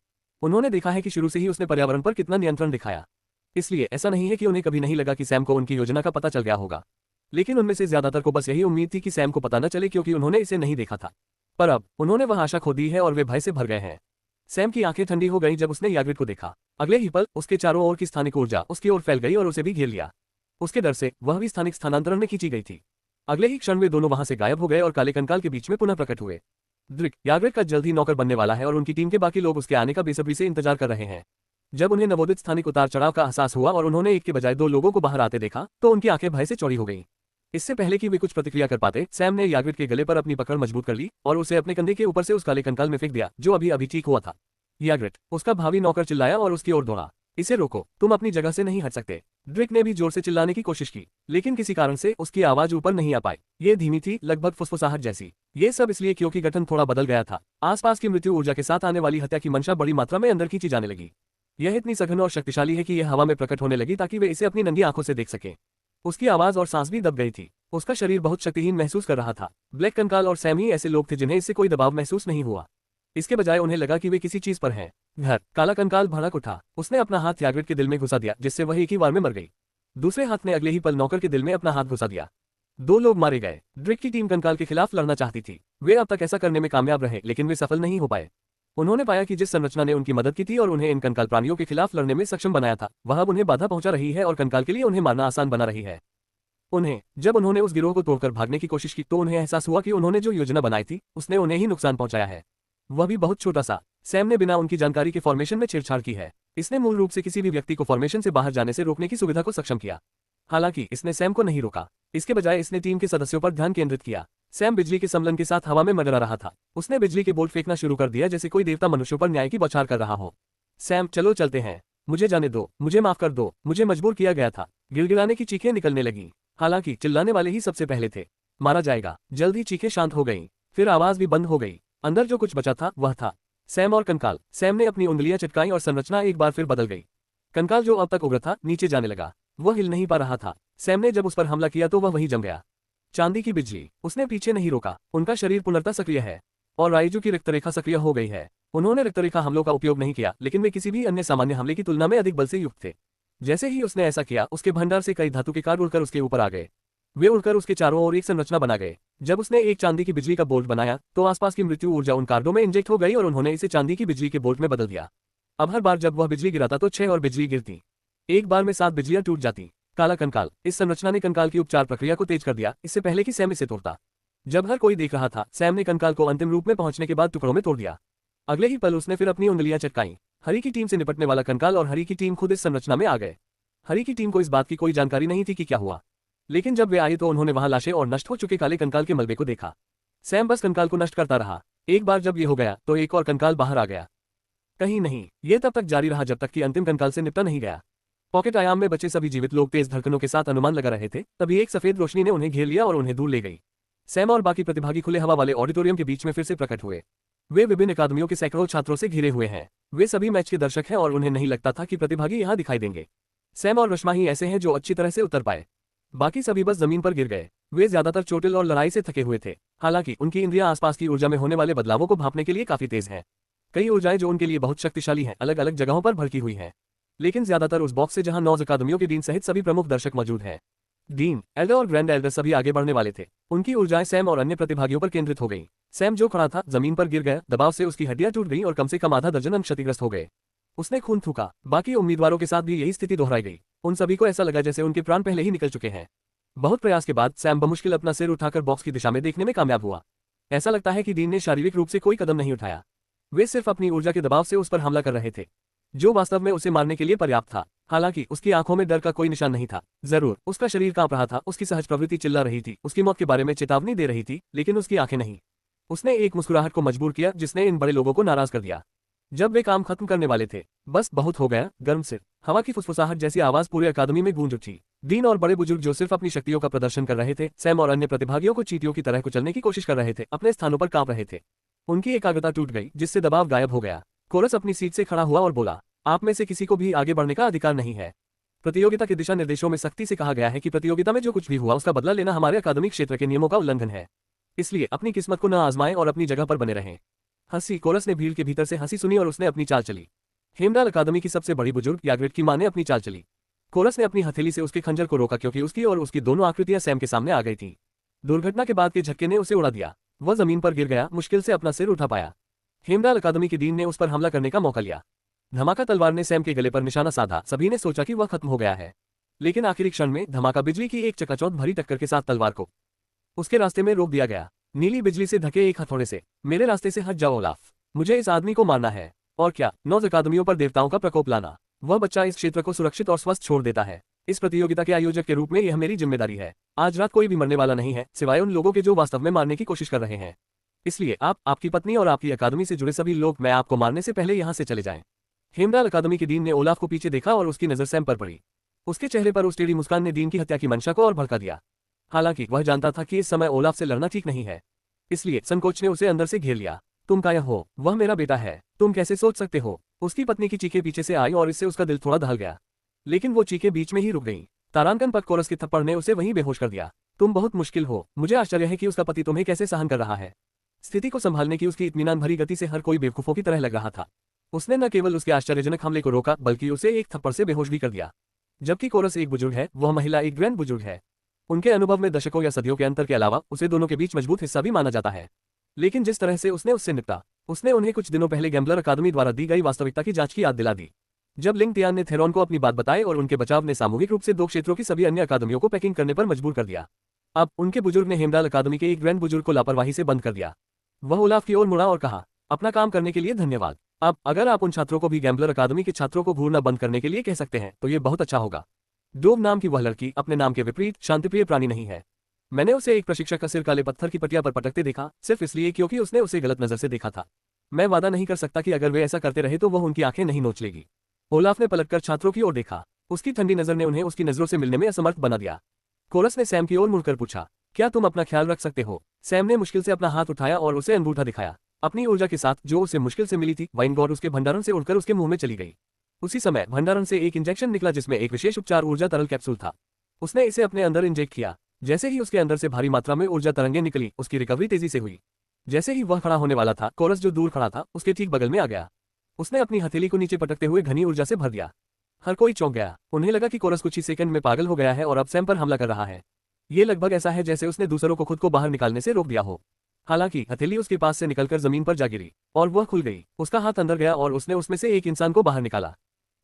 उन्होंने देखा है कि शुरू से ही उसने पर्यावरण पर कितना नियंत्रण दिखाया। इसलिए ऐसा नहीं है कि उन्हें कभी नहीं लगा कि सैम को उनकी योजना का पता चल गया होगा, लेकिन उनमें से ज्यादातर को बस यही उम्मीद थी कि सैम को पता न चले, क्योंकि उन्होंने इसे नहीं देखा था। पर अब उन्होंने वह आशा खो दी है और वे भय से भर गए हैं। सैम की आंखें ठंडी हो गईं जब उसने याग्रिड को देखा। अगले ही पल उसके चारों ओर की स्थानिक ऊर्जा उसकी ओर फैल गई और उसे भी घेर लिया। उसके डर से वह भी स्थानिक स्थानांतरण में खींची गई थी। अगले ही क्षण वे दोनों वहां से गायब हो गए और काले कंकाल के बीच में पुनः प्रकट हुए। ड्रिक याग्रिड का जल्द ही नौकर बनने वाला है और उनकी टीम के बाकी लोग उसके आने का बेसब्री से इंतजार कर रहे हैं। जब उन्हें नवोदित स्थानिक उतार चढ़ाव का एहसास हुआ और उन्होंने एक के बजाय दो लोगों को बाहर आते देखा तो उनकी आंखें भय से चौड़ी हो गईं। इससे पहले कि वे कुछ प्रतिक्रिया कर पाते, सैम ने याग्रिड के गले पर अपनी पकड़ मजबूत कर ली और उसे अपने कंधे के ऊपर से उस काले कंकाल में फेंक दिया जो अभी अभी ठीक हुआ था। याग्रिड, उसका भावी नौकर चिल्लाया और उसकी ओर दौड़ा। इसे रोको, तुम अपनी जगह से नहीं हट सकते। ड्रिक ने भी जोर से चिल्लाने की कोशिश की, लेकिन किसी कारण से उसकी आवाज ऊपर नहीं आ पाई। ये धीमी थी, लगभग फुसफुसाहट जैसी। ये सब इसलिए क्योंकि गठन थोड़ा बदल गया था। आसपास की मृत्यु ऊर्जा के साथ आने वाली हत्या की मंशा बड़ी मात्रा में अंदर खींची जाने लगी। यह इतनी सघन और शक्तिशाली है कि यह हवा में प्रकट होने लगी ताकि वे इसे अपनी नंगी आंखों से देख सकें। उसकी आवाज और सांस भी दब गई थी। उसका शरीर बहुत शक्तिहीन महसूस कर रहा था। ब्लैक कंकाल और सैम ही ऐसे लोग थे जिन्हें इससे कोई दबाव महसूस नहीं हुआ। इसके बजाय उन्हें लगा कि वे किसी चीज पर हैं। घर काला कंकाल भड़क उठा। उसने अपना हाथ याग्रिड के दिल में घुसा दिया, जिससे वह एक ही बार में मर गई। दूसरे हाथ ने अगले ही पल नौकर के दिल में अपना हाथ घुसा दिया। 2 लोग मारे गए। ड्रिक की टीम कंकाल के खिलाफ लड़ना चाहती थी। वे अब तक ऐसा करने में कामयाब रहे, लेकिन वे सफल नहीं हो पाए। उन्होंने पाया कि जिस संरचना ने उनकी मदद की थी और उन्हें इन कंकाल प्राणियों के खिलाफ लड़ने में सक्षम बनाया था, वह अब उन्हें बाधा पहुंचा रही है और कंकाल के लिए उन्हें मारना आसान बना रही है। जब उन्होंने उस गिरोह को तोड़कर भागने की कोशिश की तो उन्हें एहसास हुआ कि उन्होंने जो योजना बनाई थी उसने उन्हें ही नुकसान पहुंचाया है, वह भी बहुत छोटा सा। सैम ने बिना उनकी जानकारी के फॉर्मेशन में छेड़छाड़ की है। इसने मूल रूप से किसी भी व्यक्ति को फॉर्मेशन से बाहर जाने से रोकने की सुविधा को सक्षम किया। हालांकि इसने सैम को नहीं रोका, इसके बजाय इसने टीम के सदस्यों पर ध्यान केंद्रित किया। सैम बिजली के समलन के साथ हवा में मंडरा रहा था। उसने बिजली के बोल्ट फेंकना शुरू कर दिया जैसे कोई देवता मनुष्यों पर न्याय की बौछार कर रहा हो। सैम, चलो चलते हैं, मुझे जाने दो, मुझे माफ कर दो, मुझे मजबूर किया गया था। गिड़गिड़ाने की चीखें निकलने लगी। हालांकि चिल्लाने वाले ही सबसे पहले थे। मारा जाएगा। जल्द ही चीखें शांत हो गईं। फिर आवाज भी बंद हो गई। अंदर जो कुछ बचा था वह था सैम और कंकाल। सैम ने अपनी उंगलियां चटकाई और संरचना एक बार फिर बदल गई। कंकाल जो अब तक उग्र था नीचे जाने लगा। वह हिल नहीं पा रहा था। सैम ने जब उस पर हमला किया तो वह वहीं जम गया। चांदी की बिजली। उसने पीछे नहीं रोका। उनका शरीर पुनर्ता सक्रिय है और राइजू की रक्तरेखा सक्रिय हो गई है। उन्होंने रक्तरेखा हमलों का उपयोग नहीं किया, लेकिन वे किसी भी अन्य सामान्य हमले की तुलना में अधिक बल से युक्त थे। जैसे ही उसने ऐसा किया, उसके भंडार से कई धातु के कार उड़कर उसके ऊपर आ गए। वे उड़कर उसके चारों ओर एक संरचना बना गए। जब उसने एक चांदी की बिजली का बोल्ट बनाया तो आसपास की मृत्यु ऊर्जा उन कार्डों में इंजेक्ट हो गई और उन्होंने इसे चांदी की बिजली के बोल्ट में बदल दिया। अब हर बार जब वह बिजली गिराता तो 6 और बिजली गिरती। एक बार में 7 बिजलियां टूट जाती। काला कंकाल। इस संरचना ने कंकाल की उपचार प्रक्रिया को तेज कर दिया, इससे पहले कि सैम इसे तोड़ता। जब हर कोई देख रहा था, सैम ने कंकाल को अंतिम रूप में पहुंचने के बाद टुकड़ों में तोड़ दिया। अगले ही पल उसने फिर अपनी उंगलियां चटकाई। हरी की टीम से निपटने वाला कंकाल और हरी की टीम खुद इस संरचना में आ गए। हरी की टीम को इस बात की कोई जानकारी नहीं थी कि क्या हुआ, लेकिन जब वे आए तो उन्होंने वहां लाशें और नष्ट हो चुके काले कंकाल के मलबे को देखा। सैम बस कंकाल को नष्ट करता रहा। एक बार जब ये हो गया तो एक और कंकाल बाहर आ गया। कहीं नहीं, ये तब तक जारी रहा जब तक कि अंतिम कंकाल से निपटा नहीं गया। पॉकेट आयाम में बचे सभी जीवित लोग तेज धड़कनों के साथ अनुमान लगा रहे थे, तभी एक सफेद रोशनी ने उन्हें घेर लिया और उन्हें दूर ले गई। सैम और बाकी प्रतिभागी खुले हवा वाले ऑडिटोरियम के बीच में फिर से प्रकट हुए। वे विभिन्न अकादमियों के सैकड़ों छात्रों से घिरे हुए हैं। वे सभी मैच के दर्शक हैं और उन्हें नहीं लगता था कि प्रतिभागी यहाँ दिखाई देंगे। सैम और रश्मा ही ऐसे हैं जो अच्छी तरह से उतर पाए, बाकी सभी बस जमीन पर गिर गए। वे ज्यादातर चोटिल और लड़ाई से थके हुए थे। हालांकि उनकी इंद्रियां आसपास की ऊर्जा में होने वाले बदलावों को भांपने के लिए काफी तेज हैं। कई ऊर्जाएं जो उनके लिए बहुत शक्तिशाली हैं अलग अलग जगहों पर भड़की हुई हैं, लेकिन ज्यादातर उस बॉक्स से जहां 9 अकादमियों के डीन सहित सभी प्रमुख दर्शक मौजूद हैं। डीन, एल्डर और ग्रैंड एल्डर सभी आगे बढ़ने वाले थे। उनकी ऊर्जाएं सैम और अन्य प्रतिभागियों पर केंद्रित हो गई। सैम जो खड़ा था जमीन पर गिर गया। दबाव से उसकी हड्डियां टूट गईं और कम से कम आधा दर्जन अंग क्षतिग्रस्त हो गए। उसने खून थूका। बाकी उम्मीदवारों के साथ भी यही स्थिति दोहराई गई। उन सभी को ऐसा लगा जैसे उनके प्राण पहले ही निकल चुके हैं। बहुत प्रयास के बाद सैम बमुश्किल अपना सिर उठाकर बॉक्स की दिशा में देखने में कामयाब हुआ। ऐसा लगता है कि डीन ने शारीरिक रूप से कोई कदम नहीं उठाया। वे सिर्फ अपनी ऊर्जा के दबाव से उस पर हमला कर रहे थे, जो वास्तव में उसे मारने के लिए पर्याप्त था। हालांकि उसकी आंखों में डर का कोई निशान नहीं था। जरूर उसका शरीर कांप रहा था, उसकी सहज प्रवृत्ति चिल्ला रही थी, उसकी मौत के बारे में चेतावनी दे रही थी, लेकिन उसकी आंखें नहीं। उसने एक मुस्कुराहट को मजबूर किया जिसने इन बड़े लोगों को नाराज कर दिया। जब वे काम खत्म करने वाले थे, बस बहुत हो गया, गर्म सिर। हवा की फुसफुसाहट जैसी आवाज पूरे अकादमी में गूंज उठी। डीन और बड़े बुजुर्ग जो सिर्फ अपनी शक्तियों का प्रदर्शन कर रहे थे, सैम और अन्य प्रतिभागियों को चींटियों की तरह कुचलने की कोशिश कर रहे थे, अपने स्थानों पर कांप रहे थे। उनकी एकाग्रता टूट गई, जिससे दबाव गायब हो गया। कोरस अपनी सीट से खड़ा हुआ और बोला, आप में से किसी को भी आगे बढ़ने का अधिकार नहीं है। प्रतियोगिता के दिशा निर्देशों में सख्ती से कहा गया है कि प्रतियोगिता में जो कुछ भी हुआ उसका बदला लेना हमारे अकादमिक क्षेत्र के नियमों का उल्लंघन है। इसलिए अपनी किस्मत को न आजमाएं और अपनी जगह पर बने रहें। हंसी। कोरस ने भीड़ के भीतर से हंसी सुनी और उसने अपनी चाल चली। हेमडाल अकादमी की सबसे बड़ी बुजुर्ग याग्रेट की मां ने अपनी चाल चली। कोरस ने अपनी हथेली से उसके खंजर को रोका क्योंकि उसकी और उसकी दोनों आकृतियां सैम के सामने आ गई थीं। दुर्घटना के बाद के झटके ने उसे उड़ा दिया। वह जमीन पर गिर गया, मुश्किल से अपना सिर उठा पाया। हेमडाल अकादमी के डीन ने उस पर हमला करने का मौका लिया। धमाका तलवार ने सैम के गले पर निशाना साधा। सभी ने सोचा कि वह खत्म हो गया है, लेकिन आखिरी क्षण में धमाका बिजली की एक चकाचौंध भरी टक्कर के साथ तलवार को उसके रास्ते में रोक दिया गया। नीली बिजली से ढके एक हथौड़े से, मेरे रास्ते से हट जाओ ओलाफ, मुझे इस आदमी को मारना है। और क्या, 9 अकादमियों पर देवताओं का प्रकोप लाना। वह बच्चा इस क्षेत्र को सुरक्षित और स्वस्थ छोड़ देता है। इस प्रतियोगिता के आयोजक के रूप में यह मेरी जिम्मेदारी है। आज रात कोई भी मरने वाला नहीं है, सिवाय उन लोगों के जो वास्तव में मारने की कोशिश कर रहे हैं। इसलिए आप, आपकी पत्नी और आपकी अकादमी से जुड़े सभी लोग, मैं आपको मारने से पहले यहाँ से चले जाएं। हेमडाल अकादमी के डीन ने ओलाफ को पीछे देखा और उसकी नजर सैम पर पड़ी। उसके चेहरे पर उस टेढ़ी मुस्कान ने डीन की हत्या की मंशा को और भड़का दिया। हालांकि वह जानता था कि इस समय ओलाफ से लड़ना ठीक नहीं है, इसलिए संकोच ने उसे अंदर से घेर लिया। तुम काया हो? वह मेरा बेटा है, तुम कैसे सोच सकते हो? उसकी पत्नी की चीखें पीछे से आई और इससे उसका दिल थोड़ा दहल गया, लेकिन वो चीखें बीच में ही रुक गईं। तारांकन पर कोरस के थप्पड़ ने उसे वहीं बेहोश कर दिया। तुम बहुत मुश्किल हो, मुझे आश्चर्य है कि उसका पति तुम्हें कैसे सहन कर रहा है। स्थिति को संभालने की उसकी इत्मीनान भरी गति से हर कोई बेवकूफों की तरह लग रहा था। उसने न केवल उसके आश्चर्यजनक हमले को रोका, बल्कि उसे एक थप्पड़ से बेहोश भी कर दिया। जबकि कोरस एक बुजुर्ग है, वह महिला एक ग्रैंड बुजुर्ग है। उनके अनुभव में दशकों या सदियों के अंतर के अलावा उसे दोनों के बीच मजबूत हिस्सा भी माना जाता है। लेकिन जिस तरह से उसने उससे निपटा, उसने उन्हें कुछ दिनों पहले गैम्बलर अकादमी द्वारा दी गई वास्तविकता की जांच की याद दिला दी। जब लिंग टियान ने थेरॉन को अपनी बात बताई और उनके बचाव ने सामूहिक रूप से 2 क्षेत्रों की सभी अन्य अकादमियों को पैकिंग करने पर मजबूर कर दिया। अब उनके बुजुर्ग ने हेमडाल अकादमी के एक ग्रैंड बुजुर्ग को लापरवाही से बंद कर दिया। वह ओलाफ की ओर मुड़ा और कहा, अपना काम करने के लिए धन्यवाद। अब अगर आप उन छात्रों को भी गैम्बलर अकादमी के छात्रों को घूरना बंद करने के लिए कह सकते हैं तो ये बहुत अच्छा होगा। डोव नाम की वह लड़की अपने नाम के विपरीत शांतिप्रिय प्राणी नहीं है। मैंने उसे एक प्रशिक्षक का सिर काले पत्थर की पटिया पर पटकते देखा, सिर्फ इसलिए क्योंकि उसने उसे गलत नजर से देखा था। मैं वादा नहीं कर सकता कि अगर वे ऐसा करते रहे तो वह उनकी आंखें नहीं नोच लेगी। ओलाफ ने पलटकर छात्रों की ओर देखा। उसकी ठंडी नजर ने उन्हें उसकी नजरों से मिलने में असमर्थ बना दिया। कोरस ने सैम की ओर मुड़कर पूछा, क्या तुम अपना ख्याल रख सकते हो? सैम ने मुश्किल से अपना हाथ उठाया और उसे अंगूठा दिखाया। अपनी ऊर्जा के साथ जो उसे मुश्किल से मिली थी, वाइनगॉड उसके भंडारण से उड़कर उसके मुंह में चली गई। उसी समय भंडारण से एक इंजेक्शन निकला जिसमें एक विशेष उपचार ऊर्जा तरल कैप्सूल था। उसने इसे अपने अंदर इंजेक्ट किया। जैसे ही उसके अंदर से भारी मात्रा में ऊर्जा तरंगें निकली, उसकी रिकवरी तेजी से हुई। जैसे ही वह खड़ा होने वाला था, कोरस जो दूर खड़ा था उसके ठीक बगल में आ गया। उसने अपनी हथेली को नीचे पटकते हुए घनी ऊर्जा से भर दिया। हर कोई चौंक गया। उन्हें लगा कि कोरस कुछ ही सेकंड में पागल हो गया है और अब सैम पर हमला कर रहा है। ये लगभग ऐसा है जैसे उसने दूसरों को खुद को बाहर निकालने से रोक दिया हो। हालांकि हथेली उसके पास से निकलकर जमीन पर जा गिरी और वह खुल गई। उसका हाथ अंदर गया और उसने उसमें से एक इंसान को बाहर निकाला।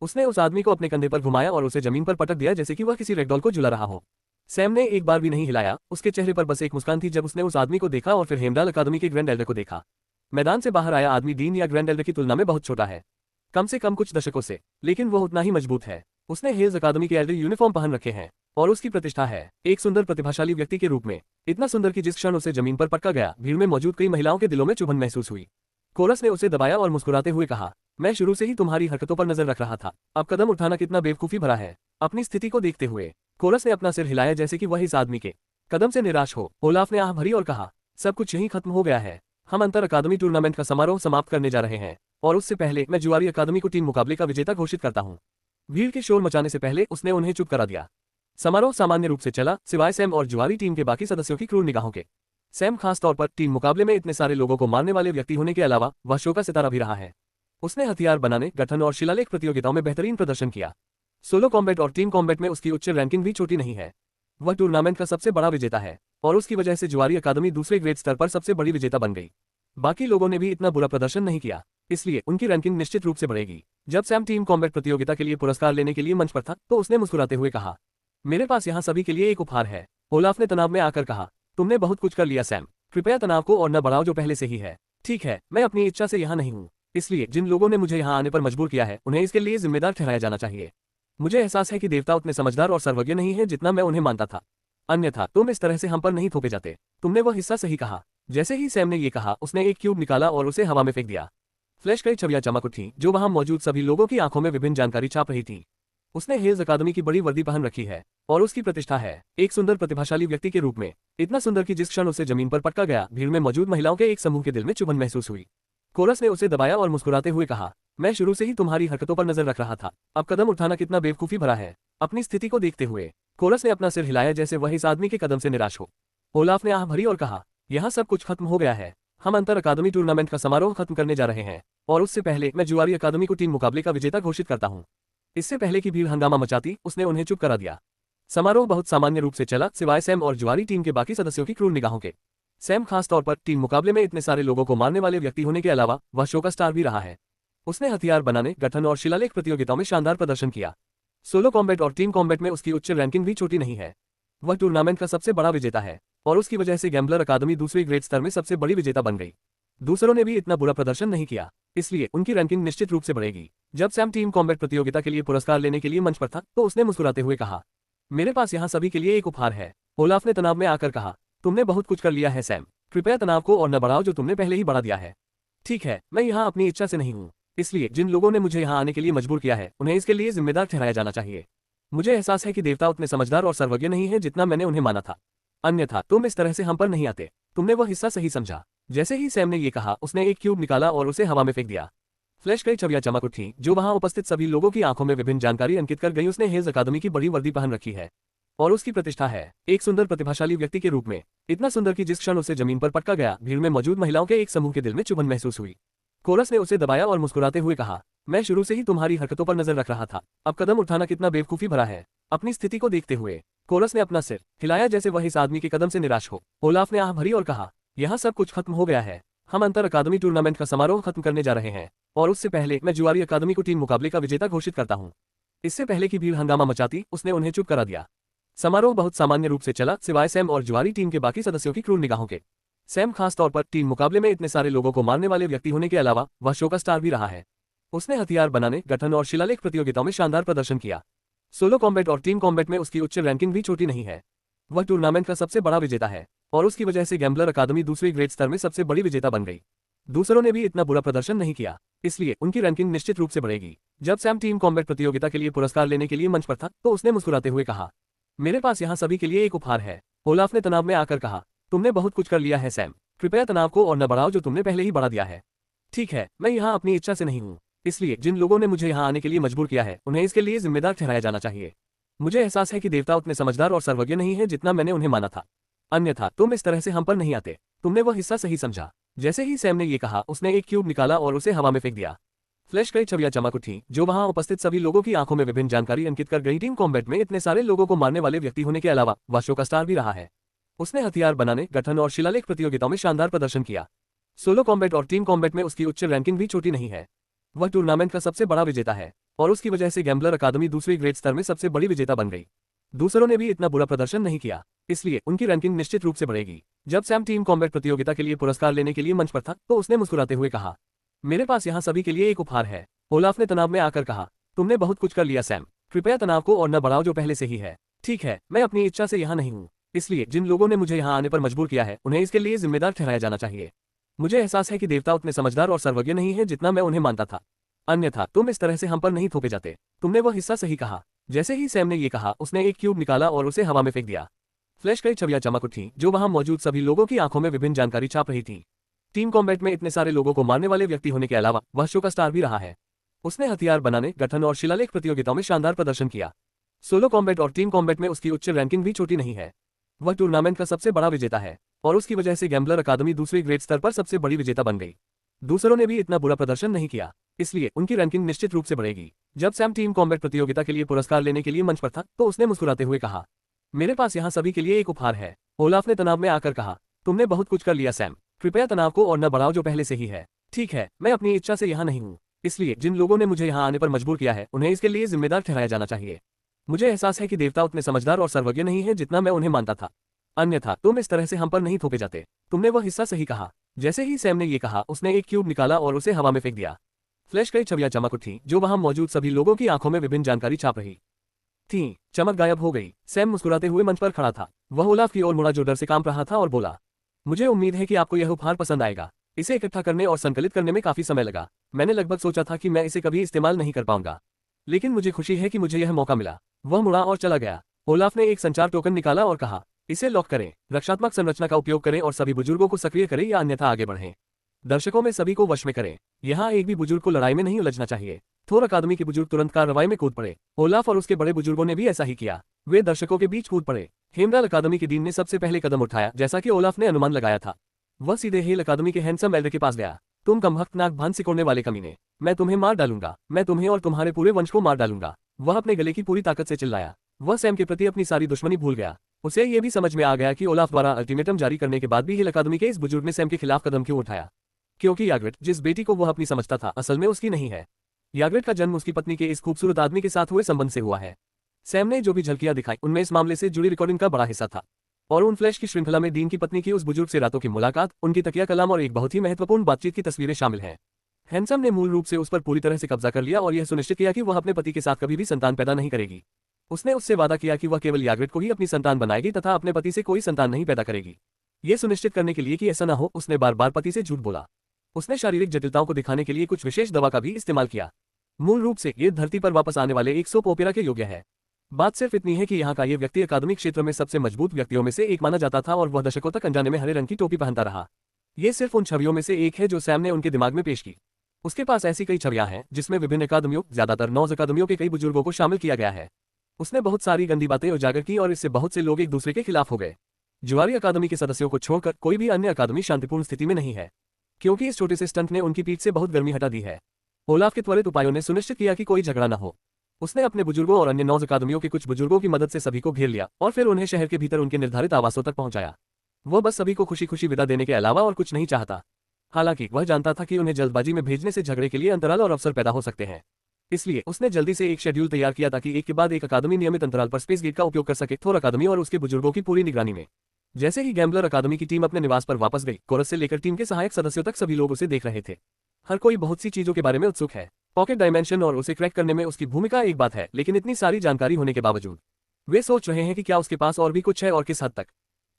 उसने उस आदमी को अपने कंधे पर घुमाया और उसे जमीन पर पटक दिया जैसे कि वह किसी रैगडॉल को झुला रहा हो। सैम ने एक बार भी नहीं हिलाया। उसके चेहरे पर बस एक मुस्कान थी जब उसने उस आदमी को देखा और फिर हेमडाल अकादमी के ग्रैंड एल्डर को देखा। मैदान से बाहर आया आदमी डीन या ग्रैंड एल्डर की तुलना में बहुत छोटा है, कम से कम कुछ दशकों से, लेकिन वह उतना ही मजबूत है। उसने हेल्स अकादमी के एल्डर यूनिफॉर्म पहन रखे हैं और उसकी प्रतिष्ठा है एक सुंदर प्रतिभाशाली व्यक्ति के रूप में। इतना सुंदर कि जिस क्षण उसे जमीन पर पटका गया, भीड़ में मौजूद कई महिलाओं के दिलों में चुभन महसूस हुई। कोरस ने उसे दबाया और मुस्कुराते हुए कहा, मैं शुरू से ही तुम्हारी हरकतों पर नजर रख रहा था। अब कदम उठाना कितना बेवकूफी भरा है। अपनी स्थिति को देखते हुए कोरस ने अपना सिर हिलाया जैसे कि वह इस आदमी के कदम से निराश हो। ओलाफ ने आह भरी और कहा, सब कुछ यहीं खत्म हो गया है। हम अंतर अकादमी टूर्नामेंट का समारोह समाप्त करने जा रहे हैं और उससे पहले मैं जुआरी अकादमी को टीम मुकाबले का विजेता घोषित करता हूँ। भीड़ के शोर मचाने से पहले उसने उन्हें चुप करा दिया। समारोह सामान्य रूप से चला, सिवाय सैम और जुआरी टीम के बाकी सदस्यों की क्रूर निगाहों के। सैम खास तौर पर टीम मुकाबले में इतने सारे लोगों को मारने वाले व्यक्ति होने के अलावा वह शो का सितारा भी रहा है। उसने हथियार बनाने, गठन और शिलालेख प्रतियोगिताओं में बेहतरीन प्रदर्शन किया। सोलो कॉम्बैट और टीम कॉम्बैट में उसकी उच्च रैंकिंग भी छोटी नहीं है। वह टूर्नामेंट का सबसे बड़ा विजेता है और उसकी वजह से जुआरी अकादमी दूसरे ग्रेड स्तर पर सबसे बड़ी विजेता बन गई। बाकी लोगों ने भी इतना बुरा प्रदर्शन नहीं किया, इसलिए उनकी रैंकिंग निश्चित रूप से बढ़ेगी। जब सैम टीम कॉम्बैट प्रतियोगिता के लिए पुरस्कार लेने के लिए मंच पर था तो उसने मुस्कुराते हुए कहा, मेरे पास यहाँ सभी के लिए एक उपहार है। ओलाफ ने तनाव में आकर कहा, तुमने बहुत कुछ कर लिया सैम, कृपया तनाव को और न बढ़ाओ जो पहले से ही है। ठीक है, मैं अपनी इच्छा से यहाँ नहीं हूँ, इसलिए जिन लोगों ने मुझे यहाँ आने पर मजबूर किया है उन्हें इसके लिए जिम्मेदार ठहराया जाना चाहिए। मुझे एहसास है कि देवता उतने समझदार और सर्वज्ञ नहीं है जितना मैं उन्हें मानता था, अन्यथा तुम इस तरह से हम पर नहीं थोपे जाते। तुमने वह हिस्सा सही कहा। जैसे ही सैम ने ये कहा, उसने एक क्यूब निकाला और उसे हवा में फेंक दिया। फ्लैश कई छवियां चमक उठी जो वहां मौजूद सभी लोगों की आंखों में विभिन्न जानकारी छाप रही थी। उसने हेल्स अकादमी की बड़ी वर्दी पहन रखी है और उसकी प्रतिष्ठा है एक सुंदर प्रतिभाशाली व्यक्ति के रूप में। इतना सुंदर कि जिस क्षण उसे जमीन पर पटका गया, भीड़ में मौजूद महिलाओं के एक समूह के दिल में चुभन महसूस हुई। कोरस ने उसे दबाया और मुस्कुराते हुए कहा, मैं शुरू से ही तुम्हारी हरकतों पर नजर रख रहा था। अब कदम उठाना कितना बेवकूफी भरा है। अपनी स्थिति को देखते हुए कोरस ने अपना सिर हिलाया जैसे वह इस आदमी के कदम से निराश हो। ओलाफ ने आह भरी और कहा, यहाँ सब कुछ खत्म हो गया है। हम अंतर अकादमी टूर्नामेंट का समारोह खत्म करने जा रहे हैं और उससे पहले मैं जुआरी अकादमी को टीम मुकाबले का विजेता घोषित करता हूँ। इससे पहले कि भीड़ हंगामा मचाती, उसने उन्हें चुप करा दिया। समारोह बहुत सामान्य रूप से चला, सिवाय सैम और जुआरी टीम के बाकी सदस्यों की क्रूर निगाहों के। सैम खास तौर पर टीम मुकाबले में इतने सारे लोगों को मारने वाले व्यक्ति होने के अलावा वह शो का स्टार भी रहा है। उसने हथियार बनाने, गठन और शिलालेख प्रतियोगिताओं में शानदार प्रदर्शन किया। सोलो कॉम्बैट और टीम कॉम्बैट में उसकी उच्च रैंकिंग भी छोटी नहीं है। वह टूर्नामेंट का सबसे बड़ा विजेता है और उसकी वजह से गैम्बलर अकादमी दूसरे ग्रेड स्तर में सबसे बड़ी विजेता बन गई। दूसरों ने भी इतना बुरा प्रदर्शन नहीं किया, इसलिए उनकी रैंकिंग निश्चित रूप से बढ़ेगी। जब सैम टीम कॉम्बैट प्रतियोगिता के लिए पुरस्कार लेने के लिए मंच पर था तो उसने मुस्कुराते हुए कहा, मेरे पास यहाँ सभी के लिए एक उपहार है। ओलाफ ने तनाव में आकर कहा, तुमने बहुत कुछ कर लिया है सैम, कृपया तनाव को और न बढ़ाओ जो तुमने पहले ही बढ़ा दिया है। ठीक है, मैं यहाँ अपनी इच्छा से नहीं हूँ, इसलिए जिन लोगों ने मुझे यहाँ आने के लिए मजबूर किया है उन्हें इसके लिए जिम्मेदार ठहराया जाना चाहिए। मुझे एहसास है कि देवता उतने समझदार और सर्वज्ञ नहीं है जितना मैंने उन्हें माना था, अन्यथा तुम इस तरह से हम पर नहीं आते। तुमने वह हिस्सा सही समझा। जैसे ही सैम ने ये कहा, उसने एक क्यूब निकाला और उसे हवा में फेंक दिया। फ्लैश कई छवियां चमक उठी जो वहां उपस्थित सभी लोगों की आंखों में विभिन्न जानकारी अंकित कर गई। उसने हेल्स अकादमी की बड़ी वर्दी पहन रखी है और उसकी प्रतिष्ठा है एक सुंदर प्रतिभाशाली व्यक्ति के रूप में। इतना सुंदर कि जिस क्षण उसे जमीन पर पटका गया, भीड़ में मौजूद महिलाओं के एक समूह के दिल में चुभन महसूस हुई। कोरस ने उसे दबाया और मुस्कुराते हुए कहा, मैं शुरू से ही तुम्हारी हरकतों पर नजर रख रहा था, अब कदम उठाना कितना बेवकूफी भरा है। अपनी स्थिति को देखते हुए कोरस ने अपना सिर हिलाया जैसे वह इस आदमी के कदम से निराश हो। ओलाफ ने आह भरी और कहा, यहाँ सब कुछ खत्म हो गया है। हम अंतर अकादमी टूर्नामेंट का समारोह खत्म करने जा रहे हैं, और उससे पहले मैं जुआरी अकादमी को टीम मुकाबले का विजेता घोषित करता हूँ। इससे पहले की भीड़ हंगामा मचाती, उसने उन्हें चुप करा दिया। समारोह बहुत सामान्य रूप से चला, सिवाय सैम और जुआरी टीम के बाकी सदस्यों की क्रूर निगाहों के। सैम खास तौर पर टीम मुकाबले में इतने सारे लोगों को मारने वाले व्यक्ति होने के अलावा वह शो का स्टार भी रहा है। उसने हथियार बनाने, गठन और शिलालेख प्रतियोगिताओं में शानदार प्रदर्शन किया। सोलो कॉम्बैट और टीम कॉम्बैट में उसकी उच्च रैंकिंग भी छोटी नहीं है। वह टूर्नामेंट का सबसे बड़ा विजेता है, और उसकी वजह से गैम्बलर अकादमी दूसरे ग्रेड स्तर में सबसे बड़ी विजेता बन गई। दूसरों ने भी इतना बुरा प्रदर्शन नहीं किया, इसलिए उनकी रैंकिंग निश्चित रूप से बढ़ेगी। जब सैम टीम कॉम्बैट प्रतियोगिता के लिए पुरस्कार लेने के लिए मंच पर था, तो उसने मुस्कुराते हुए कहा, मेरे पास यहाँ सभी के लिए एक उपहार है। ओलाफ ने तनाव में आकर कहा, तुमने बहुत कुछ कर लिया है सैम, कृपया तनाव को और न बढ़ाओ जो तुमने पहले ही बढ़ा दिया है। ठीक है, मैं यहाँ अपनी इच्छा से नहीं हूँ, इसलिए जिन लोगों ने मुझे यहाँ आने के लिए मजबूर किया है उन्हें इसके लिए जिम्मेदार ठहराया जाना चाहिए। मुझे एहसास है कि देवता उतने समझदार और सर्वज्ञ नहीं है जितना मैंने उन्हें माना था, अन्यथा तुम इस तरह से हम पर नहीं आते। तुमने वह हिस्सा सही समझा। जैसे ही सैम ने ये कहा, उसने एक क्यूब निकाला और उसे हवा में फेंक दिया। फ्लैश कई छवियां चमक उठी, जो वहां उपस्थित सभी लोगों की आंखों में विभिन्न जानकारी अंकित कर गई। टीम कॉम्बैट में इतने सारे लोगों को मारने वाले व्यक्ति होने के अलावा वह शो का स्टार भी रहा है। उसने हथियार बनाने, गठन और शिलालेख प्रतियोगिताओं में शानदार प्रदर्शन किया। सोलो कॉम्बैट और टीम कॉम्बैट में उसकी उच्च रैंकिंग भी छोटी नहीं है। वह टूर्नामेंट का सबसे बड़ा विजेता है, और उसकी वजह से गैम्बलर अकादमी दूसरे ग्रेड स्तर में सबसे बड़ी विजेता बन गई। दूसरों ने भी इतना बुरा प्रदर्शन नहीं किया, इसलिए उनकी रैंकिंग निश्चित रूप से बढ़ेगी। जब सैम टीम कॉम्बैट प्रतियोगिता के लिए पुरस्कार लेने के लिए मंच पर था, तो उसने मुस्कुराते हुए कहा, मेरे पास यहाँ सभी के लिए एक उपहार है। ओलाफ ने तनाव में आकर कहा, तुमने बहुत कुछ कर लिया सैम, कृपया तनाव को और न बढ़ाओ जो पहले से ही है। ठीक है, मैं अपनी इच्छा से यहाँ नहीं हूँ, इसलिए जिन लोगों ने मुझे यहाँ आने पर मजबूर किया है उन्हें इसके लिए जिम्मेदार ठहराया जाना चाहिए। मुझे एहसास है कि देवता उतने समझदार और सर्वज्ञ नहीं है जितना मैं उन्हें मानता था, अन्यथा तुम इस तरह से हम पर नहीं थोपे जाते। तुमने वह हिस्सा सही कहा। जैसे ही सैम ने ये कहा, उसने एक क्यूब निकाला और उसे हवा में फेंक दिया। फ्लैश कई छवियां चमक उठी, जो वहां मौजूद सभी लोगों की आंखों में विभिन्न जानकारी छाप रही थी। टीम कॉम्बैट में इतने सारे लोगों को मारने वाले व्यक्ति होने के अलावा वह शो का स्टार भी रहा है। उसने हथियार बनाने, गठन और शिलालेख प्रतियोगिताओं में शानदार प्रदर्शन किया। सोलो कॉम्बैट और टीम कॉम्बैट में उसकी उच्च रैंकिंग भी छोटी नहीं है। वह टूर्नामेंट का सबसे बड़ा विजेता है, और उसकी वजह से गैम्बलर अकादमी दूसरे ग्रेड स्तर पर सबसे बड़ी विजेता बन गई। दूसरों ने भी इतना बुरा प्रदर्शन नहीं किया, इसलिए उनकी रैंकिंग निश्चित रूप से बढ़ेगी। जब सैम टीम कॉम्बैट प्रतियोगिता के लिए पुरस्कार लेने के लिए मंच पर था, तो उसने मुस्कुराते हुए कहा, मेरे पास यहाँ सभी के लिए एक उपहार है। ओलाफ ने तनाव में आकर कहा, तुमने बहुत कुछ कर लिया सैम, कृपया तनाव को और न बढ़ाओ जो पहले से ही है। ठीक है, मैं अपनी इच्छा से यहाँ नहीं हूँ, इसलिए जिन लोगों ने मुझे यहाँ आने पर मजबूर किया है उन्हें इसके लिए जिम्मेदार ठहराया जाना चाहिए। मुझे एहसास है कि देवता उतने समझदार और सर्वज्ञ नहीं है जितना मैं उन्हें मानता था, अन्यथा तुम इस तरह से हम पर नहीं थोपे जाते। तुमने वह हिस्सा सही कहा। जैसे ही सैम ने ये कहा, उसने एक क्यूब निकाला और उसे हवा में फेंक दिया। फ्लैश कई छवियां चमक उठी, जो वहां मौजूद सभी लोगों की आंखों में विभिन्न जानकारी छाप रही थी। चमक गायब हो गई। सैम मुस्कुराते हुए मंच पर खड़ा था। वह ओलाफ की ओर मुड़ा जो डर से कांप रहा था और बोला, मुझे उम्मीद है कि आपको यह उपहार पसंद आएगा। इसे इकट्ठा करने और संकलित करने में काफी समय लगा। मैंने लगभग सोचा था कि मैं इसे कभी इस्तेमाल नहीं कर पाऊंगा, लेकिन मुझे खुशी है कि मुझे यह मौका मिला। वह मुड़ा और चला गया। ओलाफ ने एक संचार टोकन निकाला और कहा, इसे लॉक करें, रक्षात्मक संरचना का उपयोग करें और सभी बुजुर्गों को सक्रिय करें या अन्यथा आगे बढ़ें। दर्शकों में सभी को वश में करें। यहाँ एक भी बुजुर्ग को लड़ाई में नहीं उलझना चाहिए। थोर अकादमी के बुजुर्ग तुरंत कार्रवाई में कूद पड़े। ओलाफ और उसके बड़े बुजुर्गों ने भी ऐसा ही किया। वे दर्शकों के बीच कूद पड़े। हेमडाल अकादमी के डीन ने सबसे पहले कदम उठाया, जैसा कि ओलाफ ने अनुमान लगाया था। वह सीधे हेल अकादमी के हैंडसम एल्डर के पास गया। तुम कमबख्त नाक भान सिकोड़ने वाले कमीने, मैं तुम्हें मार डालूंगा। मैं तुम्हें और तुम्हारे पूरे वंश को मार डालूंगा। वह अपने गले की पूरी ताकत से चिल्लाया। वह सैम के प्रति अपनी सारी दुश्मनी भूल गया। उसे यह भी समझ में आ गया कि ओलाफ द्वारा अल्टीमेटम जारी करने के बाद भी हिल अकादमी के इस बुजुर्ग ने सैम के खिलाफ कदम क्यों उठाया, क्योंकि याग्रेट जिस बेटी को वह अपनी समझता था, असल में उसकी नहीं है। याग्रेट का जन्म उसकी पत्नी के इस खूबसूरत आदमी के साथ हुए संबंध से हुआ है। सैम ने जो भी झलकियां दिखाई, उनमें इस मामले से जुड़ी रिकॉर्डिंग का बड़ा हिस्सा था। और उन फ्लैश की श्रृंखला में डीन की पत्नी की उस बुजुर्ग से रातों की मुलाकात, उनकी तकिया कलाम और एक बहुत ही महत्वपूर्ण बातचीत की तस्वीरें शामिल हैं। हैंडसम ने मूल रूप से उस पर पूरी तरह से कब्जा कर लिया और यह सुनिश्चित किया कि वह अपने पति के साथ कभी भी संतान पैदा नहीं करेगी। उसने उससे वादा किया कि वह केवल याग्रेट को ही अपनी संतान बनाएगी तथा अपने पति से कोई संतान नहीं पैदा करेगी। ये सुनिश्चित करने के लिए कि ऐसा न हो, उसने बार बार पति से झूठ बोला। उसने शारीरिक जटिलताओं को दिखाने के लिए कुछ विशेष दवा का भी इस्तेमाल किया। मूल रूप से ये धरती पर वापस आने वाले एक सोप ओपेरा के योग्य है। बात सिर्फ इतनी है कि यहाँ का ये व्यक्ति अकादमिक क्षेत्र में सबसे मजबूत व्यक्तियों में से एक माना जाता था और वह दशकों तक अनजाने में हरे रंग की टोपी पहनता रहा। ये सिर्फ उन छवियों में से एक है जो सैम ने उनके दिमाग में पेश की। उसके पास ऐसी कई छवियां हैं जिसमें विभिन्न अकादमियों, ज्यादातर 9 अकादमियों के कई बुजुर्गों को शामिल किया गया है। उसने बहुत सारी गंदी बातें उजागर की और इससे बहुत से लोग एक दूसरे के खिलाफ हो गए। जुआरी अकादमी के सदस्यों को छोड़कर कोई भी अन्य अकादमी शांतिपूर्ण स्थिति में नहीं है, क्योंकि इस छोटे से स्टंट ने उनकी पीठ से बहुत गर्मी हटा दी है। ओलाफ के त्वरित उपायों ने सुनिश्चित किया कि कोई झगड़ा न हो। उसने अपने बुजुर्गों और अन्य 9 अकादमियों के कुछ बुजुर्गों की मदद से सभी को घेर लिया और फिर उन्हें शहर के भीतर उनके निर्धारित आवासों तक पहुंचाया। वो बस सभी को खुशी खुशी विदा देने के अलावा और कुछ नहीं चाहता। हालांकि वह जानता था कि उन्हें जल्दबाजी में भेजने से झगड़े के लिए अंतराल और अवसर पैदा हो सकते हैं। इसलिए उसने जल्दी से एक शेड्यूल तैयार किया ताकि एक के बाद एक अकादमी नियमित अंतराल पर स्पेस गेट का उपयोग कर सके, थोर अकादमी और उसके बुजुर्गों की पूरी निगरानी में। जैसे ही गैम्बलर अकादमी की टीम अपने निवास पर वापस गई, कोरस से लेकर टीम के सहायक सदस्यों तक सभी लोग उसे देख रहे थे। हर कोई बहुत सी चीजों के बारे में उत्सुक है। पॉकेट डायमेंशन और उसे क्रैक करने में उसकी भूमिका एक बात है, लेकिन इतनी सारी जानकारी होने के बावजूद वे सोच रहे हैं कि क्या उसके पास और भी कुछ है और किस हद तक।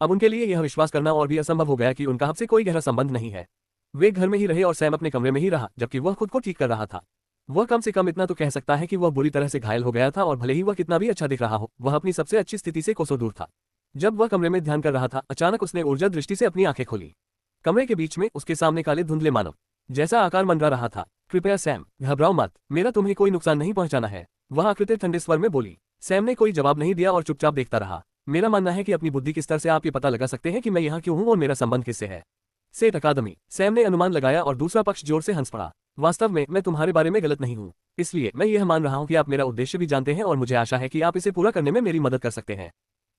अब उनके लिए यह विश्वास करना और भी असंभव हो गया कि उनका हमसे कोई गहरा संबंध नहीं है। वे घर में ही रहे और सैम अपने कमरे में ही रहा, जबकि वह खुद को ठीक कर रहा था। वह कम से कम इतना तो कह सकता है कि वह बुरी तरह से घायल हो गया था और भले ही वह कितना भी अच्छा दिख रहा हो, वह अपनी सबसे अच्छी स्थिति से कोसों दूर था। जब वह कमरे में ध्यान कर रहा था, अचानक उसने ऊर्जा दृष्टि से अपनी आंखें खोली। कमरे के बीच में उसके सामने काले धुंधले मानव जैसा आकार मंडरा रहा था। कृपया सैम, घबराओ मत, मेरा तुम्हें कोई नुकसान नहीं पहुंचाना है, वह आकृति ठंडे स्वर में बोली। सैम ने कोई जवाब नहीं दिया और चुपचाप देखता रहा। मेरा मानना है कि अपनी बुद्धि के स्तर से आप ये पता लगा सकते हैं कि मैं यहाँ क्यों हूँ और मेरा संबंध किससे है। सेठ अकादमी, सैम ने अनुमान लगाया और दूसरा पक्ष जोर से हंस पड़ा। वास्तव में मैं तुम्हारे बारे में गलत नहीं हूँ, इसलिए मैं यह मान रहा हूँ कि आप मेरा उद्देश्य भी जानते हैं और मुझे आशा है कि आप इसे पूरा करने में मेरी मदद कर सकते हैं।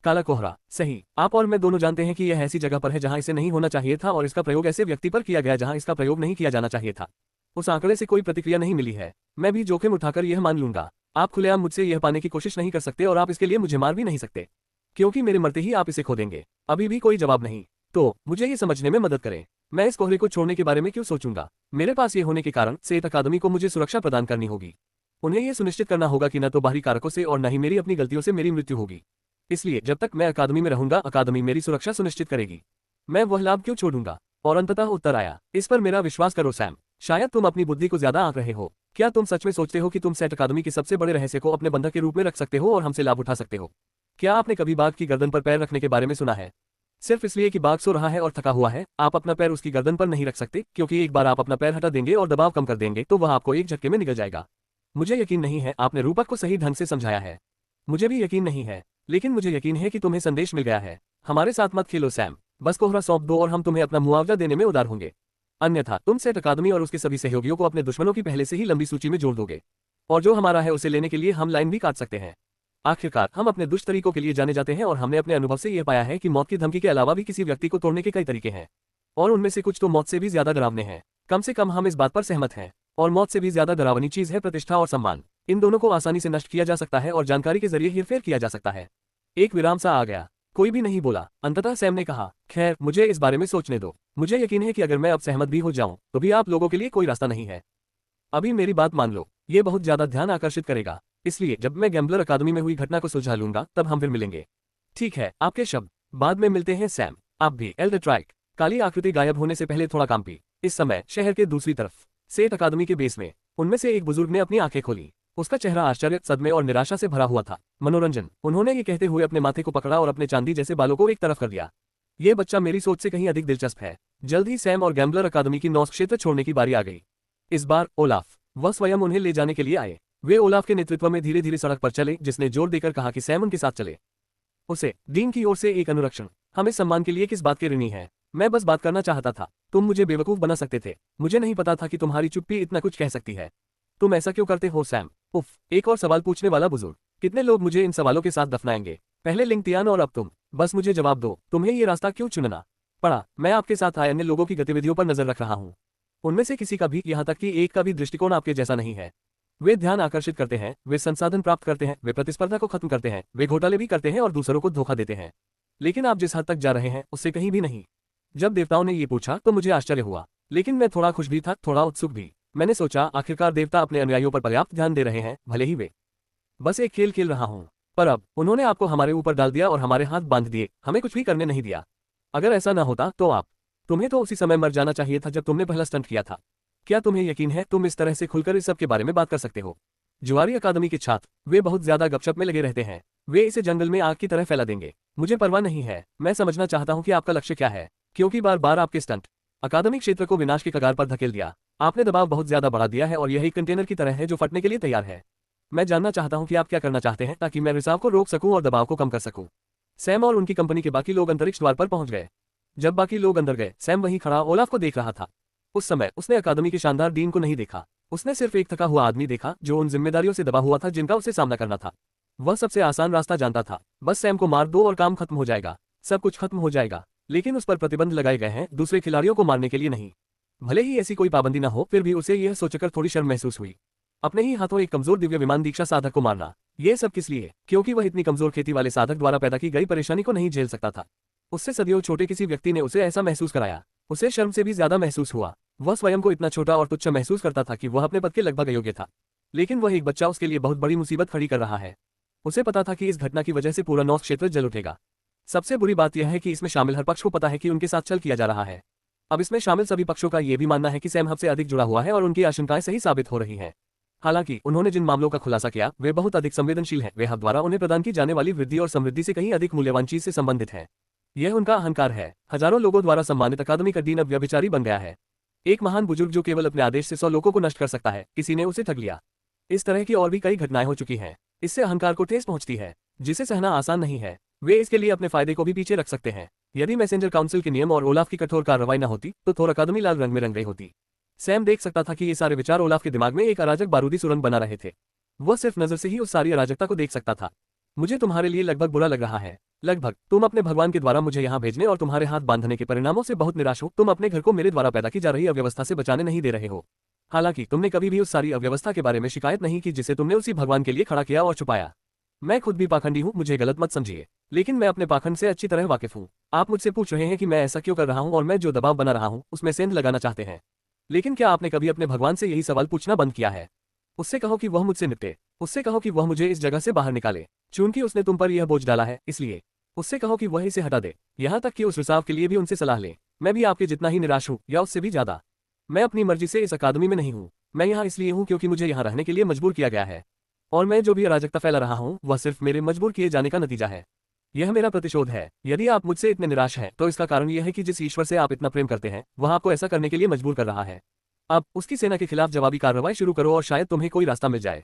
काला कोहरा, सही, आप और मैं दोनों जानते हैं कि यह ऐसी जगह पर है जहां इसे नहीं होना चाहिए था और इसका प्रयोग ऐसे व्यक्ति पर किया गया जहां इसका प्रयोग नहीं किया जाना चाहिए था। उस आंकड़े से कोई प्रतिक्रिया नहीं मिली है। मैं भी जोखिम उठाकर यह मान लूंगा। आप खुलेआम मुझसे यह पाने की कोशिश नहीं कर सकते और आप इसके लिए मुझे मार भी नहीं सकते, क्योंकि मेरे मरते ही आप इसे खो देंगे। अभी भी कोई जवाब नहीं, तो मुझे ये समझने में मदद करें, मैं इस कोहरे को छोड़ने के बारे में क्यों सोचूंगा। मेरे पास ये होने के कारण सेठ अकादमी को मुझे सुरक्षा प्रदान करनी होगी। उन्हें यह सुनिश्चित करना होगा कि न तो बाहरी कारकों से और न ही मेरी अपनी गलतियों से मेरी मृत्यु होगी। इसलिए जब तक मैं अकादमी में रहूंगा, अकादमी मेरी सुरक्षा सुनिश्चित करेगी। मैं वह लाभ क्यों छोड़ूंगा। और अंततः उत्तर आया, इस पर मेरा विश्वास करो सैम, शायद तुम अपनी बुद्धि को ज्यादा आंक रहे हो। क्या तुम सच में सोचते हो कि तुम सेठ अकादमी के सबसे बड़े रहस्य को अपने बंधक के रूप में रख सकते हो और हमसे लाभ उठा सकते हो? क्या आपने कभी बाघ की गर्दन पर पैर रखने के बारे में सुना है? सिर्फ इसलिए कि बाघ सो रहा है और थका हुआ है, आप अपना पैर उसकी गर्दन पर नहीं रख सकते, क्योंकि एक बार आप अपना पैर हटा देंगे और दबाव कम कर देंगे तो वह आपको एक झटके में निगल जाएगा। मुझे यकीन नहीं है आपने रूपक को सही ढंग से समझाया है। मुझे भी यकीन नहीं है, लेकिन मुझे यकीन है कि तुम्हें संदेश मिल गया है। हमारे साथ मत खेलो सैम, बस कोहरा सौंप दो और हम तुम्हें अपना मुआवजा देने में उदार होंगे। अन्यथा तुम सेठ अकादमी और उसके सभी सहयोगियों को अपने दुश्मनों की पहले से ही लंबी सूची में जोड़ दोगे, और जो हमारा है उसे लेने के लिए हम लाइन भी काट सकते हैं। आखिरकार हम अपने दुष्ट तरीकों के लिए जाने जाते हैं और हमने अपने अनुभव से यह पाया है कि मौत की धमकी के अलावा भी किसी व्यक्ति को तोड़ने के कई तरीके हैं, और उनमें से कुछ तो मौत से भी ज्यादा डरावने हैं। कम से कम हम इस बात पर सहमत हैं। और मौत से भी ज्यादा डरावनी चीज है प्रतिष्ठा और सम्मान। इन दोनों को आसानी से नष्ट किया जा सकता है और जानकारी के जरिए हेरफेर किया जा सकता है। एक विराम सा आ गया, कोई भी नहीं बोला। अंततः सैम ने कहा, खैर मुझे इस बारे में सोचने दो। मुझे यकीन है कि अगर मैं अब सहमत भी हो जाऊं तो भी आप लोगों के लिए कोई रास्ता नहीं है। अभी मेरी बात मान लो, ये बहुत ज्यादा ध्यान आकर्षित करेगा, इसलिए जब मैं गैम्बलर अकादमी में हुई घटना को सुलझा लूंगा तब हम फिर मिलेंगे। ठीक है, आपके शब्द, बाद में मिलते हैं सैम। आप भी एल्डर ट्राइक। काली आकृति गायब होने से पहले थोड़ा कांपी। इस समय शहर के दूसरी तरफ सेठ अकादमी के बेस में उनमें से एक बुजुर्ग ने अपनी आंखें खोली। उसका चेहरा आश्चर्य, सदमे और निराशा से भरा हुआ था। मनोरंजन, उन्होंने ये कहते हुए अपने माथे को पकड़ा और अपने चांदी जैसे बालों को एक तरफ कर दिया। ये बच्चा मेरी सोच से कहीं अधिक दिलचस्प है। जल्द ही सैम और गैम्बलर अकादमी की नॉस क्षेत्र छोड़ने की बारी आ गई। इस बार ओलाफ, वह स्वयं उन्हें ले जाने के लिए आए। वे ओलाफ के नेतृत्व में धीरे धीरे सड़क पर चले, जिसने जोर देकर कहा कि सैम उनके साथ चले। उसे डीन की ओर से एक अनुरक्षण। हम इस सम्मान के लिए किस बात के ऋणी हैं? मैं बस बात करना चाहता था। तुम मुझे बेवकूफ बना सकते थे। मुझे नहीं पता था कि तुम्हारी चुप्पी इतना कुछ कह सकती है। तुम ऐसा क्यों करते हो सैम? उफ, एक और सवाल पूछने वाला बुजुर्ग। कितने लोग मुझे इन सवालों के साथ दफनाएंगे? पहले लिंगतियान और अब तुम। बस मुझे जवाब दो, तुम्हें ये रास्ता क्यों चुनना पड़ा? मैं आपके साथ आए अन्य लोगों की गतिविधियों पर नजर रख रहा हूँ। उनमें से किसी का भी, यहाँ तक कि एक का भी दृष्टिकोण आपके जैसा नहीं है। वे ध्यान आकर्षित करते हैं, वे संसाधन प्राप्त करते हैं, वे प्रतिस्पर्धा को खत्म करते हैं, वे घोटाले भी करते हैं और दूसरों को धोखा देते हैं। लेकिन आप जिस हद तक जा रहे हैं उससे कहीं भी नहीं। जब देवताओं ने ये पूछा तो मुझे आश्चर्य हुआ, लेकिन मैं थोड़ा खुश भी था, थोड़ा उत्सुक भी। मैंने सोचा आखिरकार देवता अपने अनुयायियों पर पर्याप्त ध्यान दे रहे हैं, भले ही वे बस एक खेल खेल रहा हूं। पर अब उन्होंने आपको हमारे ऊपर डाल दिया और हमारे हाथ बांध दिए, हमें कुछ भी करने नहीं दिया। अगर ऐसा ना होता तो तुम्हें तो उसी समय मर जाना चाहिए था जब तुमने पहला स्टंट किया था। क्या तुम्हें यकीन है तुम इस तरह से खुलकर इस सब के बारे में बात कर सकते हो? जुआरी अकादमी के छात्र, वे बहुत ज्यादा गपशप में लगे रहते हैं। वे इसे जंगल में आग की तरह फैला देंगे। मुझे परवाह नहीं है। मैं समझना चाहता हूं कि आपका लक्ष्य क्या है, क्योंकि बार बार आपके स्टंट अकादमिक क्षेत्र को विनाश की कगार पर धकेल दिया। आपने दबाव बहुत ज्यादा बढ़ा दिया है और यह एक कंटेनर की तरह है जो फटने के लिए तैयार है। मैं जानना चाहता हूं कि आप क्या करना चाहते हैं ताकि मैं रिसाव को रोक सकूं और दबाव को कम कर सकूं। सैम और उनकी कंपनी के बाकी लोग अंतरिक्ष द्वार पर पहुंच गए। जब बाकी लोग अंदर गए, सैम वहीं खड़ा ओलाफ को देख रहा था। उस समय उसने अकादमी के शानदार डीन को नहीं देखा। उसने सिर्फ एक थका हुआ आदमी देखा जो उन जिम्मेदारियों से दबा हुआ था जिनका उसे सामना करना था। वह सबसे आसान रास्ता जानता था, बस सैम को मार दो और काम खत्म हो जाएगा, सब कुछ खत्म हो जाएगा। लेकिन उस पर प्रतिबंध लगाए गए हैं, दूसरे खिलाड़ियों को मारने के लिए नहीं। भले ही ऐसी कोई पाबंदी न हो, फिर भी उसे यह सोचकर थोड़ी शर्म महसूस हुई। अपने ही हाथों एक कमजोर दिव्य विमान दीक्षा साधक को मारना, ये सब किस लिए? क्योंकि वह इतनी कमजोर खेती वाले साधक द्वारा पैदा की गई परेशानी को नहीं झेल सकता था। उससे सदियों छोटे किसी व्यक्ति ने उसे ऐसा महसूस कराया। उसे शर्म से भी ज्यादा महसूस हुआ। वह स्वयं को इतना छोटा और तुच्छ महसूस करता था कि वह अपने पद के लगभग अयोग्य था। लेकिन वह एक बच्चा उसके लिए बहुत बड़ी मुसीबत खड़ी कर रहा है। उसे पता था कि इस घटना की वजह से पूरा नॉर्थ क्षेत्र जल उठेगा। सबसे बुरी बात यह है कि इसमें शामिल हर पक्ष को पता है कि उनके साथ छल किया जा रहा है। अब इसमें शामिल सभी पक्षों का यह भी मानना है कि सैम हब से अधिक जुड़ा हुआ है और उनकी आशंकाएं सही साबित हो रही हैं। हालांकि उन्होंने जिन मामलों का खुलासा किया वे बहुत अधिक संवेदनशील हैं। वे हब द्वारा उन्हें प्रदान की जाने वाली वृद्धि और समृद्धि से कहीं अधिक मूल्यवान चीज से संबंधित है। यह उनका अहंकार है। हजारों लोगों द्वारा सम्मानित अकादमी का डीन अब व्यभिचारी बन गया है। एक महान बुजुर्ग जो केवल अपने आदेश से 100 लोगों को नष्ट कर सकता है, किसी ने उसे ठग लिया। इस तरह की और भी कई घटनाएं हो चुकी हैं। इससे अहंकार को ठेस पहुंचती है, जिसे सहना आसान नहीं है। वे इसके लिए अपने फायदे को भी पीछे रख सकते हैं। यदि मैसेंजर काउंसिल के नियम और ओलाफ की कठोर कार्रवाई न होती तो थोर अकादमी लाल रंग में रंग गई होती। सैम देख सकता था कि ये सारे विचार ओलाफ के दिमाग में एक अराजक बारूदी सुरंग बना रहे थे। वह सिर्फ नजर से ही उस सारी अराजकता को देख सकता था। मुझे तुम्हारे लिए लगभग बुरा लग रहा है। लगभग तुम अपने भगवान के द्वारा मुझे यहाँ भेजने और तुम्हारे हाथ बांधने के परिणामों से बहुत निराश हो। तुम अपने घर को मेरे द्वारा पैदा की जा रही अव्यवस्था से बचाने नहीं दे रहे हो। हालांकि तुमने कभी भी उस सारी अव्यवस्था के बारे में शिकायत नहीं की जिसे तुमने उसी भगवान के लिए खड़ा किया और छुपाया। मैं खुद भी पाखंडी हूँ, मुझे गलत मत समझिए, लेकिन मैं अपने पाखंड से अच्छी तरह वाकिफ हूँ। आप मुझसे पूछ रहे हैं कि मैं ऐसा क्यों कर रहा हूँ और मैं जो दबाव बना रहा हूँ उसमें सेंध लगाना चाहते हैं। लेकिन क्या आपने कभी अपने भगवान से यही सवाल पूछना बंद किया है? उससे कहो कि वह मुझसे निपटे। उससे कहो कि वह मुझे इस जगह से बाहर निकाले। चूंकि उसने तुम पर यह बोझ डाला है इसलिए। उससे कहो कि वह इसे हटा दे। यहाँ तक कि उस रिसाव के लिए भी उनसे सलाह ले। मैं भी आपके जितना ही निराश हूँ या उससे भी ज्यादा। मैं अपनी मर्जी से इस अकादमी में नहीं हूँ। मैं यहाँ इसलिए हूँ क्योंकि मुझे यहाँ रहने के लिए मजबूर किया गया है। और मैं जो भी अराजकता फैला रहा हूँ वह सिर्फ मेरे मजबूर किए जाने का नतीजा है। यह मेरा प्रतिशोध है। यदि आप मुझसे इतने निराश हैं तो इसका कारण यह है कि जिस ईश्वर से आप इतना प्रेम करते हैं वह आपको ऐसा करने के लिए मजबूर कर रहा है। अब उसकी सेना के खिलाफ जवाबी कार्रवाई शुरू करो और शायद तुम्हें कोई रास्ता मिल जाए।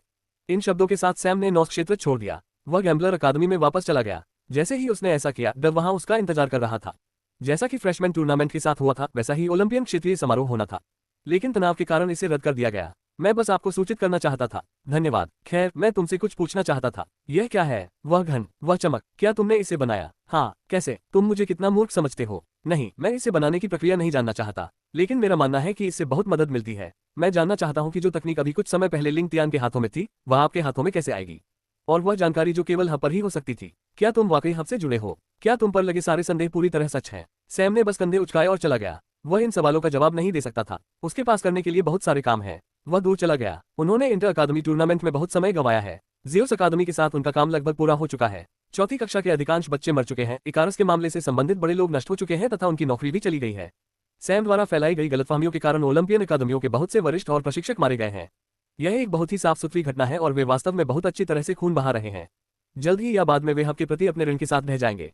इन शब्दों के साथ सैम ने नॉर्थ क्षेत्र छोड़ दिया। वह गैम्बलर अकादमी में वापस चला गया। जैसे ही उसने ऐसा किया डव वहां उसका इंतजार कर रहा था। जैसा कि फ्रेशमैन टूर्नामेंट के साथ हुआ था वैसा ही ओलंपियन क्षेत्रीय समारोह होना था, लेकिन तनाव के कारण इसे रद्द कर दिया गया। मैं बस आपको सूचित करना चाहता था। धन्यवाद। खैर, मैं तुमसे कुछ पूछना चाहता था। यह क्या है? वह घन, वह चमक, क्या तुमने इसे बनाया? हाँ, कैसे? तुम मुझे कितना मूर्ख समझते हो? नहीं, मैं इसे बनाने की प्रक्रिया नहीं जानना चाहता, लेकिन मेरा मानना है कि इससे बहुत मदद मिलती है। मैं जानना चाहता हूँ कि जो तकनीक अभी कुछ समय पहले लिंग तियान के हाथों में थी वह आपके हाथों में कैसे आएगी? और वह जानकारी जो केवल हब पर ही हो सकती थी, क्या तुम वाकई हब से जुड़े हो? क्या तुम पर लगे सारे संदेह पूरी तरह सच हैं? सैम ने बस कंधे उचकाए और चला गया। वह इन सवालों का जवाब नहीं दे सकता था। उसके पास करने के लिए बहुत सारे काम हैं। वह दूर चला गया। उन्होंने इंटर अकादमी टूर्नामेंट में बहुत समय गंवाया है। जियोस अकादमी के साथ उनका काम लगभग पूरा हो चुका है। चौथी कक्षा के अधिकांश बच्चे मर चुके हैं। इकारस के मामले से संबंधित बड़े लोग नष्ट हो चुके हैं तथा उनकी नौकरी भी चली गई है। सैम द्वारा फैलाई गई गलतफहमियों के कारण ओलंपियन अकादमियों के बहुत से वरिष्ठ और प्रशिक्षक मारे गए हैं। यह एक बहुत ही साफ सुथरी घटना है और वे वास्तव में बहुत अच्छी तरह से खून बहा रहे हैं। जल्द ही या बाद में वे हब के प्रति अपने ऋण के साथ बह जाएंगे।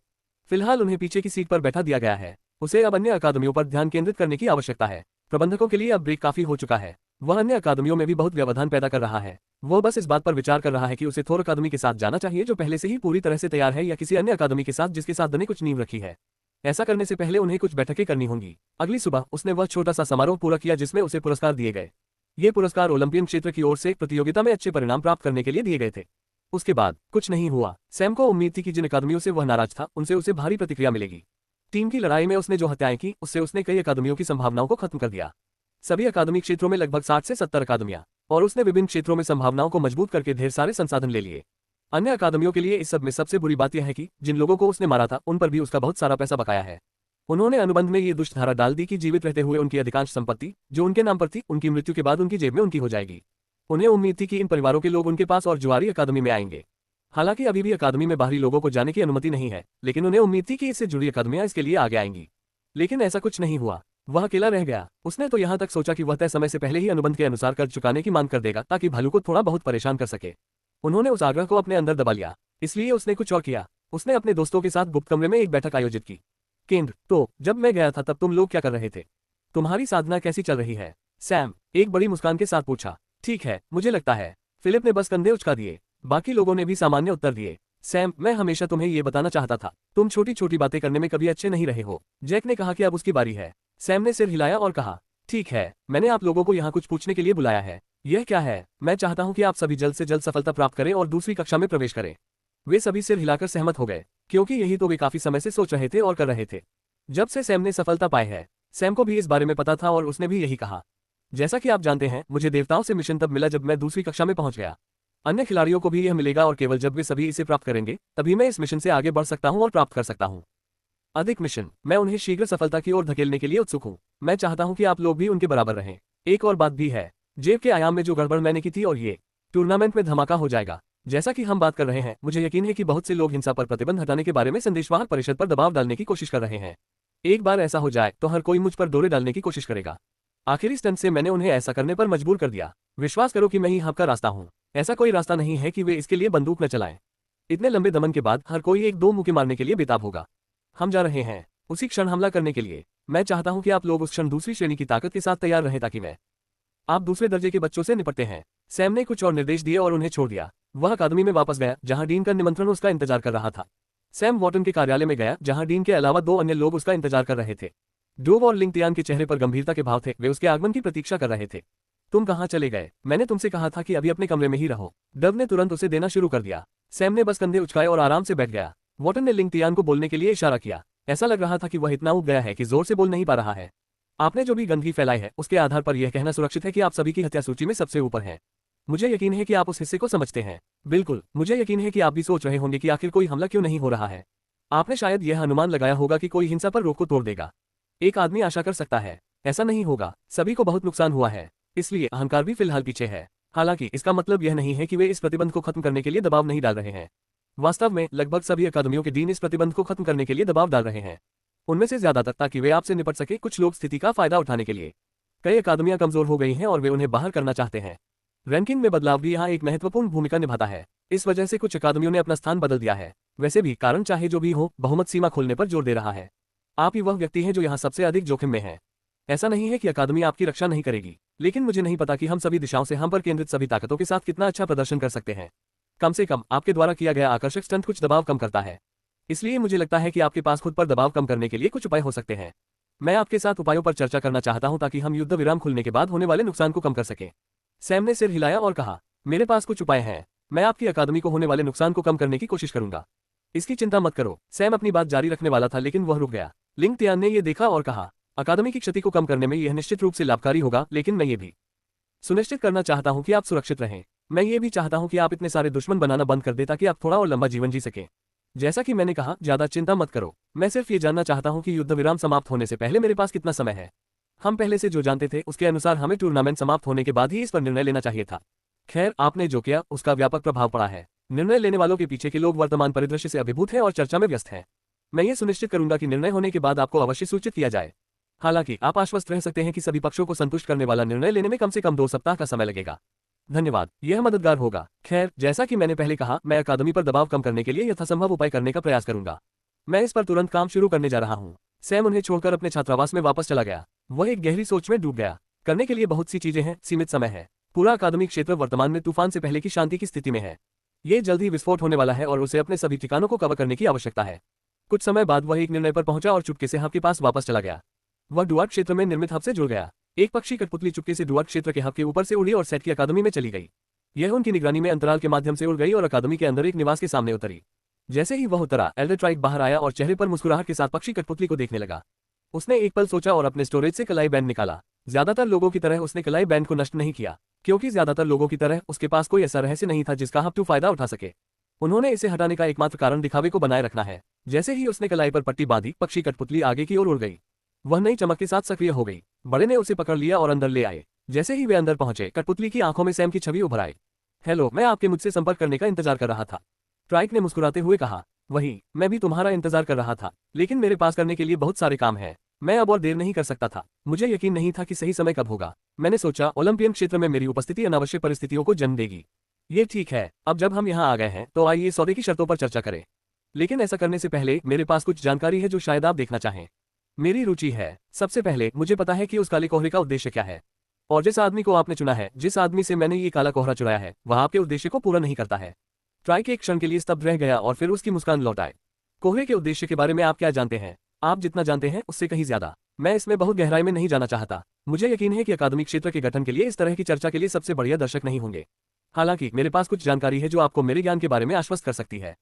फिलहाल उन्हें पीछे की सीट पर बैठा दिया गया है। उसे अब अन्य अकादमियों पर ध्यान केंद्रित करने की आवश्यकता है। प्रबंधकों के लिए अब ब्रेक काफी हो चुका है। वह अन्य अकादमियों में भी बहुत व्यवधान पैदा कर रहा है। वह बस इस बात पर विचार कर रहा है कि उसे थोर अकादमी के साथ जाना चाहिए जो पहले से ही पूरी तरह से तैयार है, या किसी अन्य अकादमी के साथ जिसके साथ ने कुछ नींव रखी है। ऐसा करने से पहले उन्हें कुछ बैठकें करनी होंगी। अगली सुबह उसने वह छोटा सा समारोह पूरा किया जिसमें उसे पुरस्कार दिए गए। ये पुरस्कार ओलंपियन क्षेत्र की ओर से प्रतियोगिता में अच्छे परिणाम प्राप्त करने के लिए दिए गए थे। उसके बाद कुछ नहीं हुआ। सैम को उम्मीद थी कि जिन अकादमियों से वह नाराज था उनसे उसे भारी प्रतिक्रिया मिलेगी। टीम की लड़ाई में उसने जो हत्याएं की उससे उसने कई अकादमियों की संभावनाओं को खत्म कर दिया। सभी अकादमी क्षेत्रों में लगभग 60 से 70 अकादमियां, और उसने विभिन्न क्षेत्रों में संभावनाओं को मजबूत करके ढेर सारे संसाधन ले लिए। अन्य अकादमियों के लिए इस सब में सबसे बुरी बात यह है कि जिन लोगों को उसने मारा था उन पर भी उसका बहुत सारा पैसा बकाया है। उन्होंने अनुबंध में ये दुष्ट धारा डाल दी कि जीवित रहते हुए उनकी अधिकांश संपत्ति जो उनके नाम पर थी उनकी मृत्यु के बाद उनकी जेब में उनकी हो जाएगी। उन्हें उम्मीद थी कि इन परिवारों के लोग उनके पास और जुआरी अकादमी में आएंगे। हालांकि अभी भी अकादमी में बाहरी लोगों को जाने की अनुमति नहीं है, लेकिन उन्हें उम्मीद थी कि इससे जुड़ी अकादमियां इसके लिए आगे आएंगी। लेकिन ऐसा कुछ नहीं हुआ। वह अकेला रह गया। उसने तो यहाँ तक सोचा कि वह तय समय से पहले ही अनुबंध के अनुसार कर्ज चुकाने की मांग कर देगा ताकि भालू को थोड़ा बहुत परेशान कर सके। उन्होंने उस आग्रह को अपने अंदर दबा लिया, इसलिए उसने कुछ और किया। उसने अपने दोस्तों के साथ गुप्त कमरे में एक बैठक आयोजित की। केंद्र, तो जब मैं गया था तब तुम लोग क्या कर रहे थे? तुम्हारी साधना कैसी चल रही है? सैम एक बड़ी मुस्कान के साथ पूछा। ठीक है, मुझे लगता है। फिलिप ने बस कंधे उचका दिए। बाकी लोगों ने भी सामान्य उत्तर दिए। सैम, मैं हमेशा तुम्हें ये बताना चाहता था, तुम छोटी छोटी बातें करने में कभी अच्छे नहीं रहे हो। जैक ने कहा कि अब उसकी बारी है। सैम ने सिर हिलाया और कहा, ठीक है, मैंने आप लोगों को यहाँ कुछ पूछने के लिए बुलाया है। यह क्या है? मैं चाहता हूं कि आप सभी जल्द से जल्द सफलता प्राप्त करें और दूसरी कक्षा में प्रवेश करें। वे सभी सिर हिलाकर सहमत हो गए, क्योंकि यही तो वे काफी समय से सोच रहे थे और कर रहे थे। जब से सैम ने सफलता पाई है, सैम को भी इस बारे में पता था और उसने भी यही कहा। जैसा कि आप जानते हैं, मुझे देवताओं से मिशन तब मिला जब मैं दूसरी कक्षा में पहुंच गया। अन्य खिलाड़ियों को भी यह मिलेगा और केवल जब वे सभी इसे प्राप्त करेंगे, तभी मैं इस मिशन से आगे बढ़ सकता हूं और प्राप्त कर सकता हूं अधिक मिशन। मैं उन्हें शीघ्र सफलता की ओर धकेलने के लिए उत्सुक हूं। मैं चाहता हूं कि आप लोग भी उनके बराबर रहें। एक और बात भी है, जेब के आयाम में जो गड़बड़ मैंने की थी और ये टूर्नामेंट में धमाका हो जाएगा। जैसा कि हम बात कर रहे हैं, मुझे यकीन है कि बहुत से लोग हिंसा पर प्रतिबंध हटाने के बारे में संदेशवाहक परिषद पर दबाव डालने की कोशिश कर रहे हैं। एक बार ऐसा हो जाए तो हर कोई मुझ पर डोरे डालने की कोशिश करेगा। आखिरी स्टंट से मैंने उन्हें ऐसा करने पर मजबूर कर दिया। विश्वास करो कि मैं ही आपका रास्ता हूं। ऐसा कोई रास्ता नहीं है कि वे इसके लिए बंदूक न चलाएं। इतने लंबे दमन के बाद हर कोई एक दो मुक्के मारने के लिए बेताब होगा। हम जा रहे हैं उसी क्षण हमला करने के लिए। मैं चाहता हूं कि आप लोग उस क्षण दूसरी श्रेणी की ताकत के साथ तैयार रहें ताकि मैं आप दूसरे दर्जे के बच्चों से निपटते हैं। सैम ने कुछ और निर्देश दिए और उन्हें छोड़ दिया। वह अकादमी में वापस गया जहां डीन का निमंत्रण उसका इंतजार कर रहा था। सैम वॉर्टन के कार्यालय में गया जहां डीन के अलावा दो अन्य लोग उसका इंतजार कर रहे थे। डोव और लिंगतियान के चेहरे पर गंभीरता के भाव थे। वे उसके आगमन की प्रतीक्षा कर रहे थे। तुम कहां चले गए? मैंने तुमसे कहा था कि अभी अपने कमरे में ही रहो। डव ने तुरंत उसे देना शुरू कर दिया। सैम ने बस कंधे उचकाए और आराम से बैठ गया। वॉर्टन ने लिंगतियान को बोलने के लिए इशारा किया। ऐसा लग रहा था कि वह इतना ऊब गया है कि जोर से बोल नहीं पा रहा है। आपने जो भी गंदगी फैलाई है, उसके आधार पर यह कहना सुरक्षित है कि आप सभी की हत्या सूची में सबसे ऊपर हैं। मुझे यकीन है कि आप उस हिस्से को समझते हैं। बिल्कुल, मुझे यकीन है कि आप भी सोच रहे होंगे कि आखिर कोई हमला क्यों नहीं हो रहा है। आपने शायद यह अनुमान लगाया होगा कि कोई हिंसा पर रोक को तोड़ देगा। एक आदमी आशा कर सकता है, ऐसा नहीं होगा। सभी को बहुत नुकसान हुआ है, इसलिए अहंकार भी फिलहाल पीछे है। हालांकि इसका मतलब यह नहीं है कि वे इस प्रतिबंध को खत्म करने के लिए दबाव नहीं डाल रहे हैं। वास्तव में लगभग सभी अकादमियों के डीन इस प्रतिबंध को खत्म करने के लिए दबाव डाल रहे हैं। उनमें से ज्यादातर ताकि वे आपसे निपट सके, कुछ लोग स्थिति का फायदा उठाने के लिए। कई अकादमियां कमजोर हो गई हैं और वे उन्हें बाहर करना चाहते हैं। रैंकिंग में बदलाव भी यहाँ एक महत्वपूर्ण भूमिका निभाता है। इस वजह से कुछ अकादमियों ने अपना स्थान बदल दिया है। वैसे भी कारण चाहे जो भी हो, बहुमत सीमा खोलने पर जोर दे रहा है। आप ही वह व्यक्ति हैं जो यहाँ सबसे अधिक जोखिम में है। ऐसा नहीं है कि अकादमी आपकी रक्षा नहीं करेगी, लेकिन मुझे नहीं पता कि हम सभी दिशाओं से हम पर केंद्रित सभी ताकतों के साथ कितना अच्छा प्रदर्शन कर सकते हैं। कम से कम आपके द्वारा किया गया आकर्षक स्टंट कुछ दबाव कम करता है। इसलिए मुझे लगता है कि आपके पास खुद पर दबाव कम करने के लिए कुछ उपाय हो सकते हैं। मैं आपके साथ उपायों पर चर्चा करना चाहता हूं ताकि हम युद्ध विराम खुलने के बाद होने वाले नुकसान को कम कर सकें। सैम ने सिर हिलाया और कहा, मेरे पास कुछ उपाय हैं। मैं आपकी अकादमी को होने वाले नुकसान को कम करने की कोशिश करूंगा। इसकी चिंता मत करो। सैम अपनी बात जारी रखने वाला था, लेकिन वह रुक गया। लिंगतियान ने यह देखा और कहा, अकादमी की क्षति को कम करने में यह निश्चित रूप से लाभकारी होगा, लेकिन मैं ये भी सुनिश्चित करना चाहता हूं कि आप सुरक्षित रहें। मैं ये भी चाहता हूं कि आप इतने सारे दुश्मन बनाना बंद कर दें ताकि आप थोड़ा और लंबा जीवन जी सकें। जैसा कि मैंने कहा, ज्यादा चिंता मत करो। मैं सिर्फ ये जानना चाहता हूं कि युद्ध विराम समाप्त होने से पहले मेरे पास कितना समय है। हम पहले से जो जानते थे उसके अनुसार हमें टूर्नामेंट समाप्त होने के बाद ही इस पर निर्णय लेना चाहिए था। खैर, आपने जो किया उसका व्यापक प्रभाव पड़ा है। निर्णय लेने वालों के पीछे के लोग वर्तमान परिदृश्य से अभिभूत हैं और चर्चा में व्यस्त हैं। मैं ये सुनिश्चित करूंगा कि निर्णय होने के बाद आपको अवश्य सूचित किया जाए। हालांकि आप आश्वस्त रह सकते हैं कि सभी पक्षों को संतुष्ट करने वाला निर्णय लेने में कम से कम 2 सप्ताह का समय लगेगा। धन्यवाद, यह मददगार होगा। खैर, जैसा कि मैंने पहले कहा, मैं अकादमी पर दबाव कम करने के लिए यथासंभव उपाय करने का प्रयास करूंगा। मैं इस पर तुरंत काम शुरू करने जा रहा हूं। सैम उन्हें छोड़कर अपने छात्रावास में वापस चला गया। वह एक गहरी सोच में डूब गया। करने के लिए बहुत सी चीजें हैं, सीमित समय है। पूरा अकादमिक क्षेत्र वर्तमान में तूफान से पहले की शांति की स्थिति में है। ये जल्द ही विस्फोट होने वाला है और उसे अपने सभी ठिकानों को कवर करने की आवश्यकता है। कुछ समय बाद वह एक निर्णय पर पहुंचा और चुपके से हब के पास वापस चला गया। वह डुआर्ट क्षेत्र में निर्मित हब से जुड़ गया। एक पक्षी कठपुतली चुपके से डुआर्ट क्षेत्र के हब के ऊपर से उड़ी और सेट की अकादमी में चली गई। यह उनकी निगरानी में अंतराल के माध्यम से उड़ गई और अकादमी के अंदर एक निवास के सामने उतरी। जैसे ही वह उतरा, एल्डर ट्राइक बाहर आया और चेहरे पर मुस्कुराहट के साथ पक्षी कठपुतली को देखने लगा। उसने एक पल सोचा और अपने स्टोरेज से कलाई बैंड निकाला। ज्यादातर लोगों की तरह उसने कलाई बैंड को नष्ट नहीं किया, क्योंकि ज्यादातर लोगों की तरह उसके पास कोई ऐसा रहस्य नहीं था जिसका हब फायदा उठा सके। उन्होंने इसे हटाने का एकमात्र कारण दिखावे को बनाए रखना है। जैसे ही उसने कलाई पर पट्टी बांधी, पक्षी कठपुतली आगे की ओर उड़ गई। वह नई चमक के साथ सक्रिय हो गई। बड़े ने उसे पकड़ लिया और अंदर ले आए। जैसे ही वे अंदर पहुंचे, कठपुतली की आंखों में सैम की छवि उभर आई। हेलो, मैं आपके मुझसे संपर्क करने का इंतजार कर रहा था, ट्राइक ने मुस्कुराते हुए कहा। वही, मैं भी तुम्हारा इंतजार कर रहा था, लेकिन मेरे पास करने के लिए बहुत सारे काम हैं। मैं अब और देर नहीं कर सकता था। मुझे यकीन नहीं था कि सही समय कब होगा। मैंने सोचा ओलंपियन क्षेत्र में मेरी उपस्थिति अनावश्यक परिस्थितियों को जन्म देगी। ये ठीक है, अब जब हम यहाँ आ गए हैं तो आइए सौदे की शर्तों पर चर्चा करें। लेकिन ऐसा करने से पहले मेरे पास कुछ जानकारी है जो शायद आप देखना चाहें। मेरी रुचि है। सबसे पहले मुझे पता है कि उस काले कोहरे का उद्देश्य क्या है, और जिस आदमी को आपने चुना है, जिस आदमी से मैंने ये काला कोहरा चुराया है, वह आपके उद्देश्य को पूरा नहीं करता है। ट्राइक एक क्षण के लिए स्तब्ध रह गया और फिर उसकी मुस्कान लौट आए। कोहरे के उद्देश्य के बारे में आप क्या जानते हैं? आप जितना जानते हैं उससे कहीं ज्यादा। मैं इसमें बहुत गहराई में नहीं जाना चाहता। मुझे यकीन है कि अकादमिक क्षेत्र के गठन के लिए इस तरह की चर्चा के लिए सबसे बढ़िया दर्शक नहीं होंगे। हालांकि मेरे पास कुछ जानकारी है जो आपको मेरे ज्ञान के बारे में आश्वस्त कर सकती है।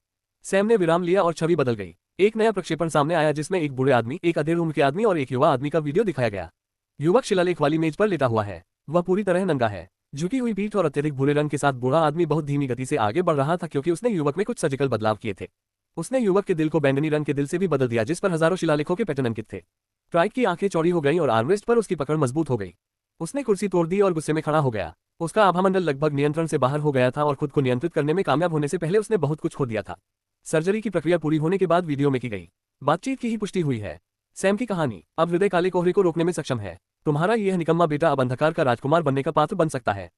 सैम ने विराम लिया और छवि बदल गई। एक नया प्रक्षेपण सामने आया जिसमें एक बूढ़े आदमी, एक अधेड़ उम्र के आदमी और एक युवा आदमी का वीडियो दिखाया गया। युवक शिलालेख वाली मेज पर लेटा हुआ है। वह पूरी तरह नंगा है। झुकी हुई पीठ और अत्यधिक भूरे रंग के साथ बूढ़ा आदमी बहुत धीमी गति से आगे बढ़ रहा था क्योंकि उसने युवक में कुछ सर्जिकल बदलाव किए थे। उसने युवक के दिल को बैंगनी रंग के दिल से भी बदल दिया जिस पर हजारों शिलालेखों के पैटर्न अंकित थे। ट्राइक की आंखें चौड़ी हो गईं और आर्मरेस्ट पर उसकी पकड़ मजबूत हो गई। उसने कुर्सी तोड़ दी और गुस्से में खड़ा हो गया। उसका आभामंडल लगभग नियंत्रण से बाहर हो गया था और खुद को नियंत्रित करने में कामयाब होने से पहले उसने बहुत कुछ खो दिया था। सर्जरी की प्रक्रिया पूरी होने के बाद वीडियो में की गई बातचीत की ही पुष्टि हुई है। सैम की कहानी अब हृदय काले कोहरे को रोकने में सक्षम है। तुम्हारा यह निकम्मा बेटा अब अंधकार का राजकुमार बनने का पात्र बन सकता है।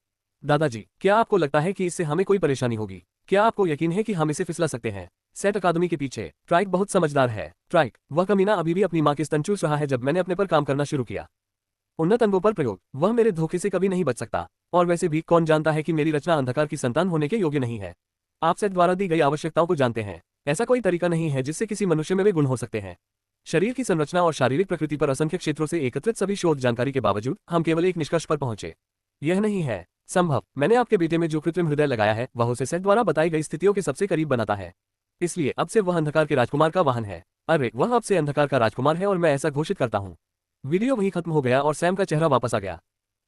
दादाजी, क्या आपको लगता है कि इससे हमें कोई परेशानी होगी? क्या आपको यकीन है कि हम इसे फिसला सकते हैं? सेट अकादमी के पीछे ट्राइक बहुत समझदार है। ट्राइक, वह कमीना अभी भी अपनी मां के स्तन चूस रहा है जब मैंने अपने पर काम करना शुरू किया। उन्नत अंगों पर प्रयोग, वह मेरे धोखे से कभी नहीं बच सकता। और वैसे भी कौन जानता है कि मेरी रचना अंधकार की संतान होने के योग्य नहीं है। आप सेट द्वारा दी गई आवश्यकताओं को जानते हैं। ऐसा कोई तरीका नहीं है जिससे किसी मनुष्य में वे गुण हो सकते हैं। शरीर की संरचना और शारीरिक प्रकृति पर असंख्य क्षेत्रों से एकत्रित सभी शोध जानकारी के बावजूद हम केवल एक निष्कर्ष पर पहुंचे। यह नहीं है संभव। मैंने आपके बेटे में जो कृत्रिम हृदय लगाया है वह उसे सेट द्वारा बताई गई स्थितियों के सबसे करीब बनाता है। इसलिए अब से वह अंधकार के राजकुमार का वाहन है। अरे, वह अब से अंधकार का राजकुमार है और मैं ऐसा घोषित करता हूँ। वीडियो वहीं खत्म हो गया और सैम का चेहरा वापस आ गया।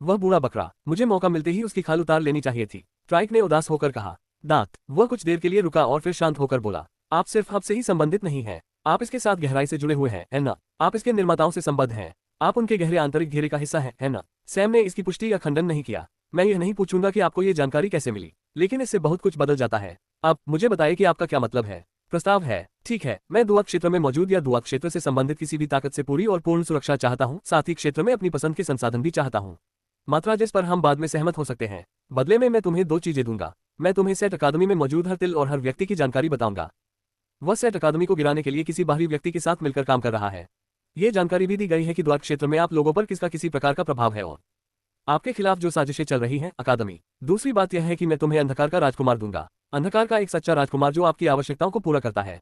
वह बूढ़ा बकरा, मुझे मौका मिलते ही उसकी खाल उतार लेनी चाहिए थी। ट्राइक ने उदास होकर कहा। दांत। वह कुछ देर के लिए रुका और फिर शांत होकर बोला, आप सिर्फ अब से ही संबंधित नहीं हैं। आप इसके साथ गहराई से जुड़े हुए हैं, है ना? आप इसके निर्माताओं से संबद्ध हैं। आप उनके गहरे आंतरिक घेरे का हिस्सा हैं, है ना? सैम ने इसकी पुष्टि या खंडन नहीं किया। मैं यह नहीं पूछूंगा कि आपको ये जानकारी कैसे मिली, लेकिन इससे बहुत कुछ बदल जाता है। अब मुझे बताइए कि आपका क्या मतलब है। प्रस्ताव है, ठीक है, मैं दुआ क्षेत्र में मौजूद या दुआ क्षेत्र से संबंधित किसी भी ताकत से पूरी और पूर्ण सुरक्षा चाहता हूँ। साथ ही क्षेत्र में अपनी पसंद के संसाधन भी चाहता हूँ। मात्रा जिस पर हम बाद में सहमत हो सकते हैं। बदले में मैं तुम्हें दो चीजें दूंगा। मैं तुम्हें सेट अकादमी में मौजूद हर तिल और हर व्यक्ति की जानकारी बताऊंगा। वह सेट अकादमी को गिराने के लिए किसी बाहरी व्यक्ति के साथ मिलकर काम कर रहा है। ये जानकारी भी दी गई है कि द्वार क्षेत्र में आप लोगों पर किसका किसी प्रकार का प्रभाव है और आपके खिलाफ जो साजिशें चल रही हैं। अकादमी। दूसरी बात यह है कि मैं तुम्हें अंधकार का राजकुमार दूंगा। अंधकार का एक सच्चा राजकुमार जो आपकी आवश्यकताओं को पूरा करता है।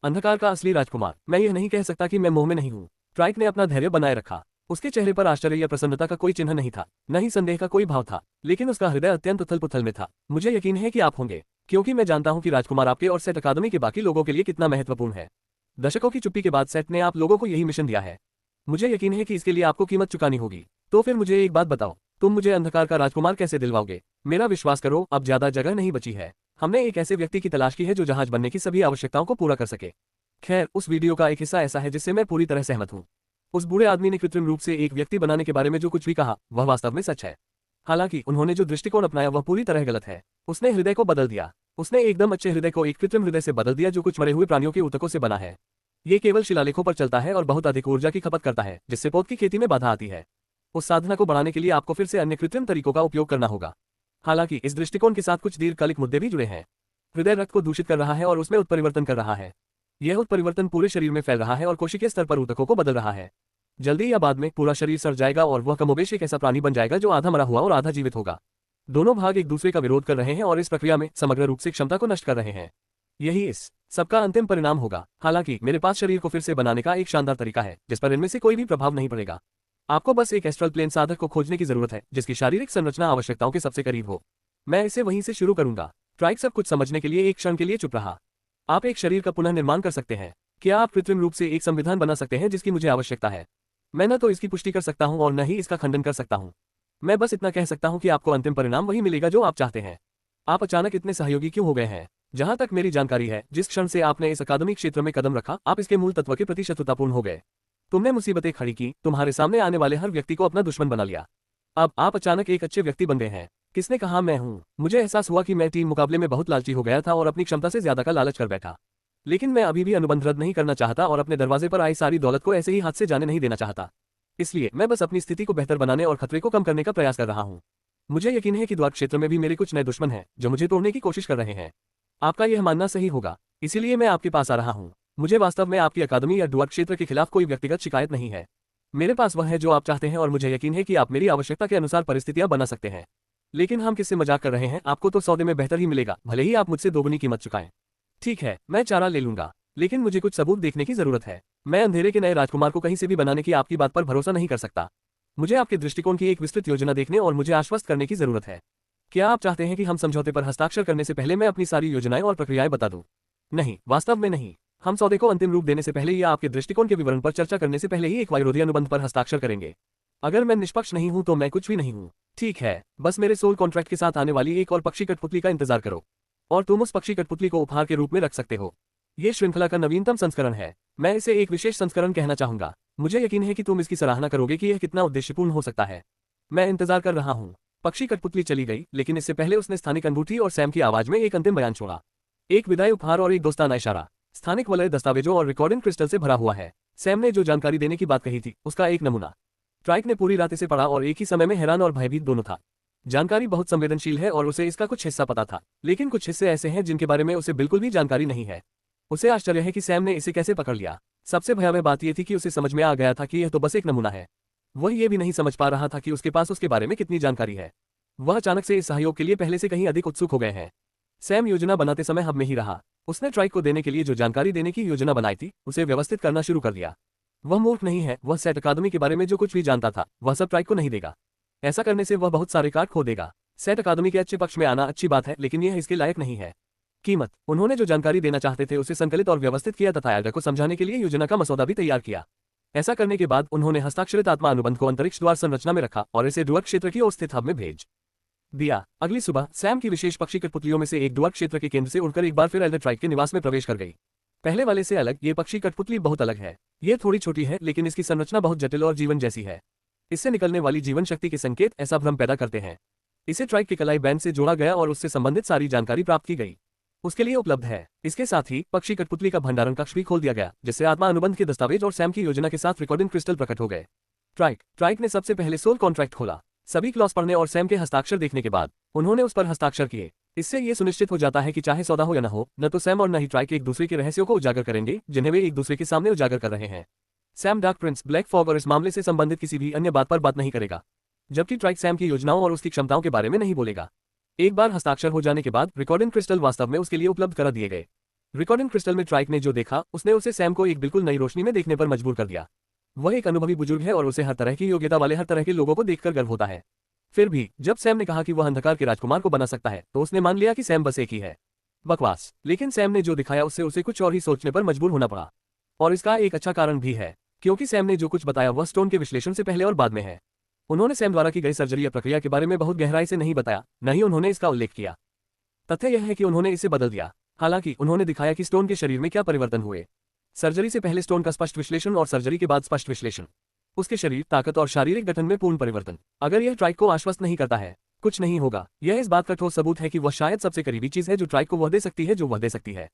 अंधकार का असली राजकुमार। मैं यह नहीं कह सकता कि मैं मोह में नहीं हूँ। ट्राइक ने अपना धैर्य बनाए रखा। उसके चेहरे पर आश्चर्य या प्रसन्नता का कोई चिन्ह नहीं था, न ही संदेह का कोई भाव था, लेकिन उसका हृदय अत्यंत उथल पुथल में था। मुझे यकीन है कि आप होंगे, क्योंकि मैं जानता हूं कि राजकुमार आपके और सेट अकादमी के बाकी लोगों के लिए कितना महत्वपूर्ण है। दशकों की चुप्पी के बाद सेट ने आप लोगों को यही मिशन दिया है। मुझे यकीन है कि इसके लिए आपको कीमत चुकानी होगी। तो फिर मुझे एक बात बताओ, तुम मुझे अंधकार का राजकुमार कैसे दिलवाओगे? मेरा विश्वास करो, अब ज्यादा जगह नहीं बची है। हमने एक ऐसे व्यक्ति की तलाश की है जो जहाज बनने की सभी आवश्यकताओं को पूरा कर सके। खैर, उस वीडियो का एक हिस्सा ऐसा है जिससे मैं पूरी तरह सहमत हूँ। उस बूढ़े आदमी ने कृत्रिम रूप से एक व्यक्ति बनाने के बारे में जो कुछ भी कहा वह वास्तव में सच है। हालांकि उन्होंने जो दृष्टिकोण अपनाया वह पूरी तरह गलत है। उसने हृदय को बदल दिया। उसने एकदम अच्छे हृदय को एक कृत्रिम हृदय से बदल दिया जो कुछ मरे हुए प्राणियों के ऊतकों से बना है। ये केवल शिलालेखों पर चलता है और बहुत अधिक ऊर्जा की खपत करता है, जिससे पौध की खेती में बाधा आती है। उस साधना को बढ़ाने के लिए आपको फिर से अन्य कृत्रिम तरीकों का उपयोग करना होगा। हालांकि इस दृष्टिकोण के साथ कुछ दीर्घकालिक मुद्दे भी जुड़े हैं। हृदय रक्त को दूषित कर रहा है और उसमें उत्परिवर्तन कर रहा है। यह उत्परिवर्तन पूरे शरीर में फैल रहा है और कोशिकीय स्तर पर ऊतकों को बदल रहा है। जल्दी या बाद में पूरा शरीर सड़ जाएगा और वह कमोबेश एक ऐसा प्राणी बन जाएगा जो आधा मरा हुआ और आधा जीवित होगा। दोनों भाग एक दूसरे का विरोध कर रहे हैं और इस प्रक्रिया में समग्र रूप से क्षमता को नष्ट कर रहे हैं। यही इस सबका अंतिम परिणाम होगा। हालांकि मेरे पास शरीर को फिर से बनाने का एक शानदार तरीका है जिस पर इनमें से कोई भी प्रभाव नहीं पड़ेगा। आपको बस एक एस्ट्रल प्लेन साधक को खोजने की जरूरत है जिसकी शारीरिक संरचना आवश्यकताओं के सबसे करीब हो। मैं इसे वहीं से शुरू करूंगा। ट्राइक सब कुछ समझने के लिए एक क्षण के लिए चुप रहा। आप एक शरीर का पुनः निर्माण कर सकते हैं। क्या आप कृत्रिम रूप से एक संविधान बना सकते हैं जिसकी मुझे आवश्यकता है? मैं न तो इसकी पुष्टि कर सकता हूं और न ही इसका खंडन कर सकता हूं। मैं बस इतना कह सकता हूं कि आपको अंतिम परिणाम वही मिलेगा जो आप चाहते हैं। आप अचानक इतने सहयोगी क्यों हो गए हैं? जहां तक मेरी जानकारी है, जिस क्षण से आपने इस अकादमिक क्षेत्र में कदम रखा, आप इसके मूल तत्व के प्रति शत्रुतापूर्ण हो गए। तुमने मुसीबतें खड़ी की, तुम्हारे सामने आने वाले हर व्यक्ति को अपना दुश्मन बना लिया। अब आप अचानक एक अच्छे व्यक्ति बन गए हैं। किसने कहा मैं हूं? मुझे एहसास हुआ कि मैं टीम मुकाबले में बहुत लालची हो गया था और अपनी क्षमता से ज्यादा का लालच कर बैठा। लेकिन मैं अभी भी अनुबंध रद्द नहीं करना चाहता और अपने दरवाजे पर आई सारी दौलत को ऐसे ही हाथ से जाने नहीं देना चाहता। इसलिए मैं बस अपनी स्थिति को बेहतर बनाने और खतरे को कम करने का प्रयास कर रहा हूं। मुझे यकीन है कि द्वार क्षेत्र में भी मेरे कुछ नए दुश्मन हैं जो मुझे तोड़ने की कोशिश कर रहे हैं। आपका यह मानना सही होगा, इसीलिए मैं आपके पास आ रहा हूं। मुझे वास्तव में आपकी अकादमी या द्वार क्षेत्र के खिलाफ कोई व्यक्तिगत शिकायत नहीं है। मेरे पास वह है जो आप चाहते हैं और मुझे यकीन है कि आप मेरी आवश्यकता के अनुसार परिस्थितियां बना सकते हैं। लेकिन हम किससे मजाक कर रहे हैं? आपको तो सौदे में बेहतर ही मिलेगा, भले ही आप मुझसे दोगुनी कीमत चुकाएं। ठीक है, मैं चारा ले लूंगा, लेकिन मुझे कुछ सबूत देखने की जरूरत है। मैं अंधेरे के नए राजकुमार को कहीं से भी बनाने की आपकी बात पर भरोसा नहीं कर सकता। मुझे आपके दृष्टिकोण की एक विस्तृत योजना देखने और मुझे आश्वस्त करने की जरूरत है। क्या आप चाहते हैं कि हम समझौते पर हस्ताक्षर करने से पहले मैं अपनी सारी योजनाएं और प्रक्रियाएं बता दूं? नहीं, वास्तव में नहीं। हम सौदे को अंतिम रूप देने से पहले या आपके दृष्टिकोण के विवरण पर चर्चा करने से पहले ही एक विरोधी अनुबंध पर हस्ताक्षर करेंगे। अगर मैं निष्पक्ष नहीं हूं तो मैं कुछ भी नहीं हूं। ठीक है, बस मेरे सोल कॉन्ट्रैक्ट के साथ आने वाली एक और पक्षी कठपुतली का इंतजार करो, और तुम उस पक्षी कठपुतली को उपहार के रूप में रख सकते हो। ये श्रृंखला का नवीनतम संस्करण है। मैं इसे एक विशेष संस्करण कहना चाहूंगा। मुझे यकीन है कि तुम इसकी सराहना करोगे कि यह कितना उद्देश्यपूर्ण हो सकता है। मैं इंतजार कर रहा हूं। पक्षी कठपुतली चली गई, लेकिन इससे पहले उसने स्थानिक अंगूठी और सैम की आवाज में एक अंतिम बयान छोड़ा। एक विदाई उपहार और एक दोस्ताना इशारा। स्थानिक वलय दस्तावेजों और रिकॉर्डिंग क्रिस्टल से भरा हुआ है। सैम ने जो जानकारी देने की बात कही थी उसका एक नमूना। ट्राइक ने पूरी रात इसे पढ़ा और एक ही समय में हैरान और भयभीत दोनों था। जानकारी बहुत संवेदनशील है और उसे इसका कुछ हिस्सा पता था, लेकिन कुछ हिस्से ऐसे हैं जिनके बारे में उसे बिल्कुल भी जानकारी नहीं है। उसे आश्चर्य है कि सैम ने इसे कैसे पकड़ लिया। सबसे भयावह बात यह थी कि उसे समझ में आ गया था कि यह तो बस एक नमूना है। वह ये भी नहीं समझ पा रहा था कि उसके पास उसके बारे में कितनी जानकारी है। वह अचानक से इस सहयोग के लिए पहले से कहीं अधिक उत्सुक हो गए हैं। सैम योजना बनाते समय हब में ही रहा। उसने ट्राइक को देने के लिए जो जानकारी देने की योजना बनाई थी उसे व्यवस्थित करना शुरू कर दिया। वह मूर्ख नहीं है। वह सेट अकादमी के बारे में जो कुछ भी जानता था वह सब ट्राइक को नहीं देगा। ऐसा करने से वह बहुत सारे कार्ड खो देगा। सेट अकादमी के अच्छे पक्ष में आना अच्छी बात है, लेकिन यह इसके लायक नहीं है। कीमत। उन्होंने जो जानकारी देना चाहते थे उसे संकलित और व्यवस्थित किया तथा एल्डर को समझाने के लिए योजना का मसौदा भी तैयार किया। ऐसा करने के बाद उन्होंने हस्ताक्षरित आत्मा अनुबंध को अंतरिक्ष द्वार संरचना में रखा और इसे डुअर्क क्षेत्र की ओर स्थित हब में भेज दिया। अगली सुबह सैम की विशेष पक्षी कठपुतलियों में से एक डुअर्क क्षेत्र के केंद्र से उड़कर एक बार फिर एल्डर ट्राइक के निवास में प्रवेश कर गई। पहले वाले से अलग ये पक्षी कठपुतली बहुत अलग है। ये थोड़ी छोटी है, लेकिन इसकी संरचना बहुत जटिल और जीवन जैसी है। इससे निकलने वाली जीवन शक्ति के संकेत ऐसा भ्रम पैदा करते हैं। इसे ट्राइक के कलाई बैंड से जोड़ा गया और उससे संबंधित सारी जानकारी प्राप्त की गई। उसके लिए उपलब्ध है। इसके साथ ही पक्षी कठपुतली का भंडारण कक्ष भी खोल दिया गया, जिससे आत्मा अनुबंध के दस्तावेज और सैम की योजना के साथ रिकॉर्डिंग क्रिस्टल प्रकट हो गए। ट्राइक ने सबसे पहले सोल कॉन्ट्रैक्ट खोला। सभी क्लॉज पढ़ने और सैम के हस्ताक्षर देखने के बाद उन्होंने उस पर हस्ताक्षर किए। इससे ये सुनिश्चित हो जाता है कि चाहे सौदा हो या न हो, न तो सैम और न ही ट्राइक एक दूसरे के रहस्यों को उजागर करेंगे जिन्हें वे एक दूसरे के सामने उजागर कर रहे हैं। Sam dark Prince, black fog और इस मामले से संबंधित किसी भी अन्य बात पर बात नहीं करेगा, जबकि ट्राइक सैम की योजनाओं और उसकी क्षमताओं के बारे में नहीं बोलेगा। एक बार हस्ताक्षर हो जाने के बाद रिकॉर्डिंग क्रिस्टल वास्तव में उसके लिए उपलब्ध करा दिए गए। रिकॉर्डिंग क्रिस्टल में ट्राइक ने जो देखा उसने उसे सैम को एक बिल्कुल नई रोशनी में देखने पर मजबूर कर दिया। वह एक अनुभवी बुजुर्ग है और उसे हर तरह की योग्यता वाले हर तरह के लोगों को देखकर गर्व होता है। फिर भी जब सैम ने कहा कि वह अंधकार के राजकुमार को बना सकता है तो उसने मान लिया कि सैम बस एक ही है। बकवास। लेकिन सैम ने जो दिखाया उससे उसे कुछ और ही सोचने पर मजबूर होना पड़ा। और इसका एक अच्छा कारण भी है, क्योंकि सैम ने जो कुछ बताया वह स्टोन के विश्लेषण से पहले और बाद में है। उन्होंने सैम द्वारा की गई सर्जरी या प्रक्रिया के बारे में बहुत गहराई से नहीं बताया, न ही उन्होंने इसका उल्लेख किया। तथ्य यह है कि उन्होंने इसे बदल दिया। हालांकि उन्होंने दिखाया कि स्टोन के शरीर में क्या परिवर्तन हुए। सर्जरी से पहले स्टोन का स्पष्ट विश्लेषण और सर्जरी के बाद स्पष्ट विश्लेषण। उसके शरीर, ताकत और शारीरिक गठन में पूर्ण परिवर्तन। अगर यह ट्राइक को आश्वस्त नहीं करता है, कुछ नहीं होगा। यह इस बात का ठोस सबूत है कि वह शायद सबसे करीबी चीज है जो ट्राइक को वह दे सकती है जो वह दे सकती है।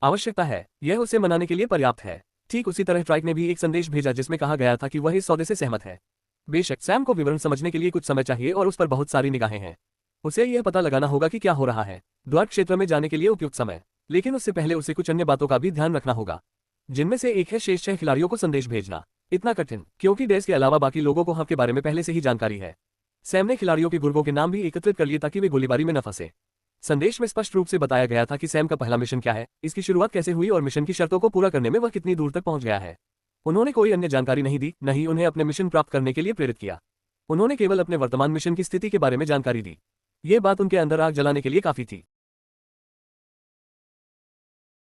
आवश्यकता है, यह उसे मनाने के लिए पर्याप्त है। ठीक उसी तरह ट्राइक ने भी एक संदेश भेजा जिसमें कहा गया था कि वह इस सौदे से सहमत है। बेशक सैम को विवरण समझने के लिए कुछ समय चाहिए और उस पर बहुत सारी निगाहें हैं। उसे यह पता लगाना होगा कि क्या हो रहा है। द्वार क्षेत्र में जाने के लिए उपयुक्त समय, लेकिन उससे पहले उसे कुछ अन्य बातों का भी ध्यान रखना होगा, जिनमें से एक है शेष 6 खिलाड़ियों को संदेश भेजना। इतना कठिन क्योंकि डेस के अलावा बाकी लोगों को हब के बारे में पहले से ही जानकारी है। सैम ने खिलाड़ियों के गुर्गों के नाम भी एकत्रित कर लिए ताकि वे गोलीबारी में न फंसे। संदेश में स्पष्ट रूप से बताया गया था कि सैम का पहला मिशन क्या है, इसकी शुरुआत कैसे हुई और मिशन की शर्तों को पूरा करने में वह कितनी दूर तक पहुंच गया है। उन्होंने कोई अन्य जानकारी नहीं दी, न ही उन्हें अपने मिशन प्राप्त करने के लिए प्रेरित किया। उन्होंने केवल अपने वर्तमान मिशन की स्थिति के बारे में जानकारी दी। ये बात उनके अंदर आग जलाने के लिए काफी थी।